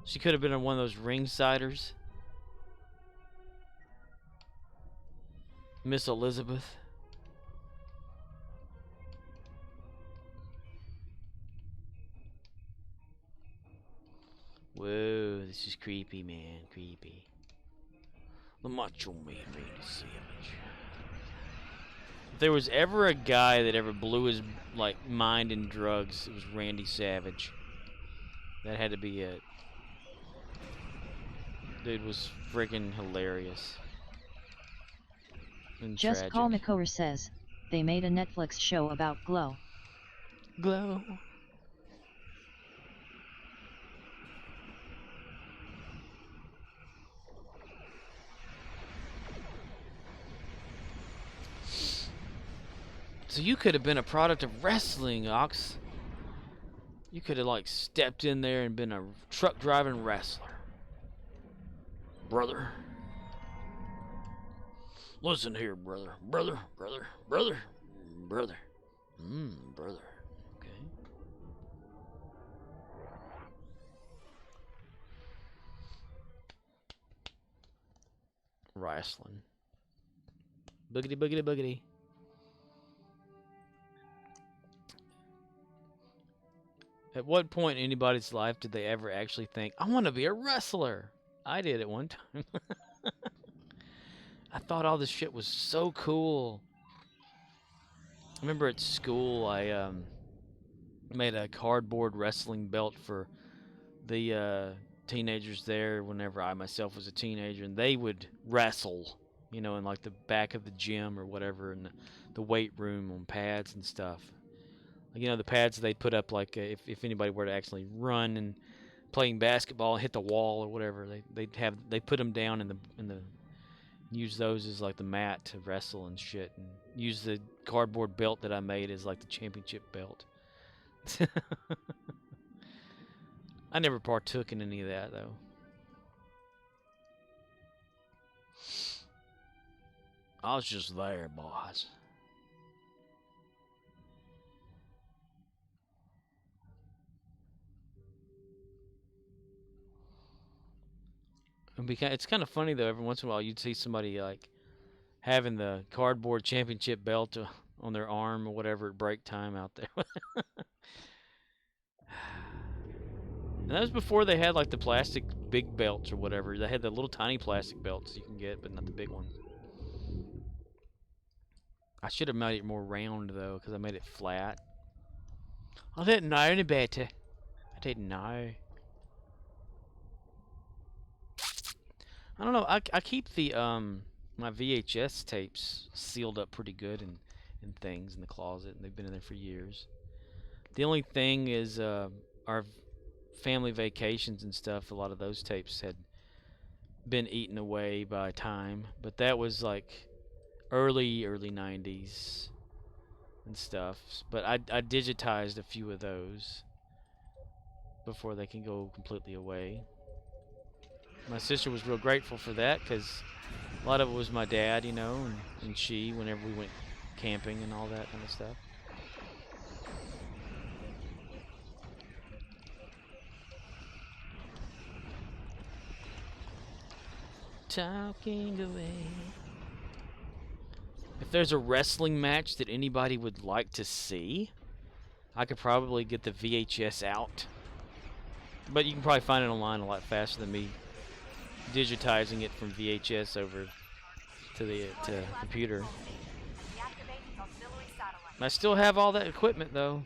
She could have been one of those ringsiders. Miss Elizabeth. Whoa, this is creepy, man. Creepy. The Macho Man, Randy Savage. If there was ever a guy that ever blew his mind in drugs, it was Randy Savage. That had to be it. Dude was friggin' hilarious. And Just tragic. Paul McCower says, they made a Netflix show about Glow. Glow. So you could have been a product of wrestling, Ox. You could have like stepped in there and been a truck driving wrestler. Brother. Listen here, brother. Brother. Brother. Brother. Brother. Brother. Okay. Wrestling. Boogity, boogity, boogity. At what point in anybody's life did they ever actually think, I want to be a wrestler? I did at one time. I thought all this shit was so cool. I remember at school, I made a cardboard wrestling belt for the teenagers there whenever I myself was a teenager, and they would wrestle, you know, in like the back of the gym or whatever, in the weight room on pads and stuff. You know, the pads they put up, like if anybody were to actually run and playing basketball and hit the wall or whatever, they put them down in the use those as like the mat to wrestle and shit, and use the cardboard belt that I made as like the championship belt. I never partook in any of that though. I was just there, boss. It's kind of funny though. Every once in a while, you'd see somebody like having the cardboard championship belt on their arm or whatever at break time out there. And that was before they had like the plastic big belts or whatever. They had the little tiny plastic belts you can get, but not the big ones. I should have made it more round though, because I made it flat. I didn't know any better. I didn't know. I don't know. I keep the my VHS tapes sealed up pretty good and things in the closet, and they've been in there for years. The only thing is our family vacations and stuff. A lot of those tapes had been eaten away by time, but that was like early 90s and stuff. But I digitized a few of those before they can go completely away. My sister was real grateful for that, because a lot of it was my dad, you know, and she, whenever we went camping and all that kind of stuff. Talking away. If there's a wrestling match that anybody would like to see, I could probably get the VHS out. But you can probably find it online a lot faster than me digitizing it from VHS over to the computer. I still have all that equipment though.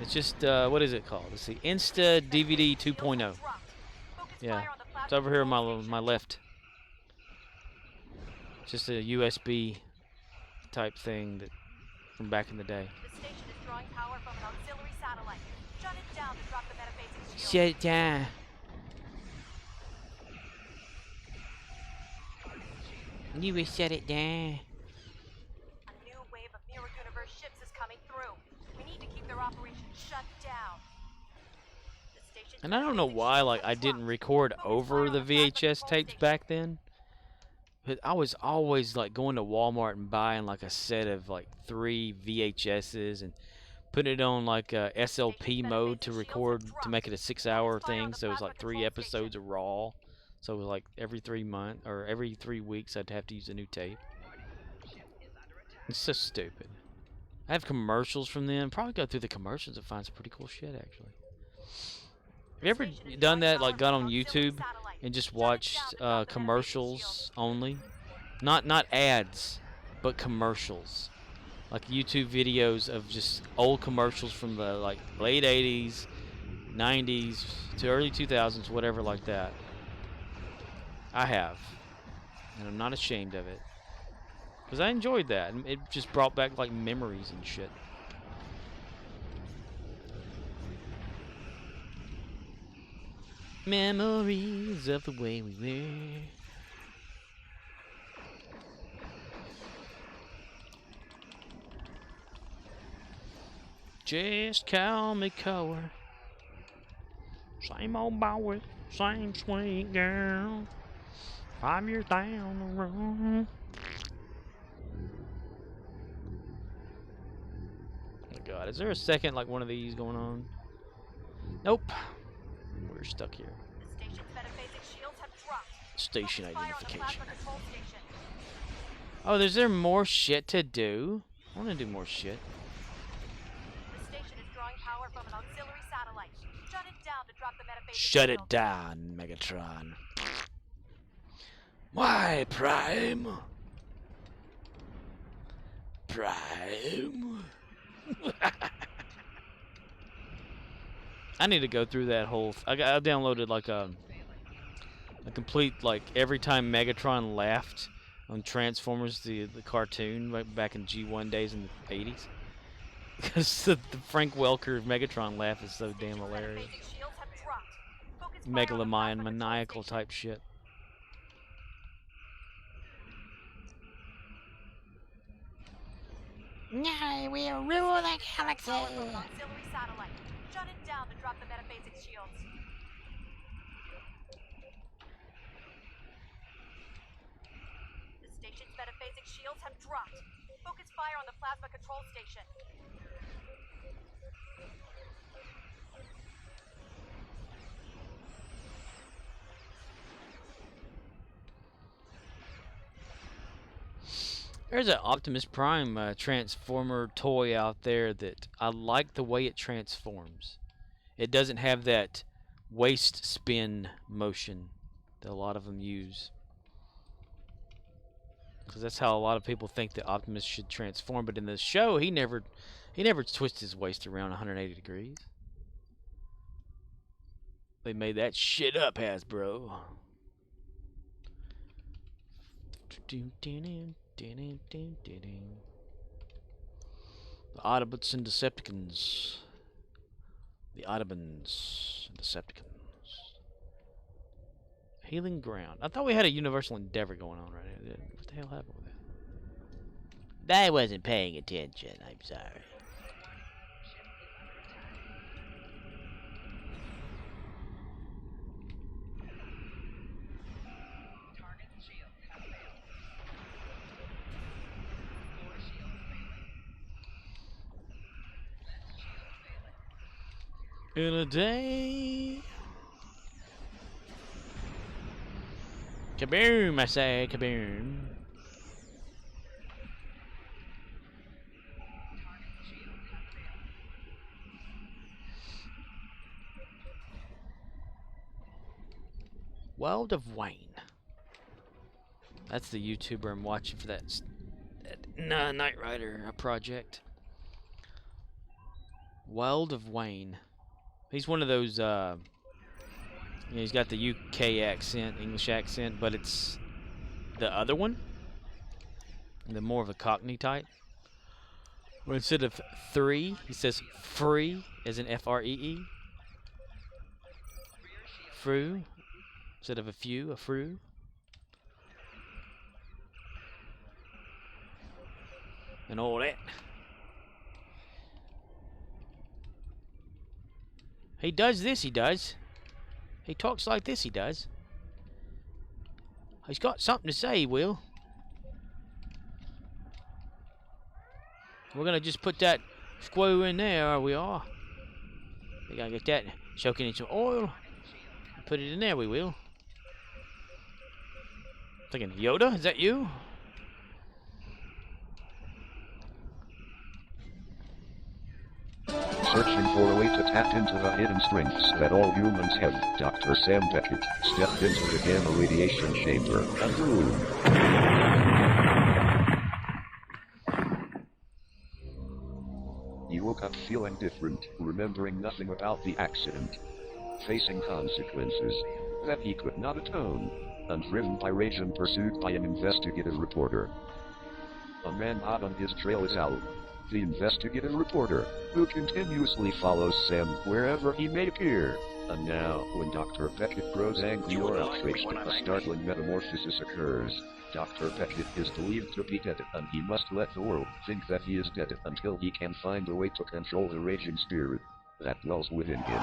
It's just what is it called? Let's see, Insta DVD 2.0. Yeah, it's over here on my left. It's just a USB type thing that from back in the day. The station is drawing power from an auxiliary satellite. Shut it down to drop the metaphases. Shut it down. You will shut it down. A new wave of mirror universe ships is coming through. We need to keep their operation shut down. And I don't know why, like, I didn't record over the VHS tapes back then. But I was always like going to Walmart and buying like a set of like 3 VHSs and putting it on like SLP mode to record, to make it a 6-hour thing. So it was like 3 episodes of Raw. So it was like every 3 months or every 3 weeks I'd have to use a new tape. It's so stupid. I have commercials from them. Probably go through the commercials and find some pretty cool shit actually. Have you ever done that, like got on YouTube and just watched commercials only? Not ads, but commercials. Like YouTube videos of just old commercials from the like late 80s, 90s to early 2000s, whatever like that. I have. And I'm not ashamed of it. Because I enjoyed that. And it just brought back like memories and shit. Memories of the way we were. Just call me Coer. Same old boy, same sweet girl. 5 years down the road. Oh my god, is there a second like one of these going on? Nope. We're stuck here. The station's metaphasic shields have dropped. Station Focus fire on the identification. plasma control station. Oh, is there more shit to do? I want to do more shit. The station is drawing power from an auxiliary satellite. Shut it down to drop the metaphasic Shut it shield. down, Megatron. Why, Prime? Prime? I need to go through that whole... I downloaded like a complete, like, every time Megatron laughed on Transformers, the cartoon, like back in G1 days in the 80s. Because the Frank Welker Megatron laugh is so damn hilarious. Megalomaniac, maniacal type shit. Now we'll rule the galaxy. Power from an auxiliary satellite. Shut it down to drop the metaphasic shields. The station's metaphasic shields have dropped. Focus fire on the plasma control station. There's an Optimus Prime Transformer toy out there that I like the way it transforms. It doesn't have that waist spin motion that a lot of them use. Because that's how a lot of people think that Optimus should transform. But in the show, he never twists his waist around 180 degrees. They made that shit up, Hasbro. The Autobots and Decepticons. The Autobans and Decepticons. Healing Ground. I thought we had a Universal Endeavor going on right here. What the hell happened with that? I wasn't paying attention. I'm sorry. In a day. Kaboom, I say, kaboom. World of Wayne. That's the YouTuber I'm watching for that Knight Rider project. World of Wayne. He's one of those, he's got the UK accent, English accent, but it's the other one. The more of a Cockney type. Where instead of 3, he says free, as in F-R-E-E. Fru. Instead of a few, a fru. And all that. He does this, he does. He talks like this, he does. He's got something to say, he will. We're gonna just put that screw in there, we are. We gotta get that soaking in some oil. Put it in there, we will. Thinking, Yoda, is that you? Searching for a way to tap into the hidden strengths that all humans have, Dr. Sam Beckett stepped into the gamma radiation chamber and room. You woke up feeling different, remembering nothing about the accident. Facing consequences that he could not atone, and driven by rage and pursued by an investigative reporter. A man hot on his trail is Al, the investigative reporter, who continuously follows Sam wherever he may appear. And now, when Dr. Beckett grows angry or outraged, a startling metamorphosis occurs. Dr. Beckett is believed to be dead, and he must let the world think that he is dead until he can find a way to control the raging spirit that dwells within him.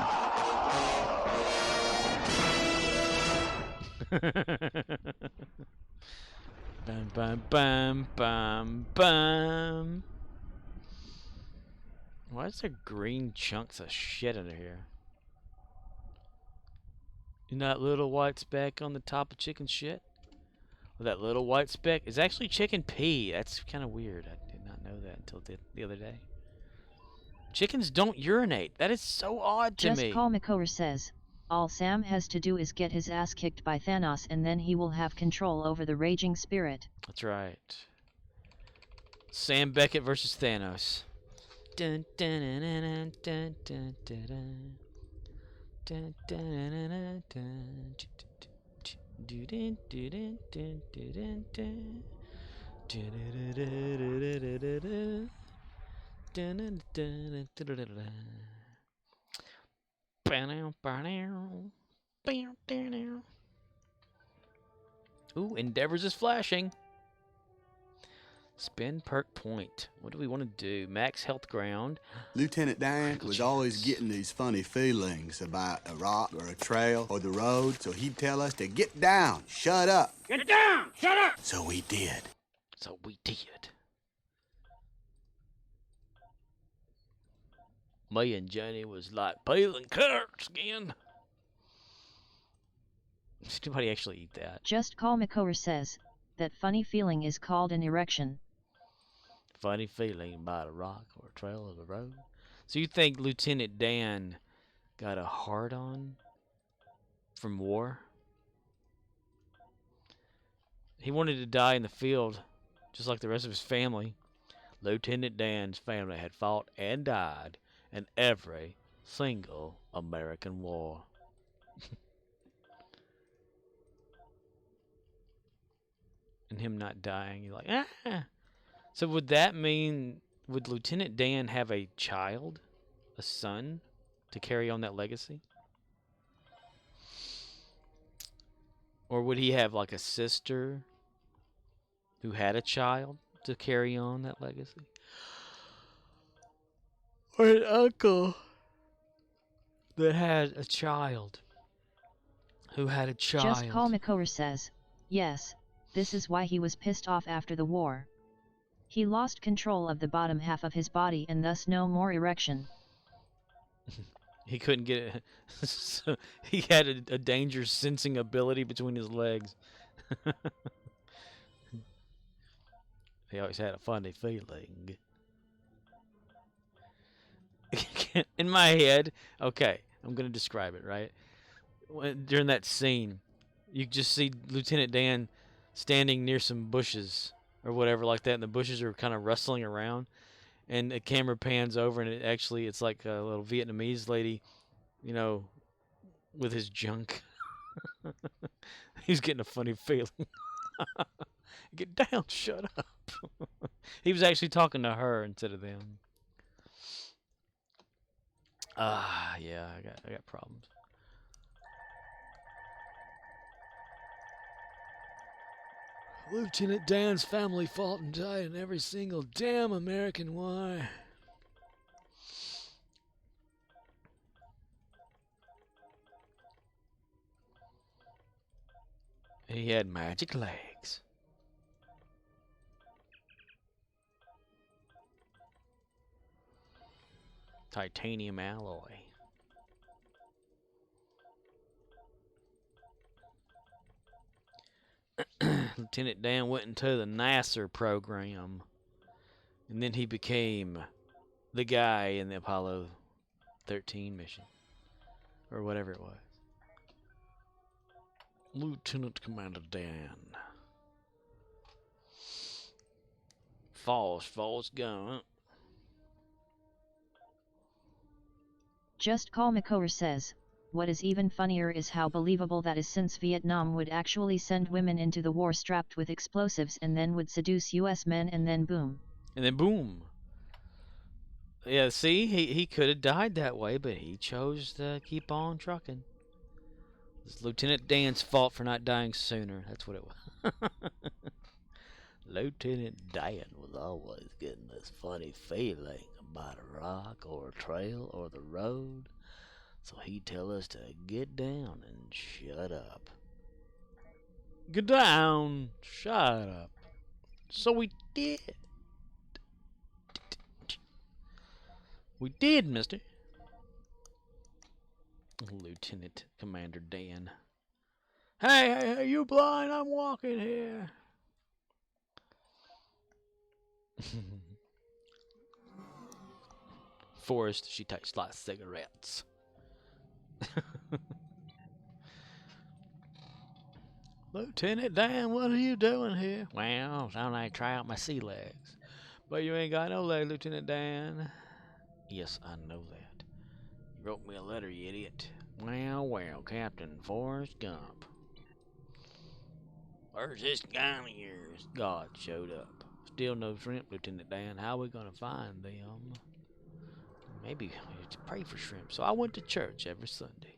Bam, bam, bam, bam, bam. Why is there green chunks of shit under here? You know that little white speck on the top of chicken shit? Well, that little white speck is actually chicken pee. That's kind of weird. I did not know that until the other day. Chickens don't urinate. That is so odd to me. Just Call McCower says, all Sam has to do is get his ass kicked by Thanos and then he will have control over the raging spirit. That's right. Sam Beckett versus Thanos. Dun, dun, dun, dun, dun, dun, dun, dun. Dun, dun, dun, dun, dun, dun, dun, dun, dun, dun. Ooh, Endeavors is flashing. Spin perk point. What do we want to do? Max health ground. Lieutenant Dan was always getting these funny feelings about a rock or a trail or the road, so he'd tell us to get down, shut up. Get down! Shut up! So we did. So we did. Me and Jenny was like peeling carrots again. Does anybody actually eat that? Just Call McCower says, that funny feeling is called an erection. Funny feeling about a rock or a trail of the road. So you think Lieutenant Dan got a hard-on from war? He wanted to die in the field, just like the rest of his family. Lieutenant Dan's family had fought and died in every single American war. And him not dying, you're like, ah. So would that mean, would Lieutenant Dan have a child, a son, to carry on that legacy? Or would he have like a sister who had a child to carry on that legacy? Or an uncle that had a child who had a child? Just Call McCower says, yes, this is why he was pissed off after the war. He lost control of the bottom half of his body and thus no more erection. He couldn't get it. So he had a danger sensing ability between his legs. He always had a funny feeling. In my head, okay, I'm going to describe it, right? During that scene, you just see Lieutenant Dan standing near some bushes or whatever like that, and the bushes are kind of rustling around, and the camera pans over, and it's like a little Vietnamese lady, you know, with his junk. He's getting a funny feeling. Get down, shut up. He was actually talking to her instead of them. Yeah, I got problems. Lieutenant Dan's family fought and died in every single damn American war. He had magic legs. Titanium alloy. Lieutenant Dan went into the NASA program, and then he became the guy in the Apollo 13 mission, or whatever it was. Lieutenant Commander Dan. Forrest Gump. Just Call Makover says, what is even funnier is how believable that is, since Vietnam would actually send women into the war strapped with explosives and then would seduce US men and then boom. And then boom. Yeah, see, he could have died that way, but he chose to keep on trucking. It's Lieutenant Dan's fault for not dying sooner. That's what it was. Lieutenant Dan was always getting this funny feeling about a rock or a trail or the road. So he'd tell us to get down and shut up. Get down, shut up. So we did. We did, mister. Lieutenant Commander Dan. Hey, you blind? I'm walking here. Forrest, she takes lots of cigarettes. Lieutenant Dan, what are you doing here? Well, I'm like try out my sea legs. But you ain't got no legs, Lieutenant Dan. Yes, I know that. You wrote me a letter, you idiot. Well, Captain Forrest Gump. Where's this guy of yours? God showed up. Still no shrimp, Lieutenant Dan. How are we gonna find them? Maybe we need to pray for shrimp. So I went to church every Sunday.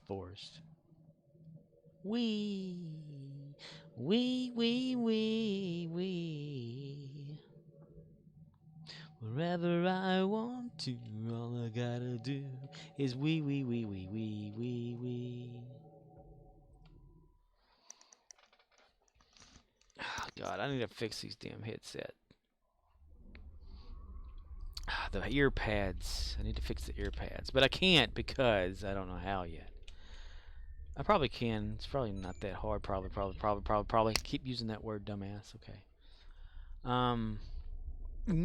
Forrest. Wee. Wherever I want to, all I gotta do is wee. Oh, God, I need to fix these damn headset. The ear pads. I need to fix the ear pads, but I can't because I don't know how yet. I probably can. It's probably not that hard. Probably. Keep using that word, dumbass. Okay.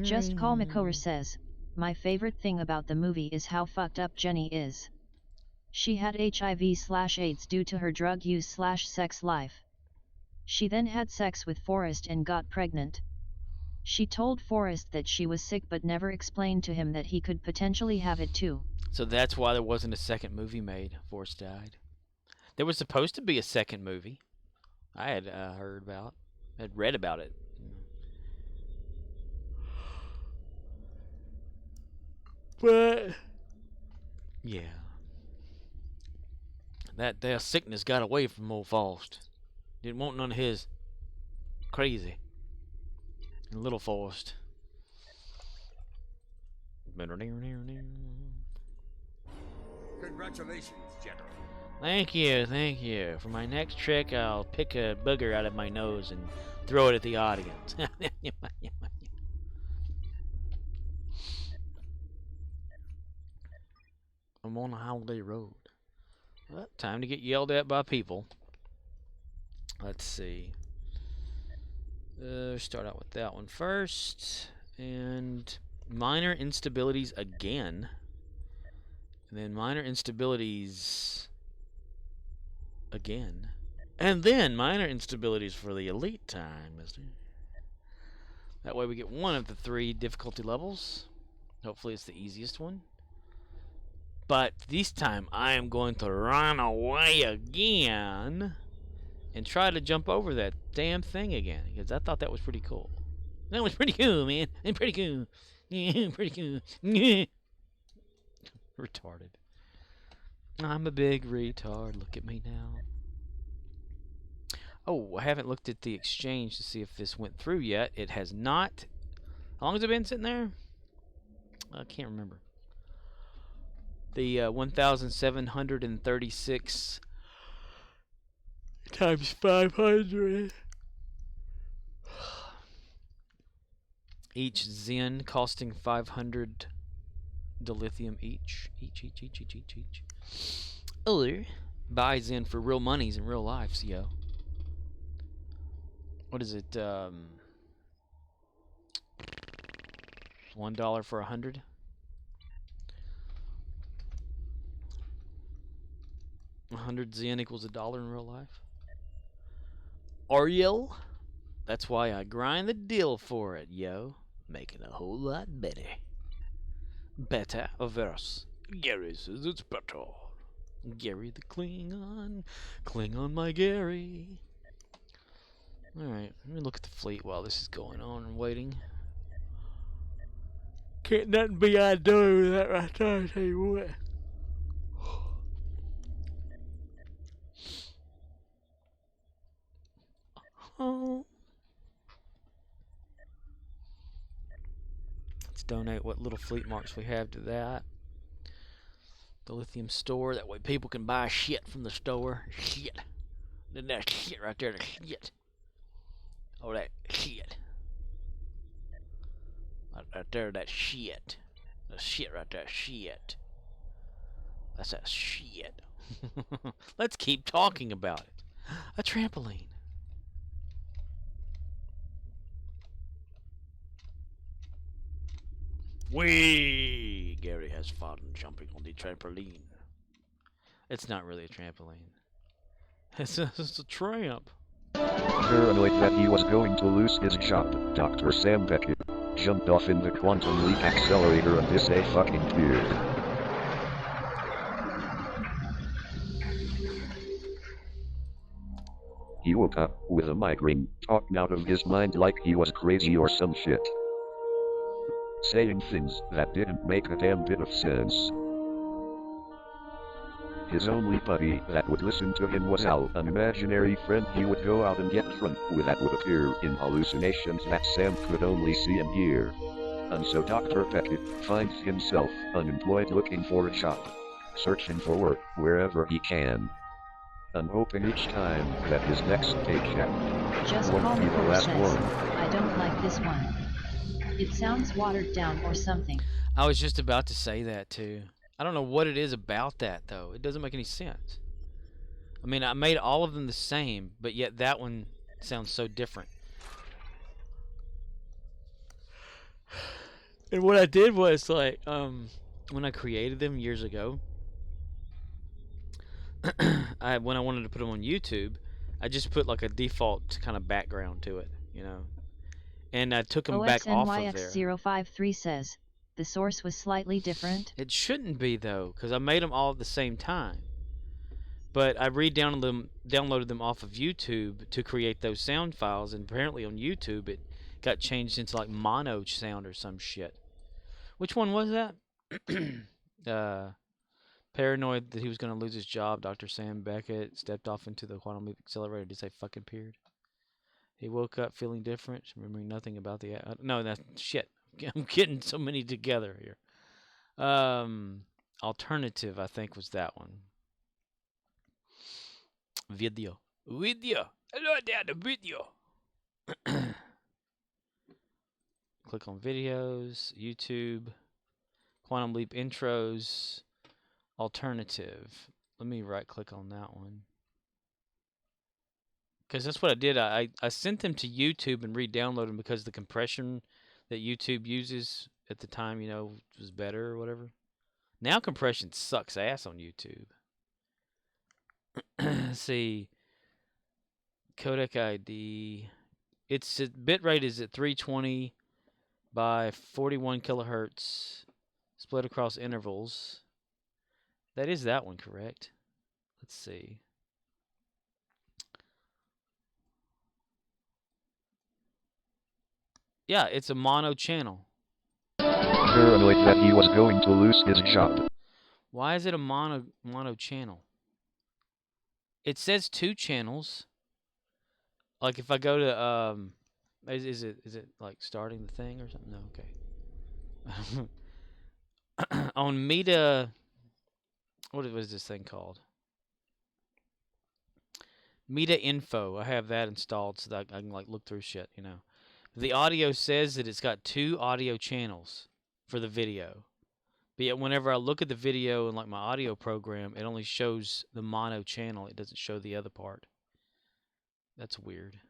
Just Call Makover says, my favorite thing about the movie is how fucked up Jenny is. She had HIV/AIDS due to her drug use/sex life. She then had sex with Forrest and got pregnant. She told Forrest that she was sick but never explained to him that he could potentially have it too. So that's why there wasn't a second movie made. Forrest died. There was supposed to be a second movie. I had had read about it. But yeah, that there sickness got away from old Forrest. Didn't want none of his crazy and little Forrest. Congratulations, General. Thank you. For my next trick, I'll pick a booger out of my nose and throw it at the audience. I'm on a holiday road. Well, time to get yelled at by people. Let's see. Start out with that one first. And minor instabilities again. And then minor instabilities again. And then minor instabilities for the elite time, mister. That way we get one of the 3 difficulty levels. Hopefully it's the easiest one. But this time I am going to run away again and try to jump over that damn thing again, because I thought that was pretty cool. That was pretty cool, man. And pretty cool. Yeah, pretty cool. Retarded. I'm a big retard. Look at me now. Oh, I haven't looked at the exchange to see if this went through yet. It has not. How long has it been sitting there? I can't remember. The 1,736 times 500. Each Zen costing 500 dilithium each. Each. Or buy Zen for real monies in real life, yo. What is it? $1 for 100. Zen equals $1 in real life. Ariel? That's why I grind the deal for it, yo. Making a whole lot better. Better or worse? Gary says it's better. Gary the Klingon. Klingon my Gary. Alright, let me look at the fleet while this is going on and waiting. Can't nothing be I do with that right there, I tell you what. Oh. Let's donate what little fleet marks we have to that. The lithium store, that way people can buy shit from the store. Shit. Then that shit right there, the shit. Oh, that shit. Right there, that shit. The shit right there, shit. That's that shit. Let's keep talking about it. A trampoline. Whee! Gary has fun jumping on the trampoline. It's not really a trampoline. It's a tramp. Paranoid that he was going to lose his job, Dr. Sam Beckett jumped off in the quantum leap accelerator and this a fucking fear. He woke up with a migraine, talking out of his mind like he was crazy or some shit. Saying things that didn't make a damn bit of sense. His only buddy that would listen to him was Al, an imaginary friend he would go out and get drunk with that would appear in hallucinations that Sam could only see and hear. And so Dr. Beckett finds himself unemployed looking for a job, searching for work wherever he can, and hoping each time that his next paycheck Just won't call be me the Thor last says, one. I don't like this one. It sounds watered down or something. I was just about to say that too. I don't know what it is about that though. It doesn't make any sense. I mean, I made all of them the same, but yet that one sounds so different. And what I did was like, when I created them years ago, when I wanted to put them on YouTube, I just put like a default kind of background to it, you know. And I took them back off of there. OXNYX053 says, the source was slightly different. It shouldn't be though, because I made them all at the same time. But I downloaded them off of YouTube to create those sound files, and apparently on YouTube it got changed into like mono sound or some shit. Which one was that? Paranoid that he was going to lose his job. Dr. Sam Beckett stepped off into the quantum leap accelerator. Did say fucking period? He woke up feeling different, remembering nothing about the... no, that's shit. I'm getting so many together here. Alternative, I think, was that one. Video. Hello there, the video. Click on videos, YouTube, Quantum Leap intros, alternative. Let me right click on that one. Because that's what I did. I sent them to YouTube and re-downloaded them because the compression that YouTube uses at the time, you know, was better or whatever. Now compression sucks ass on YouTube. Let's see. Codec ID. Its bitrate is at 320 by 41 kilohertz, split across intervals. That is that one, correct? Let's see. Yeah, it's a mono channel. Paranoid that he was going to lose his job. Why is it a mono channel? It says 2 channels. Like if I go to is it like starting the thing or something? No, okay. On Meta, what is this thing called? Meta Info. I have that installed so that I can like look through shit, you know. The audio says that it's got 2 audio channels for the video. But yet whenever I look at the video in like my audio program, it only shows the mono channel. It doesn't show the other part. That's weird.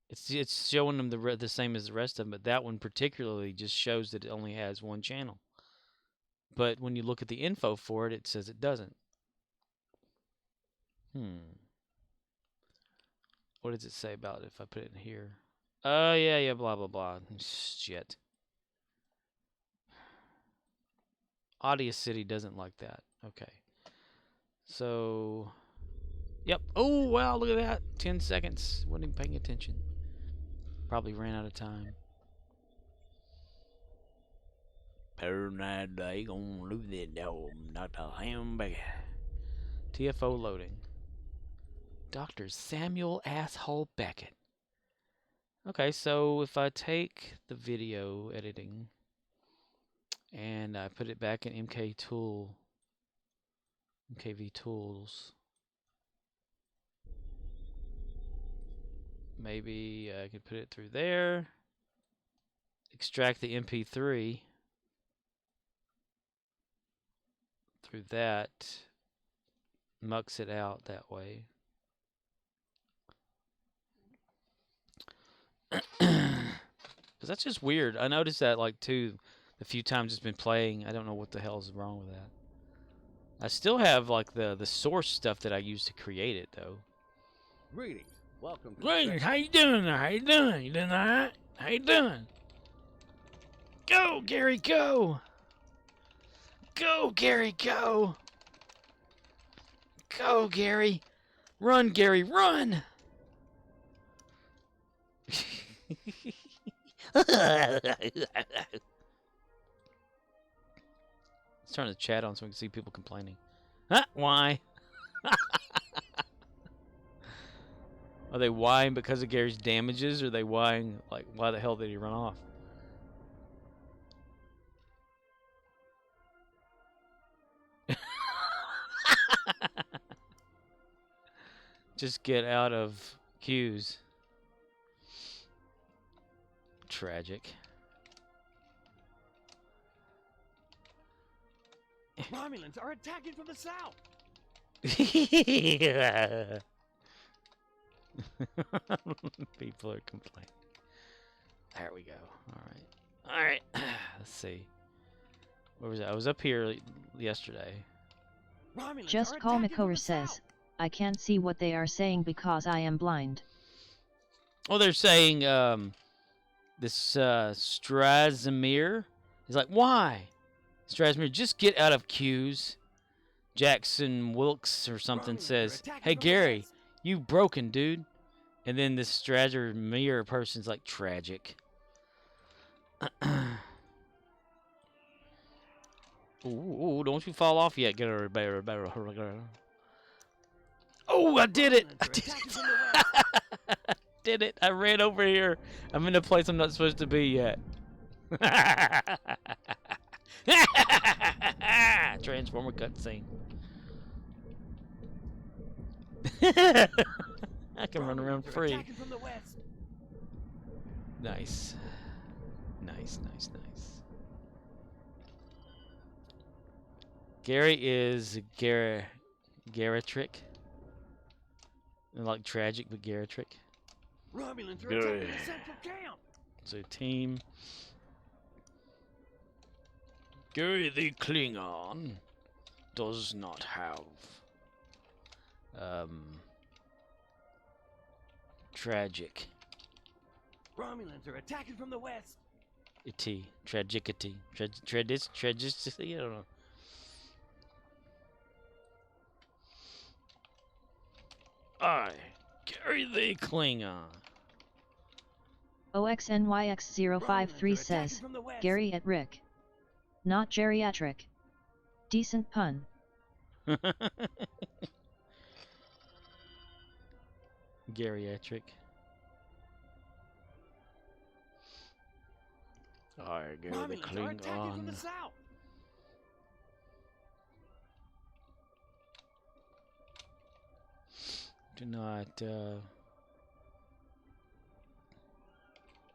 It's showing them the same as the rest of them, but that one particularly just shows that it only has 1 channel. But when you look at the info for it, it says it doesn't. What does it say about it if I put it in here? Oh, yeah, blah, blah, blah. Shit. Audio City doesn't like that. Okay. So, yep. Oh, wow, look at that. 10 seconds. Wasn't even paying attention. Probably ran out of time. They gonna lose that dog, not a hamburger. TFO loading. Dr. Samuel Asshole Beckett. Okay, so if I take the video editing and I put it back in MKV Tools, maybe I could put it through there, extract the MP3 through that, mux it out that way. Because that's just weird. I noticed that, like, too, the few times it's been playing. I don't know what the hell is wrong with that. I still have, like, the source stuff that I used to create it, though. Greetings. Welcome to Greetings. How you doing there? How you doing? You doing all right? How you doing? Go, Gary, go! Go, Gary, go! Go, Gary! Run, Gary, run! Let's turn the chat on so we can see people complaining. Huh? Why? Are they whying because of Gary's damages, or are they whying, like, why the hell did he run off? Just get out of queues. Tragic. Romulans are attacking from the south. People are complaining. There we go. All right. Let's see. Where was I? I was up here yesterday. Just Call Mikover says, I can't see what they are saying because I am blind. Oh, they're saying this Strazimir is like, why? Strazimir, just get out of queues. Jackson Wilkes or something says, hey, Gary, you broken, dude. And then this Strazimir person's like, tragic. Ooh, don't you fall off yet. Get her better. Oh, I did it. I did it. Did it. I ran over here. I'm in a place I'm not supposed to be yet. Transformer cutscene. I can run around free. Nice. Nice. Gary is Geritric. Like tragic, but Geritric. Romulans are attacking the central camp. So team. Gary the Klingon does not have tragic. Romulans are attacking from the west. Tragicity. Tragicity, I don't know. Gary the Klingon. OXNYX053 says, Gary at Rick. Not geriatric. Decent pun. Geriatric. Alright, Gary the Klingon. Do not,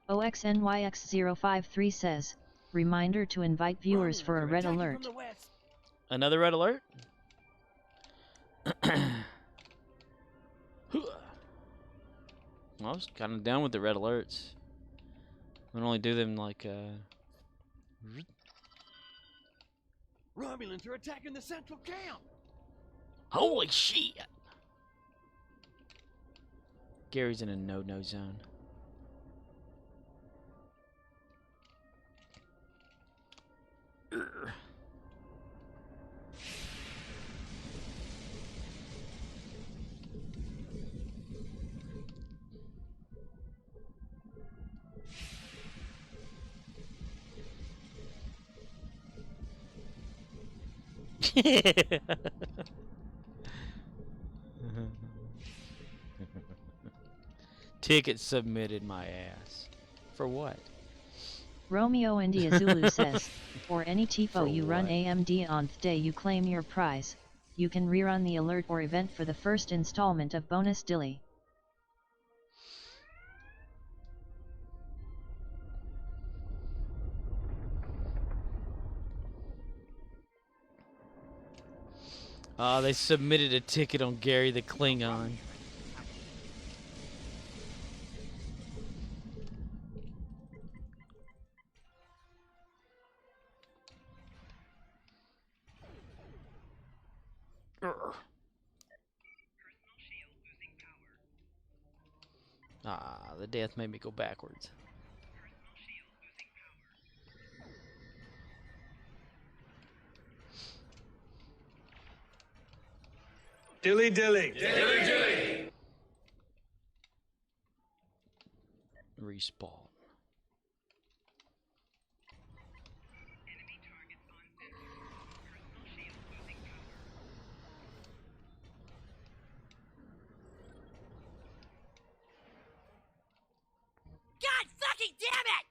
OXNYX053 says, reminder to invite viewers for a red alert. Another red alert? Well, I was kind of down with the red alerts. We only do them like, Romulans are attacking the central camp. Holy shit! Gary's in a no-no zone. Ticket submitted, my ass. For what? Romeo India Zulu says, for any TIFO For you run what? AMD on the day you claim your prize, you can rerun the alert or event for the first installment of Bonus Dilly. They submitted a ticket on Gary the Klingon. The death made me go backwards. Dilly dilly. Dilly dilly. Respawn. God fucking damn it!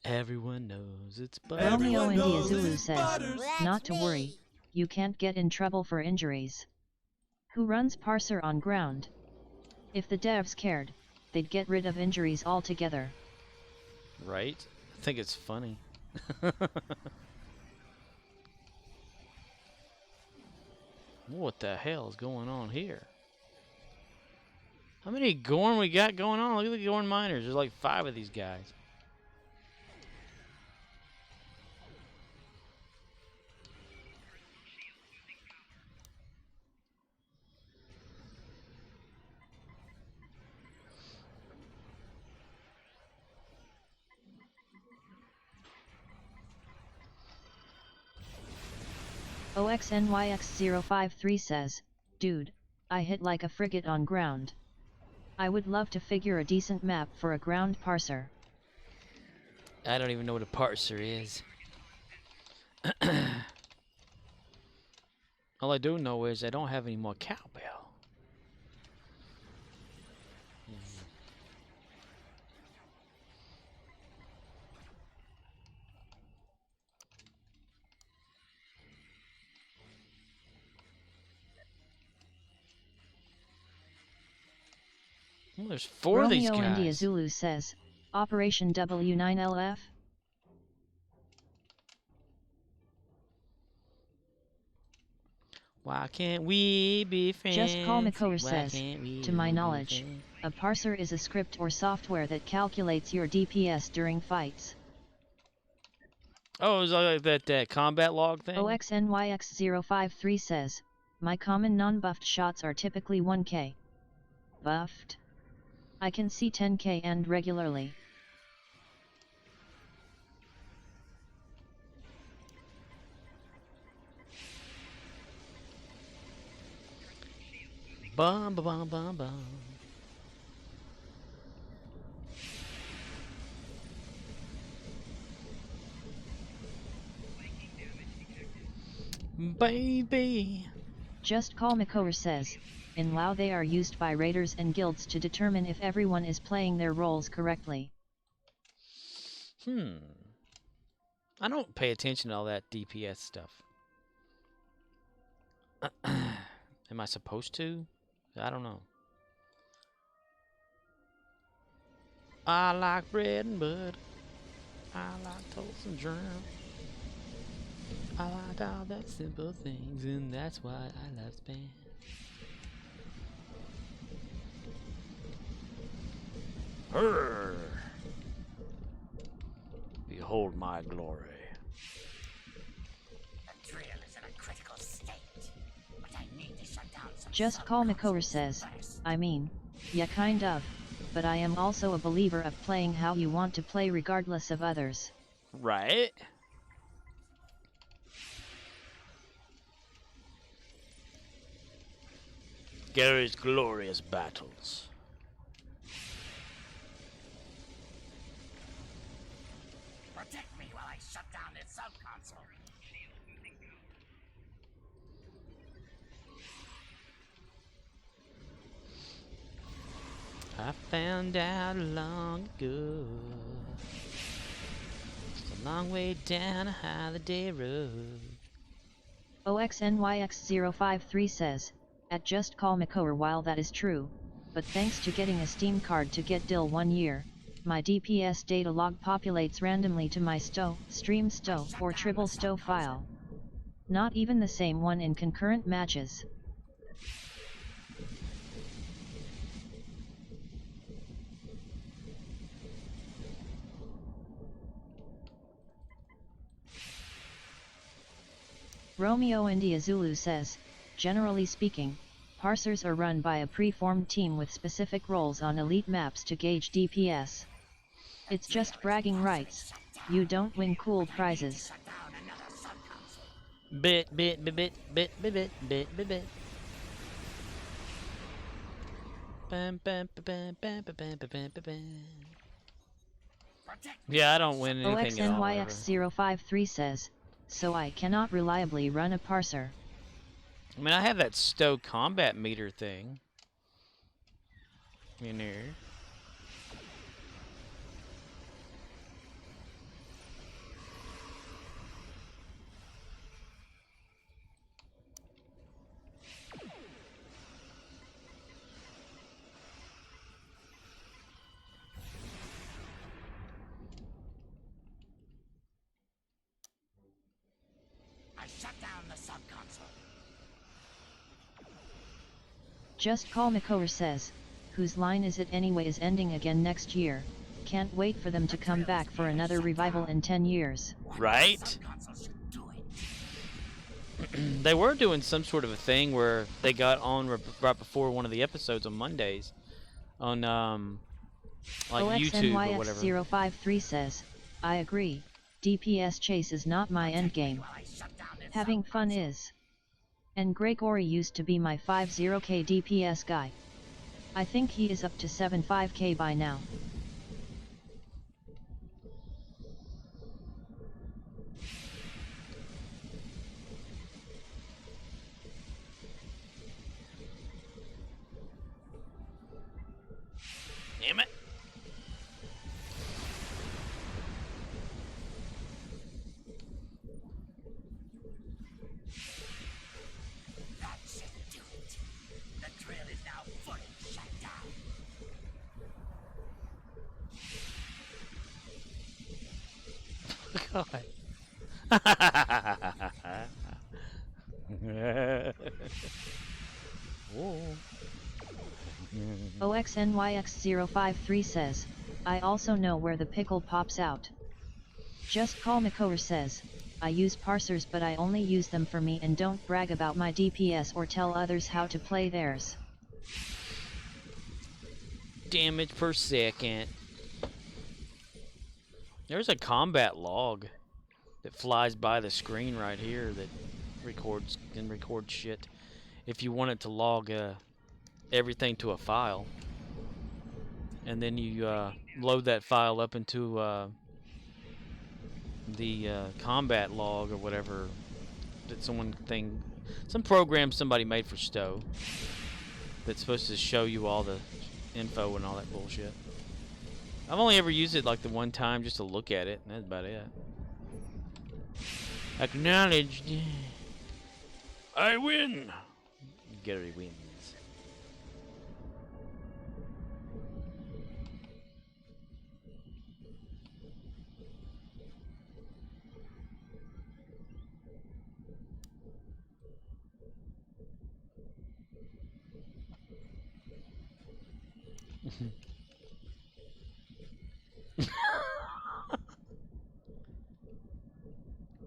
Everyone knows it's Romeo butter. India Zulu says, not to worry, you can't get in trouble for injuries. Who runs parser on ground? If the devs cared, they'd get rid of injuries altogether. Right? I think it's funny. What the hell is going on here? How many Gorn we got going on? Look at the Gorn miners. There's like 5 of these guys. OXNYX053 says, dude, I hit like a frigate on ground. I would love to figure a decent map for a ground parser. I don't even know what a parser is. All I do know is I don't have any more cowbell. Well, there's 4 of these Romeo India guys. Zulu says, Operation W9LF? Why can't we be friends? Just Call McCower Why says, can't we to my be knowledge, friends? a parser is a script or software that calculates your DPS during fights. Oh, is that that combat log thing? OXNYX053 says, my common non-buffed shots are typically 1k. Buffed? I can see 10k and regularly. Bum bum bum bum. Baby. Just Call McCower says, in Lao they are used by raiders and guilds to determine if everyone is playing their roles correctly. I don't pay attention to all that DPS stuff. Am I supposed to? I don't know. I like bread and butter. I like toast and jam. I like all the simple things, and that's why I love Spain. Brrrrr. Behold my glory. The drill is in a critical state, but I need to shut down some. Just Call McCower says, I mean, yeah kind of, but I am also a believer of playing how you want to play regardless of others. Right? Gary's glorious battles. Protect me while I shut down this sub console. I found out long ago. It's a long way down a holiday road. OXNYX053 says, at just call Makoer while that is true, but thanks to getting a Steam card to get DIL 1 year, my DPS data log populates randomly to my STO, stream STO, or tribble STO file. Not even the same one in concurrent matches. Romeo India Zulu says, generally speaking, parsers are run by a pre-formed team with specific roles on elite maps to gauge DPS. It's just bragging rights, you don't win cool prizes. Bit. Yeah, I don't win anything at all. OXNYX053 says, so I cannot reliably run a parser. I mean, I have that STO combat meter thing in here. I shut down the subconsole. Just call Makoer says, whose line is it anyway is ending again next year, can't wait for them to come back for another revival in 10 years. Right? They were doing some sort of a thing where they got on right before one of the episodes on Mondays on like YouTube or whatever. OXNYX053 says, I agree, DPS chase is not my endgame. Having fun is. And Gregory used to be my 50k DPS guy. I think he is up to 75k by now. Damn it. That should do it. The drill is now fully shut down. OXNYX053 says, I also know where the pickle pops out. Just call Makoer says, I use parsers but I only use them for me and don't brag about my DPS or tell others how to play theirs. Damage per second. There's a combat log that flies by the screen right here that can record shit if you want it to log everything to a file, and then you load that file up into the combat log or whatever that some program somebody made for STO that's supposed to show you all the info and all that bullshit. I've only ever used it like the one time just to look at it, and that's about it. Acknowledged. I win. Gary wins.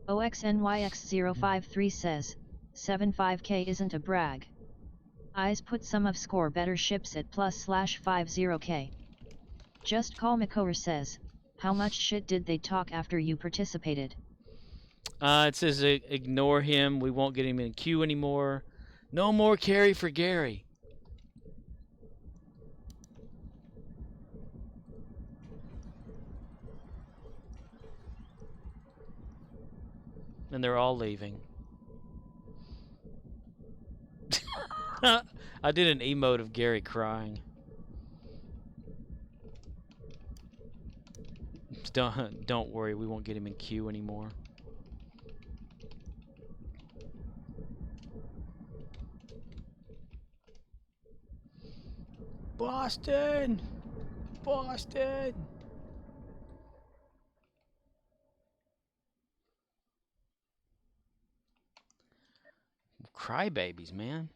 OXNYX053 says, 75k isn't a brag. Eyes put some of score better ships at +/50k. Just call Makoer says, how much shit did they talk after you participated? It says ignore him, we won't get him in queue anymore. No more carry for Gary. And they're all leaving. I did an emote of Gary crying. Don't worry, we won't get him in queue anymore. Boston! Boston! Crybabies, man.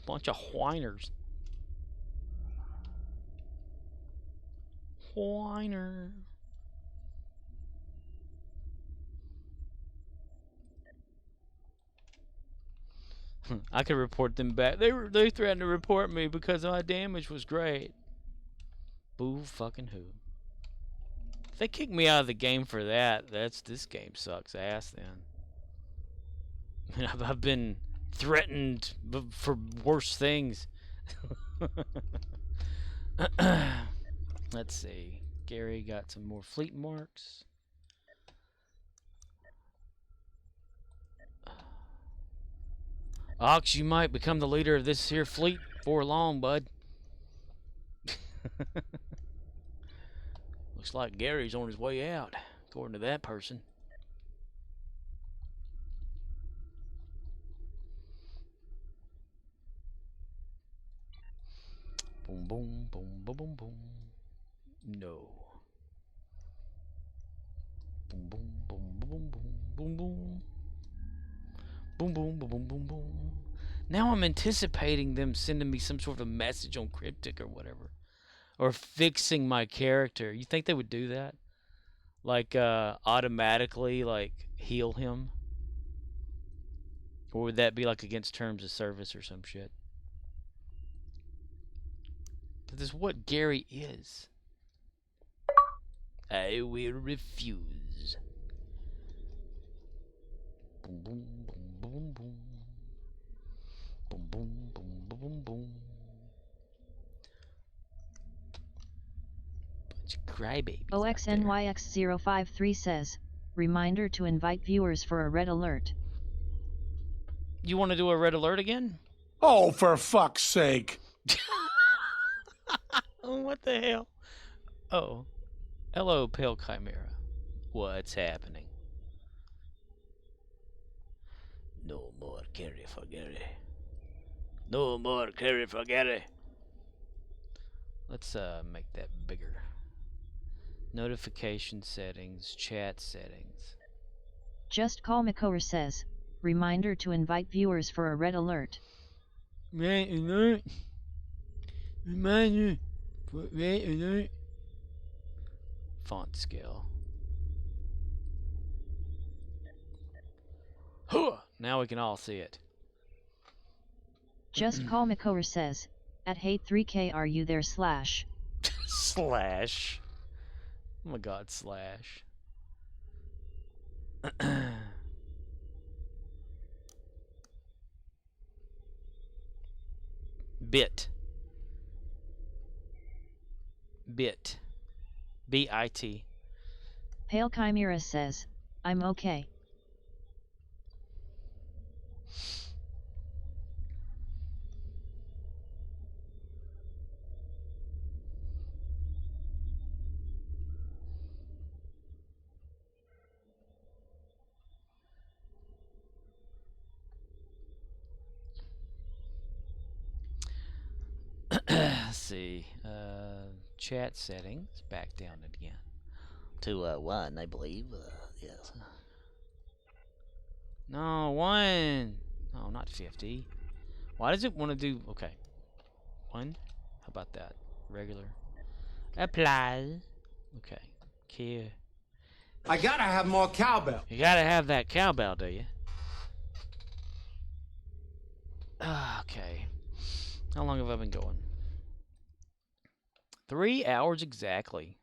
Bunch of whiners. Whiner. I could report them back. They threatened to report me because my damage was great. Boo fucking who. If they kick me out of the game for that, this game sucks ass then. I've been threatened for worse things. Let's see. Gary got some more fleet marks. Ox, you might become the leader of this here fleet before long, bud. Looks like Gary's on his way out, according to that person. Boom, boom, boom, boom, boom, boom. No. Boom, boom, boom, boom, boom, boom, boom. Boom, boom, boom, boom, boom, boom. Now I'm anticipating them sending me some sort of message on Cryptic or whatever. Or fixing my character. You think they would do that? Like, automatically, like, heal him? Or would that be, like, against terms of service or some shit? But this is what Gary is. I will refuse. Boom, boom, boom, boom, boom. Boom, boom, boom, boom, boom. Bunch of crybabies. OXNYX053 says, reminder to invite viewers for a red alert. You want to do a red alert again? Oh, for fuck's sake. Oh, what the hell? Oh. Hello, Pale Chimera. What's happening? No more carry for Gary. No more carry for Gary. Let's make that bigger. Notification settings, chat settings. Just Call Makor says, reminder to invite viewers for a red alert. Red alert. Reminder for red alert. Font scale. Huh! Now we can all see it. Just Call Makor says, at hate3k are you there / Slash. Oh my god, slash. Bit. Bit. B-I-T. Pale Chimera says, I'm okay. Let's see. Chat settings. Back down again. To 1, I believe. Yes. No, 1. No, not 50. Why does it want to do... Okay. 1. How about that? Regular. Apply. Okay. Care. I gotta have more cowbell. You gotta have that cowbell, do you? Okay. How long have I been going? 3 hours exactly.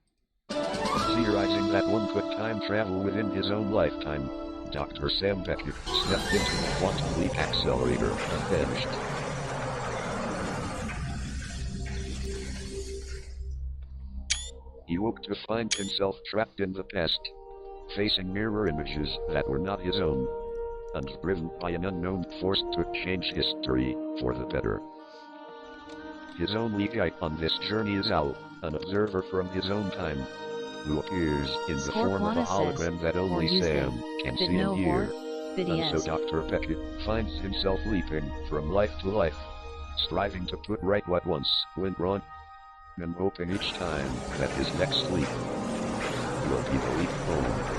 Theorizing that one could time travel within his own lifetime, Dr. Sam Beckett stepped into the quantum leap accelerator unhinged. He woke to find himself trapped in the past, facing mirror images that were not his own, and driven by an unknown force to change history for the better. His only guide on this journey is Al, an observer from his own time, who appears in the form of a hologram that only Sam can see and hear. And so Dr. Beckett finds himself leaping from life to life, striving to put right what once went wrong, and hoping each time that his next leap will be the leap home.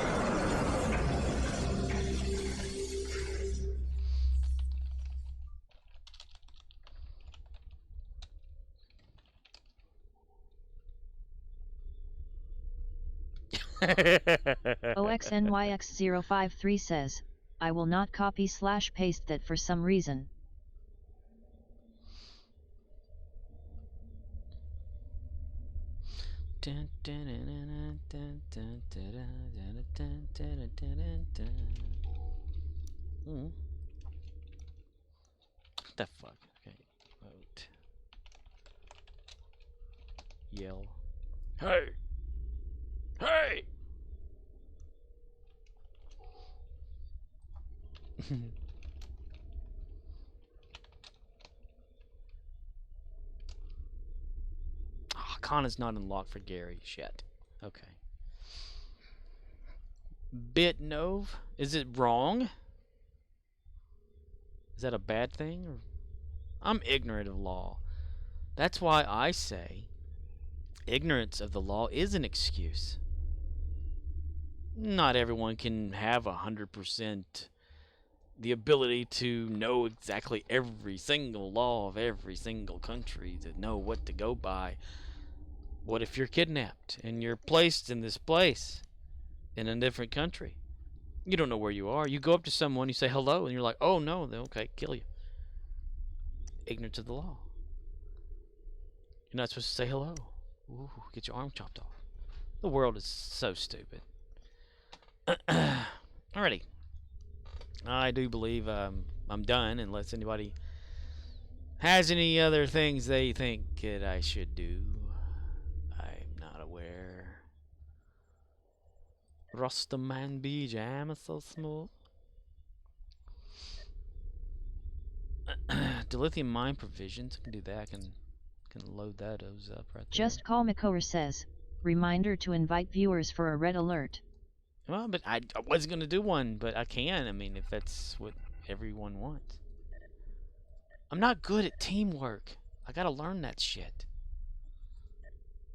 OXNYX053 says, I will not copy/paste that for some reason. What the fuck? Okay. Vote. Yell. Hey! Hey! Oh, Con is not unlocked for Gary. Shit. Okay. Bitnove? Is it wrong? Is that a bad thing? Or... I'm ignorant of law. That's why I say ignorance of the law is an excuse. Not everyone can have 100% the ability to know exactly every single law of every single country, to know what to go by. What if you're kidnapped and you're placed in this place in a different country? You don't know where you are. You go up to someone, you say hello, and you're like, oh no, okay, kill you. Ignorance of the law. You're not supposed to say hello. Ooh, get your arm chopped off. The world is so stupid. Alrighty. I do believe I'm done, unless anybody has any other things they think that I should do. I'm not aware. Rustaman B jam is so smooth. Dilithium mine provisions. I can do that. I can load those up right there. Just Call Makor says, reminder to invite viewers for a red alert. Well, but I wasn't going to do one, but I can. I mean, if that's what everyone wants. I'm not good at teamwork. I got to learn that shit.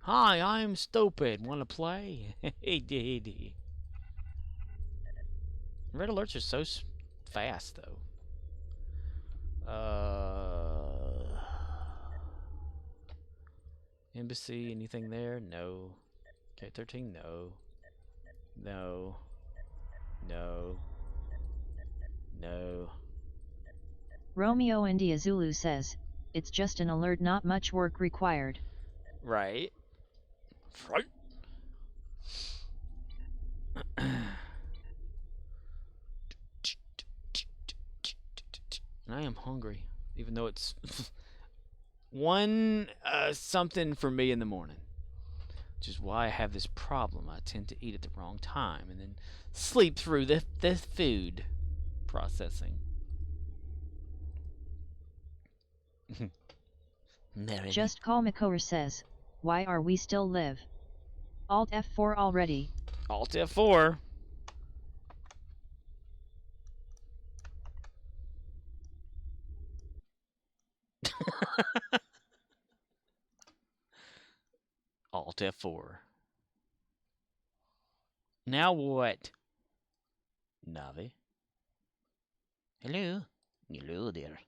Hi, I'm stupid. Want to play? Hey, red alerts are so fast, though. Embassy, anything there? No. K13, no. No. No. No. Romeo India Zulu says, it's just an alert, not much work required. Right. Right. And I am hungry, even though it's one something for me in the morning, which is why I have this problem. I tend to eat at the wrong time and then sleep through the food processing. Just Call Makor says, why are we still live? Alt F4 already. Alt F4. Alt F4. Now what? Navi. Hello? Hello there.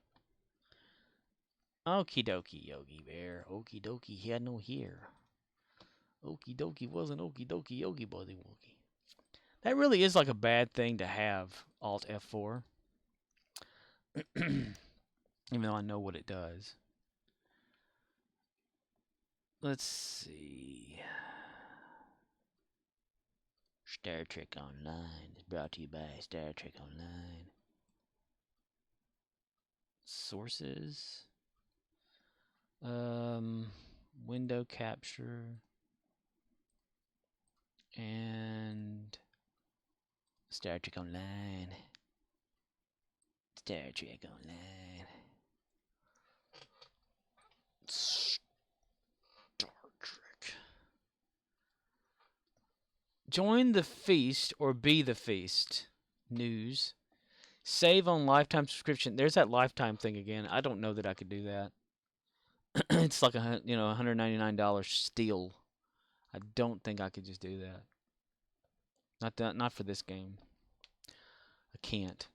Okie dokie, Yogi Bear. Okie dokie, he had no hair. Okie dokie wasn't okie dokie, Yogi Buddy Woogie. That really is like a bad thing to have, Alt F4. Even though I know what it does. Let's see. Star Trek Online is brought to you by Star Trek Online. Sources. Window capture. And Star Trek Online. Star Trek Online. Join the feast or be the feast. News. Save on lifetime subscription. There's that lifetime thing again. I don't know that I could do that. It's like $199 steal. I don't think I could just do that. Not for this game. I can't.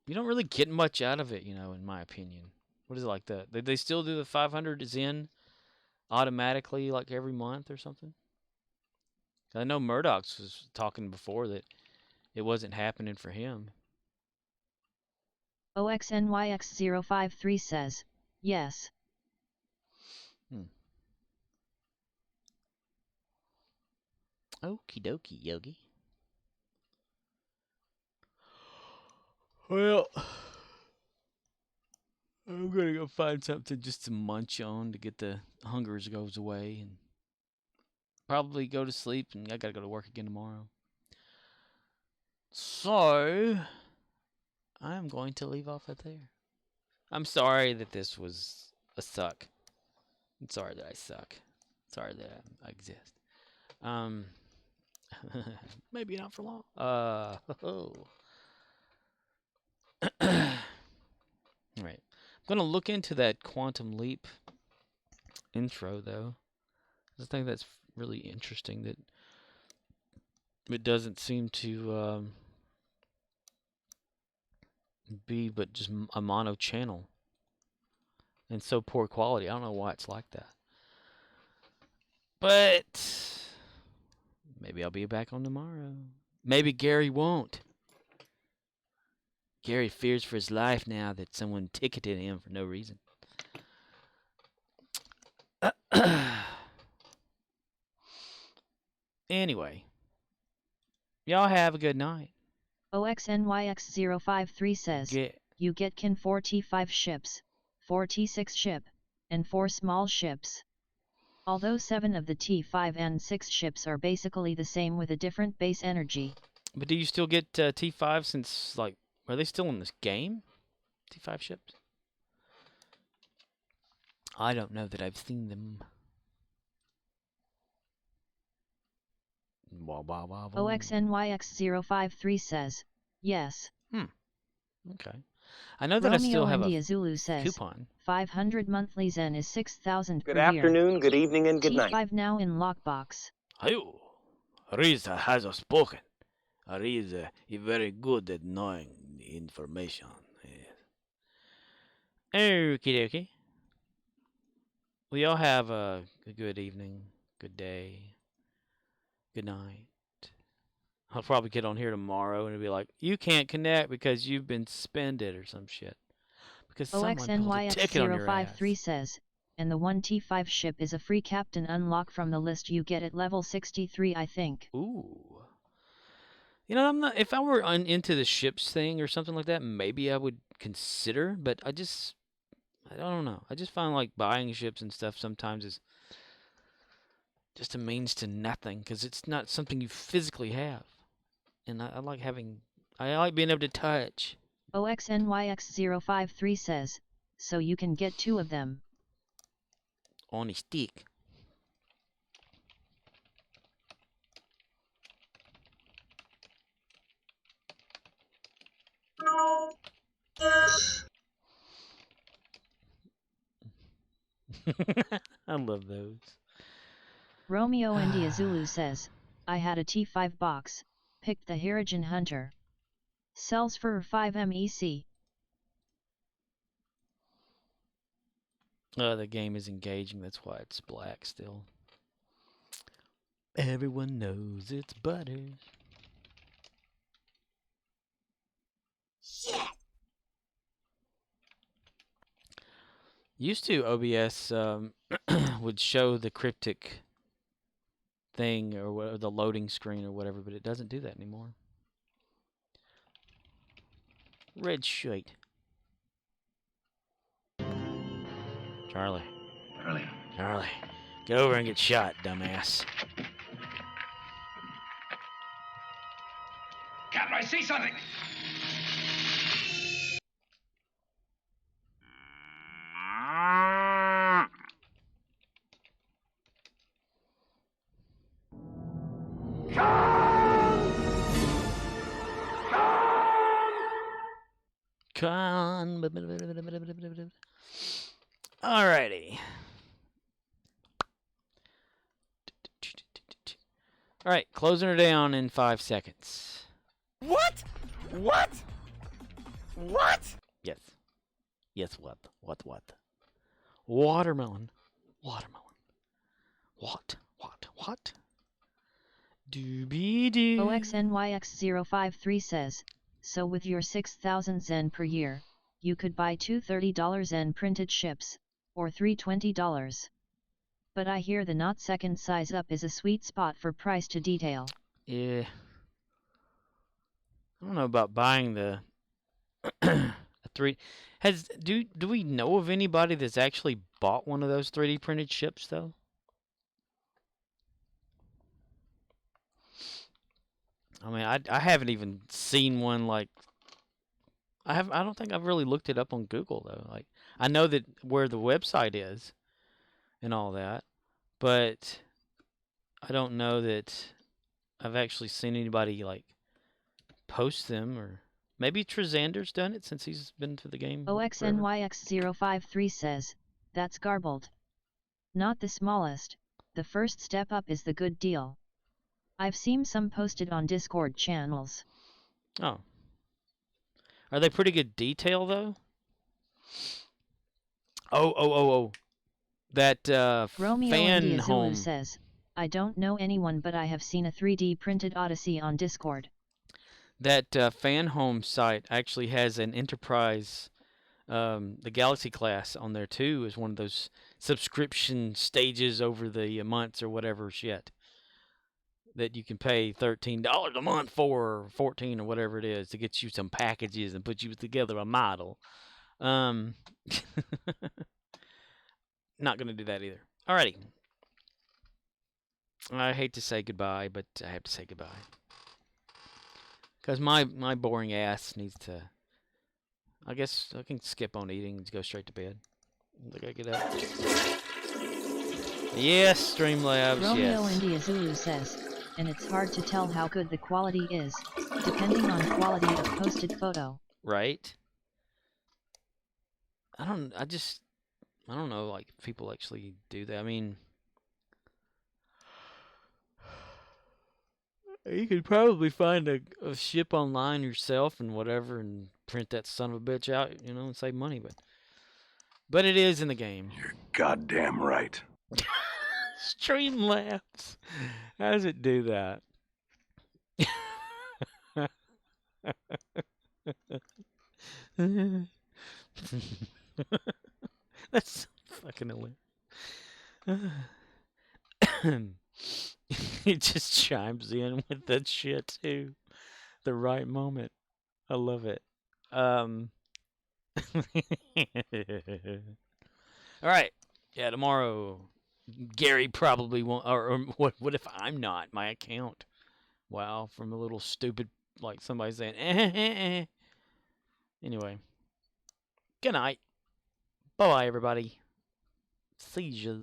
You don't really get much out of it, in my opinion. What is it like that? They still do the 500 Zen automatically like every month or something? I know Murdoch's was talking before that it wasn't happening for him. OXNYX053 says, yes. Okie dokie, Yogi. Well, I'm gonna go find something just to munch on to get the hungers goes away, and probably go to sleep. And I gotta go to work again tomorrow. So I'm going to leave off at there. I'm sorry that this was a suck. I'm sorry that I suck. Sorry that I exist. Maybe not for long. Right. I'm gonna look into that Quantum Leap intro though. I think that's really interesting that it doesn't seem to be but just a mono channel and so poor quality. I don't know why it's like that. But maybe I'll be back on tomorrow. Maybe Gary won't. Gary fears for his life now that someone ticketed him for no reason. Anyway, y'all have a good night. OXNYX053 says, you get can 4 T5 ships, 4 T6 ship, and 4 small ships. Although 7 of the T5 and 6 ships are basically the same with a different base energy. But do you still get T5 since, like, are they still in this game? T5 ships? I don't know that I've seen them. OXNYX053 says, yes. Okay. I know that I still have India a Zulu says, coupon. 500 monthly Zen is 6,000 Good per year. afternoon, good evening, and good night. T5 now in lockbox. Ayo, Risa has spoken. Risa is very good at knowing the information. Okie dokie. Well, y'all have a good evening, good day, good night. I'll probably get on here tomorrow and it'll be like, you can't connect because you've been suspended or some shit. Because someone pulled a ticket on your ass. OXNYX053 says, and the 1 T5 ship is a free captain unlock from the list you get at level 63, I think. Ooh. You know, I'm not. If I were into the ships thing or something like that, maybe I would consider. But I don't know. I just find like buying ships and stuff sometimes is just a means to nothing because it's not something you physically have. And I like being able to touch. OXNYX053 says, so you can get 2 of them. On a stick. I love those. Romeo India Zulu says, I had a T5 box, picked the Herigen Hunter. Sells for 5 MEC. The game is engaging, that's why it's black still. Everyone knows it's butter. Shit! Used to, OBS would show the cryptic thing or the loading screen or whatever, but it doesn't do that anymore. Red shite. Charlie. Charlie. Get over and get shot, dumbass. Captain, I see something! Ah! Alrighty. Alright, closing her down in 5 seconds. What? What? What? Yes. Yes, what? What? Watermelon. Watermelon. What? Doobie-doo. OXNYX053 says, so with your 6,000 Zen per year, you could buy 2 $30 Zen printed ships, or 3 $20. But I hear the not second size up is a sweet spot for price to detail. Yeah. I don't know about buying the three. Do we know of anybody that's actually bought one of those 3D printed ships though? I mean, I haven't even seen one like. I don't think I've really looked it up on Google though. Like, I know that where the website is, and all that, but I don't know that I've actually seen anybody like post them, or maybe Trizander's done it since he's been to the game. OXNYX053 says, that's garbled. Not the smallest, the first step up is the good deal. I've seen some posted on Discord channels. Oh. Are they pretty good detail though? Oh. That Romeo fan India Zulu home says, I don't know anyone but I have seen a 3D printed Odyssey on Discord. That fan home site actually has an Enterprise, the Galaxy class on there too, is one of those subscription stages over the months or whatever shit that you can pay $13 a month for, or $14 or whatever it is, to get you some packages and put you together a model. Not gonna do that either. Alrighty. I hate to say goodbye, but I have to say goodbye. Because my boring ass needs to... I guess I can skip on eating and go straight to bed. I gotta get up. Yes, Streamlabs, Romeo yes. India Zulu says, and it's hard to tell how good the quality is, depending on quality of posted photo. Right? I don't know, like, if people actually do that. I mean... You could probably find a ship online yourself and whatever and print that son of a bitch out, and save money, but it is in the game. You're goddamn right. Streamlabs. How does it do that? That's fucking hilarious. It just chimes in with that shit too. The right moment. I love it. All right. Yeah, tomorrow Gary probably won't, or what if I'm not? My account. Wow, from a little stupid, like somebody saying, Anyway. Good night. Bye-bye, everybody. See ya.